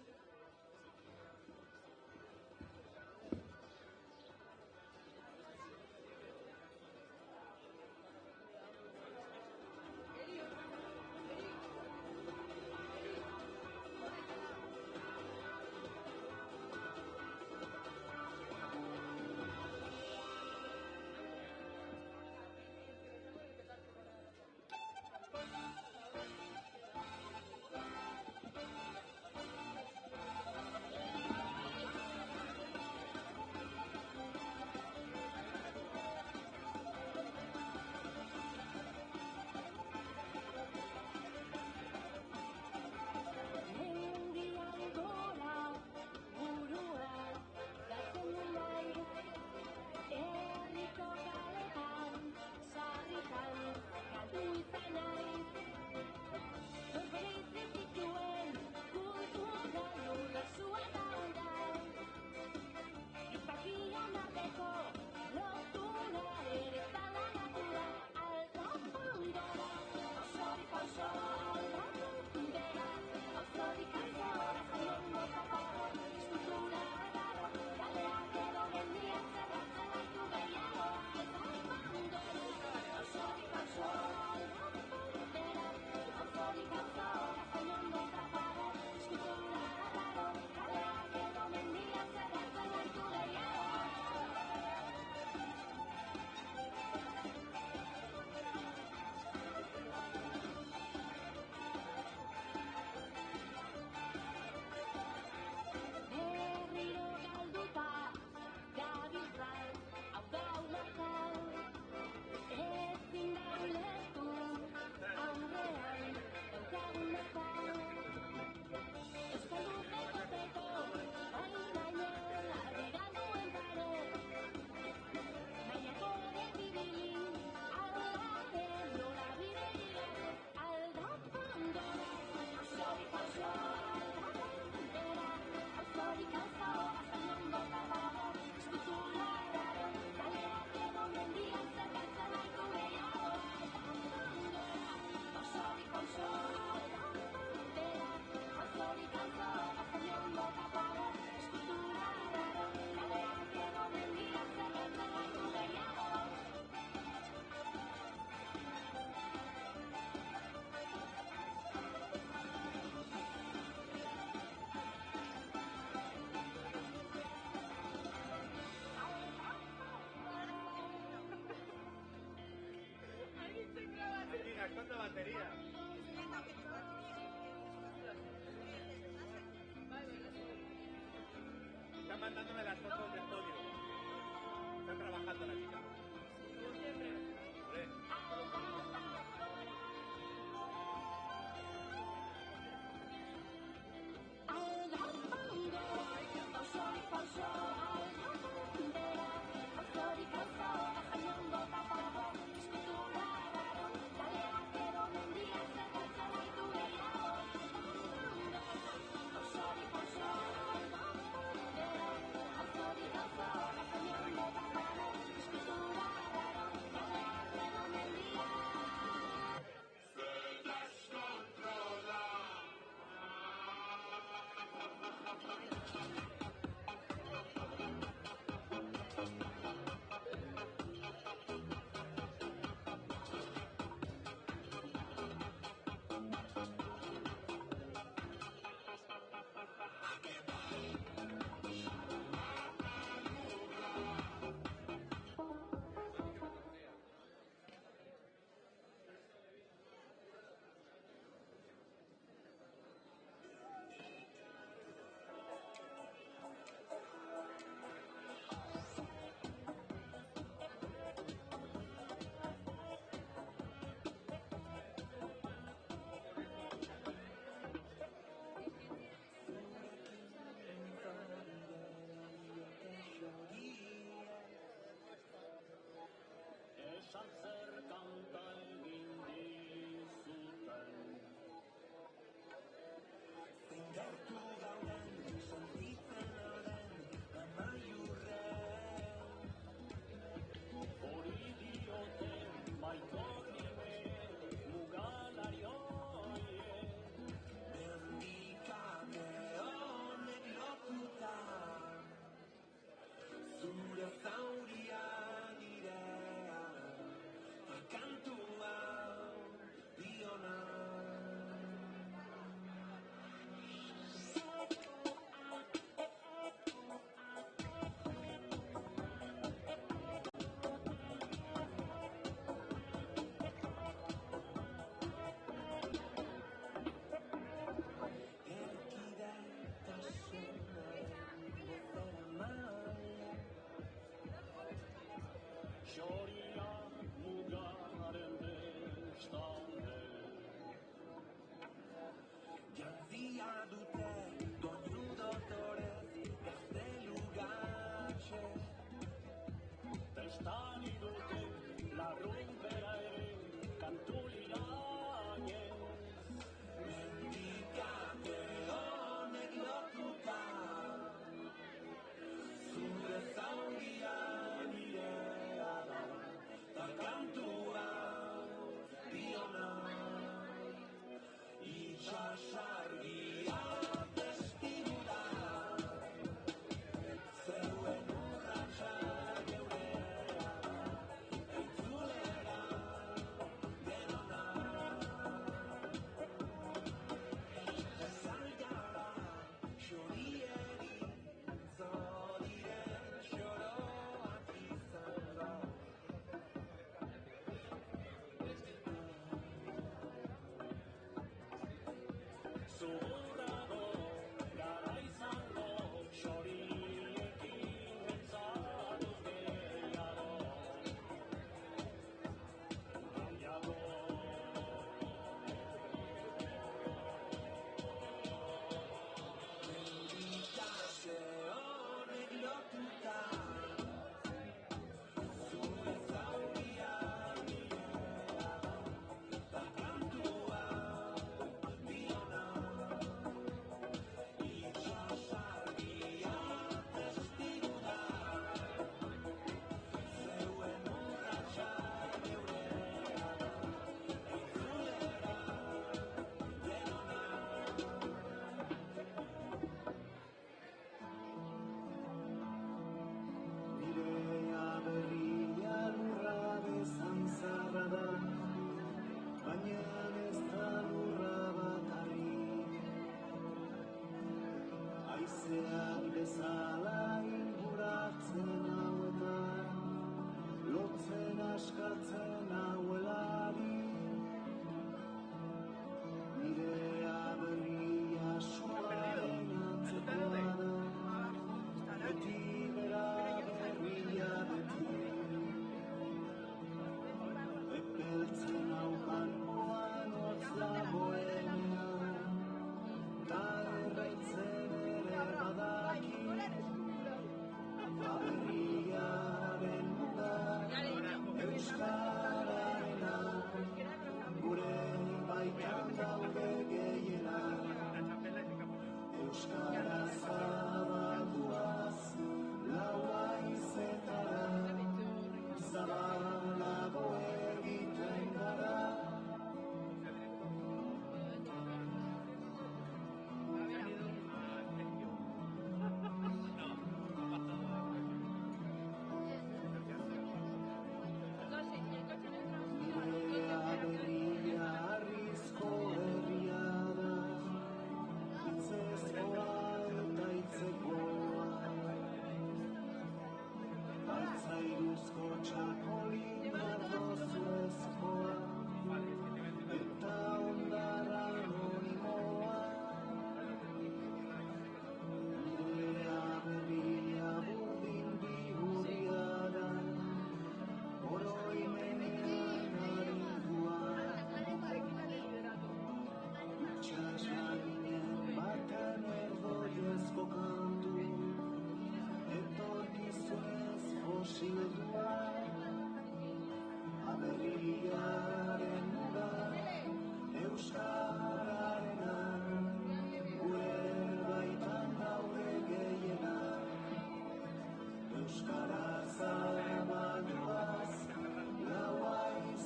Están mandándome las fotos del Tolio. Está trabajando la chica.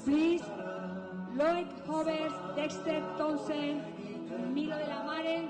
Please, Lloyd Hovers, Dexter Townsend, Milo de la Mare.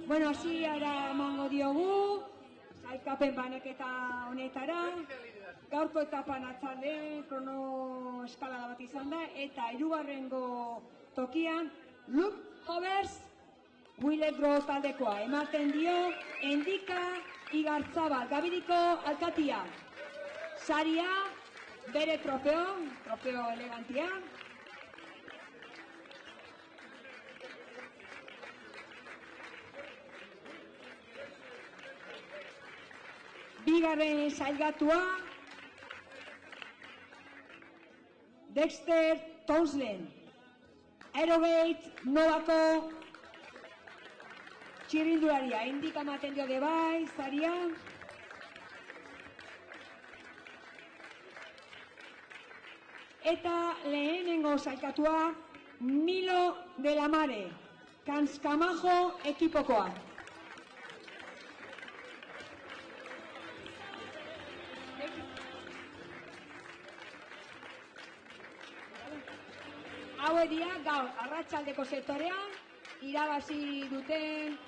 Bueno, hasi ara emango diogu, sailkapen banaketa honetara, gaurko etapan atzalde, krono eskalada bat izan da, eta hirugarrengo tokian, Luke Hovers, Willetro taldekoa, ematen dio, Endika Igartzabal, Gabiriko alkatia. Saria, bere trofeo elegantia. Bigarren sailgatua, Dexter Townsend, Aerogate Novako txirrindularia, Endika ematen dio bai, saria. Eta lehenengo sailkatua, Milo de la Mare, Kanskamajo ekipokoa. Hauek dira gaur arratsaldeko sektorean irabazi duten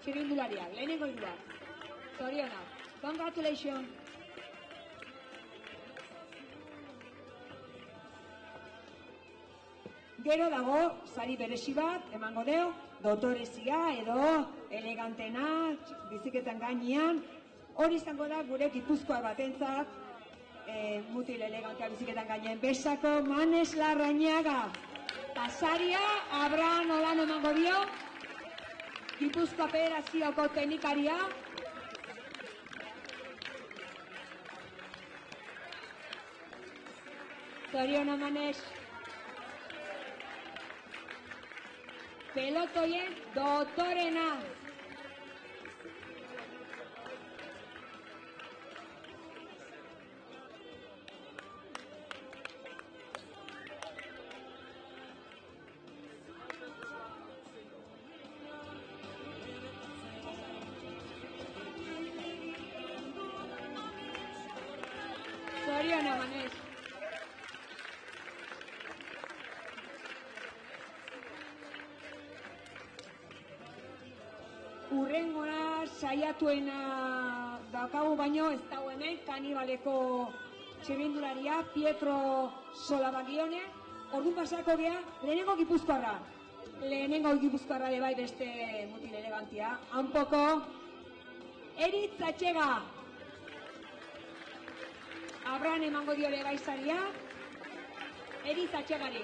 txirrindulariak, lehenengo hiruak. Zorionak. Congratulations. Gero dago, sari berezi bat, emango deu, dotorezia edo elegantena, biziketan gainean, hori izango da gure Gipuzkoa batentzat, mutil elegantea biziketan gainean, Besako Manes Larrañaga. Pasaria, Abraham Olano emango dio, Gipuzkoa Federazioko teknikaria. Zoriona Manes. Pelotoien dotorena. Zoriona Manes. Urrengora saiatuena daukagu baino ez dago hemen, Kanibaleko txirrindularia, Pietro Solabagione. Orduan pasako gea, lehenengo Gipuzkoarra. Lehenengo Gipuzkoarra de bai beste mutil elegantia. Hanpoko, Eritz Atxega. Abraham emango dio ere bai saria, Eritz Atxegari.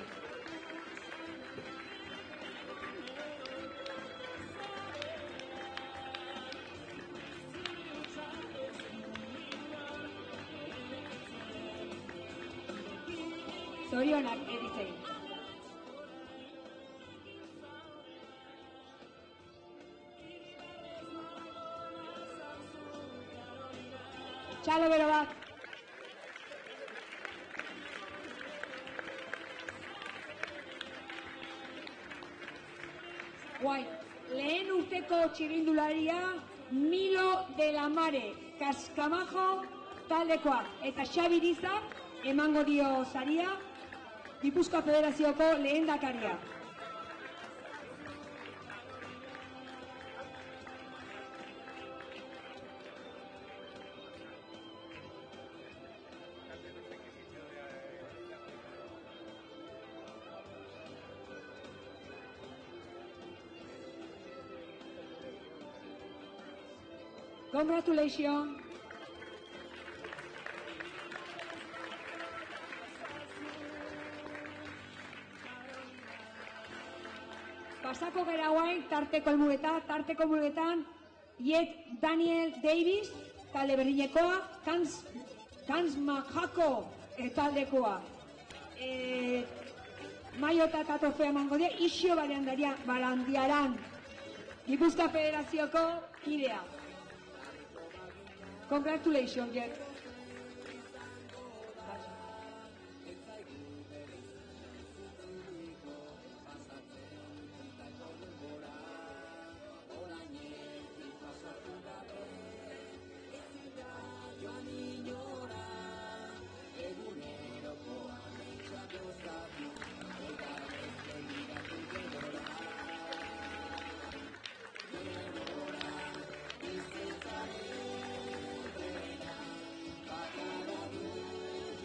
Zorionak Eritzei. Txalo bero bat. Guai, lehen urteko txirrindularia Milo de la Mare, Kaskamajo taldekoa, eta Xabi Rizak emango dio saria, Gipuzkoa Federazioko lehendakaria. Congratulations. Pasako gara guain, tarteko helmugetan, Yet Daniel Davis, talde berdinekoa, Kans Majako taldekoa. Maiota eta trofea emango dira, Ixo Barandiaran, Gipuzkoa Federazioko kidea. Congratulations, Yet.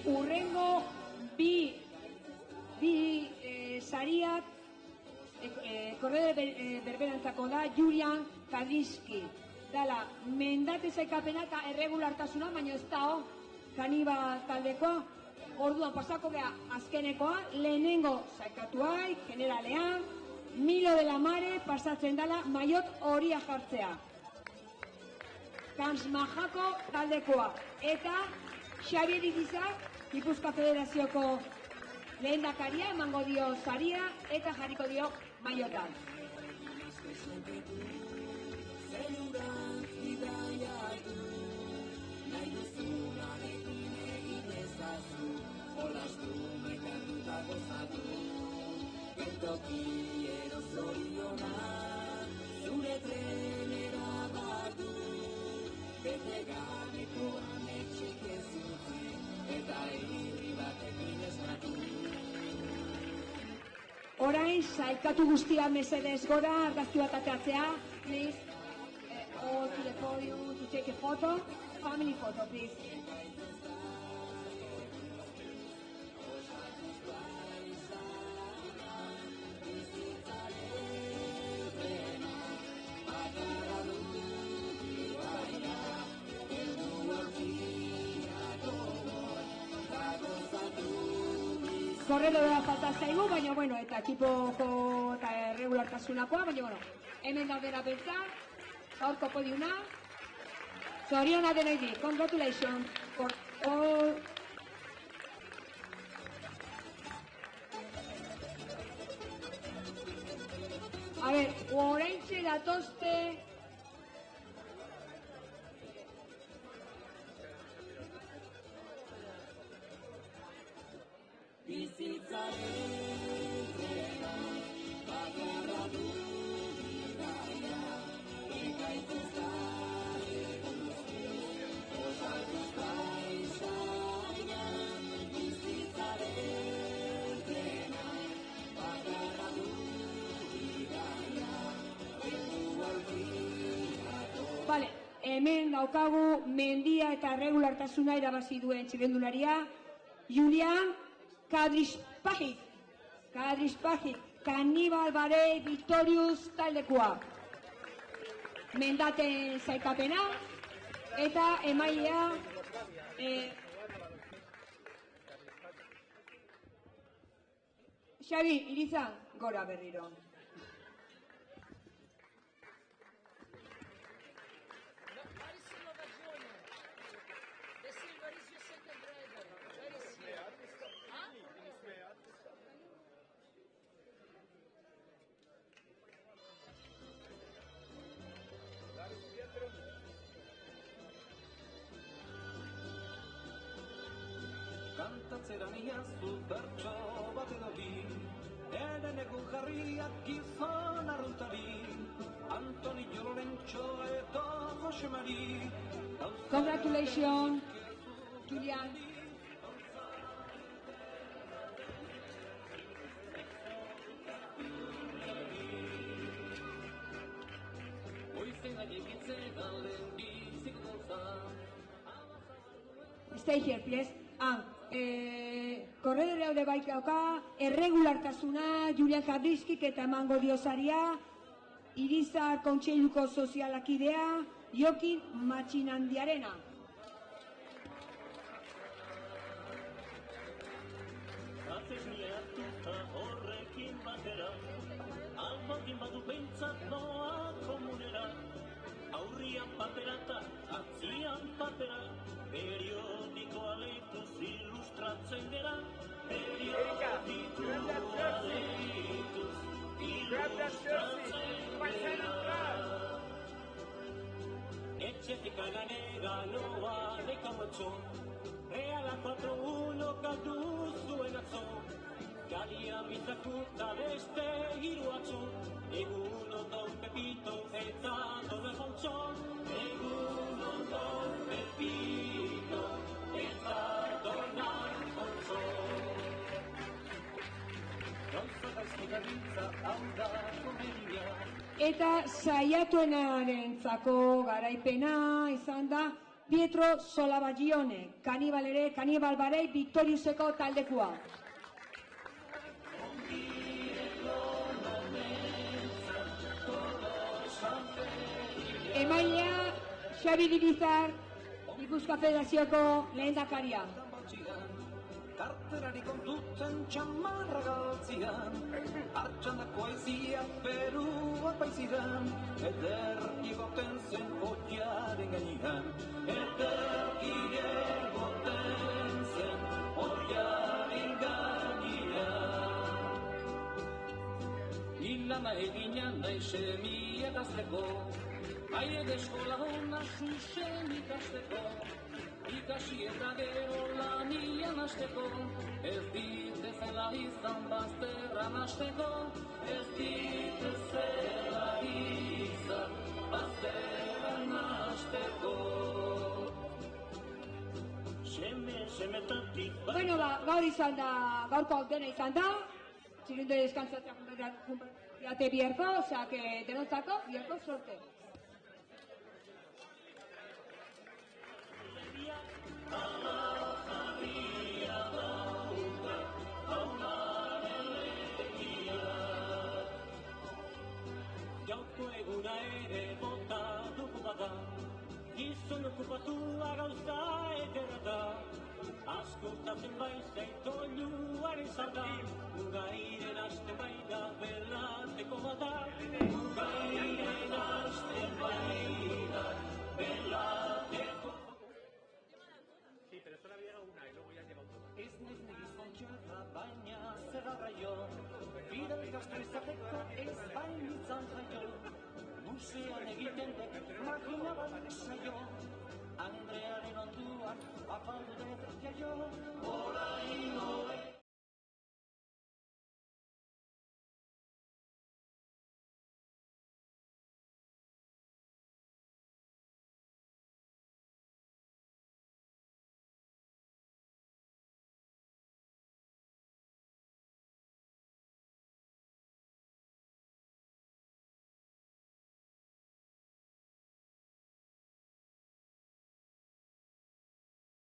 Urrengo bi sariak korredore berberantzako da Julian Kadriski. Dala, mendate zaikapena eta erregulartasuna, baina ez da kaniba taldekoa. Orduan pasako geha azkenekoa, lehenengo zaikatuai, generalean, Milo de la Mare pasatzen dala maiot horia jartzea. Kans Majako taldekoa. Eta Xabier Irizak, Gipuzkoa Federazioko lehendakaria, emango dio saria eta jarriko dio maiotan. Orain, sailkatu guztia mesedez gora, argazki bat ateatzea, please. All to the podium to take a photo. Family photo, please. Korredora falta zaigu, baina, bueno, eta ekipoko eta erregulartasunakoa, baina, bueno, hemen daudera beltza, gaurko podiuna, zoriona denoi, congratulations for all. A ver, oraintxe datozte, Vale, hemen daukagu mendia eta regulartasuna irabazi duen txirrendularia, Julian Kadrispagik, Kanibal Barei Victorious taldekoa. Mendaten zaikapena eta emailea Xabi, Iriza, gora berriro. Kantatzera niazu bertso bat edo bi, eren egun jarriak gizon arruntari, Antoni Jorentxo eta Jose Mari. Congratulations, Julian. Stay here, please. Korredore haude baikauka, erregulartasuna, Julian Kadriskik eta emango dio saria, Irizar Kontseiluko sozialakidea Jokin Matxinandiarena. Atzez hartuta horrekin batera, albakin badu pentsat noa komunera. Aurrian papera eta atzian papera, periodikoa leituz ilustratzen gera. Periodikoa leituz ilustratzen gera. Etxetik aganera noa dekamotxo, Reala 4-1 galdu zuen atzo, Galia bizakuta beste hiru atzo, egun ondon Pepito eta Don Alfonso, egun ondon Pepito eta Don Alfonso. Gauza gaizki gabiltza hau da komedia. Eta saiatuenarentzako garaipena izan da Pietro Solabagione, Kanibal Barei Victoriuseko taldekua. Emailea Xabi Irizar, Gipuzkoa Federazioko lehendakaria. Karterari kontutzen txamarra galtzian, hartxandako aizia Perua paizidan, ederki goten zen oiaren gainean, ederki goten zen oiaren gainean. Ilana eginan nahi semia gazteko, haien eskola hona zuzen ikasteko, ikasi eta gero lanian hasteko, ez ditezela izan bazterran hasteko, ez ditezela izan bazterran hasteko. Bueno, gaur izan da, gaurko dena izan da, txirunde deskantzatzea juntate biharko, osea, denontzako, biharko sorte. Jauko eguna ere bota dugu bada, gizon okupatua gauza ederra da. Askurtatzen baizait oluaren zarda, ugairen aste baida belateko bada. Ugairen aste baida belateko. Sí, pero solo había una y luego ya llega otro. Ez naiz negizon txarra, baina zerra jo, Fidel Castro izateko ez bainitzan jaio, musean egiten dut makina bat saio, Andrearen onduan afaldu dut jaio, oraino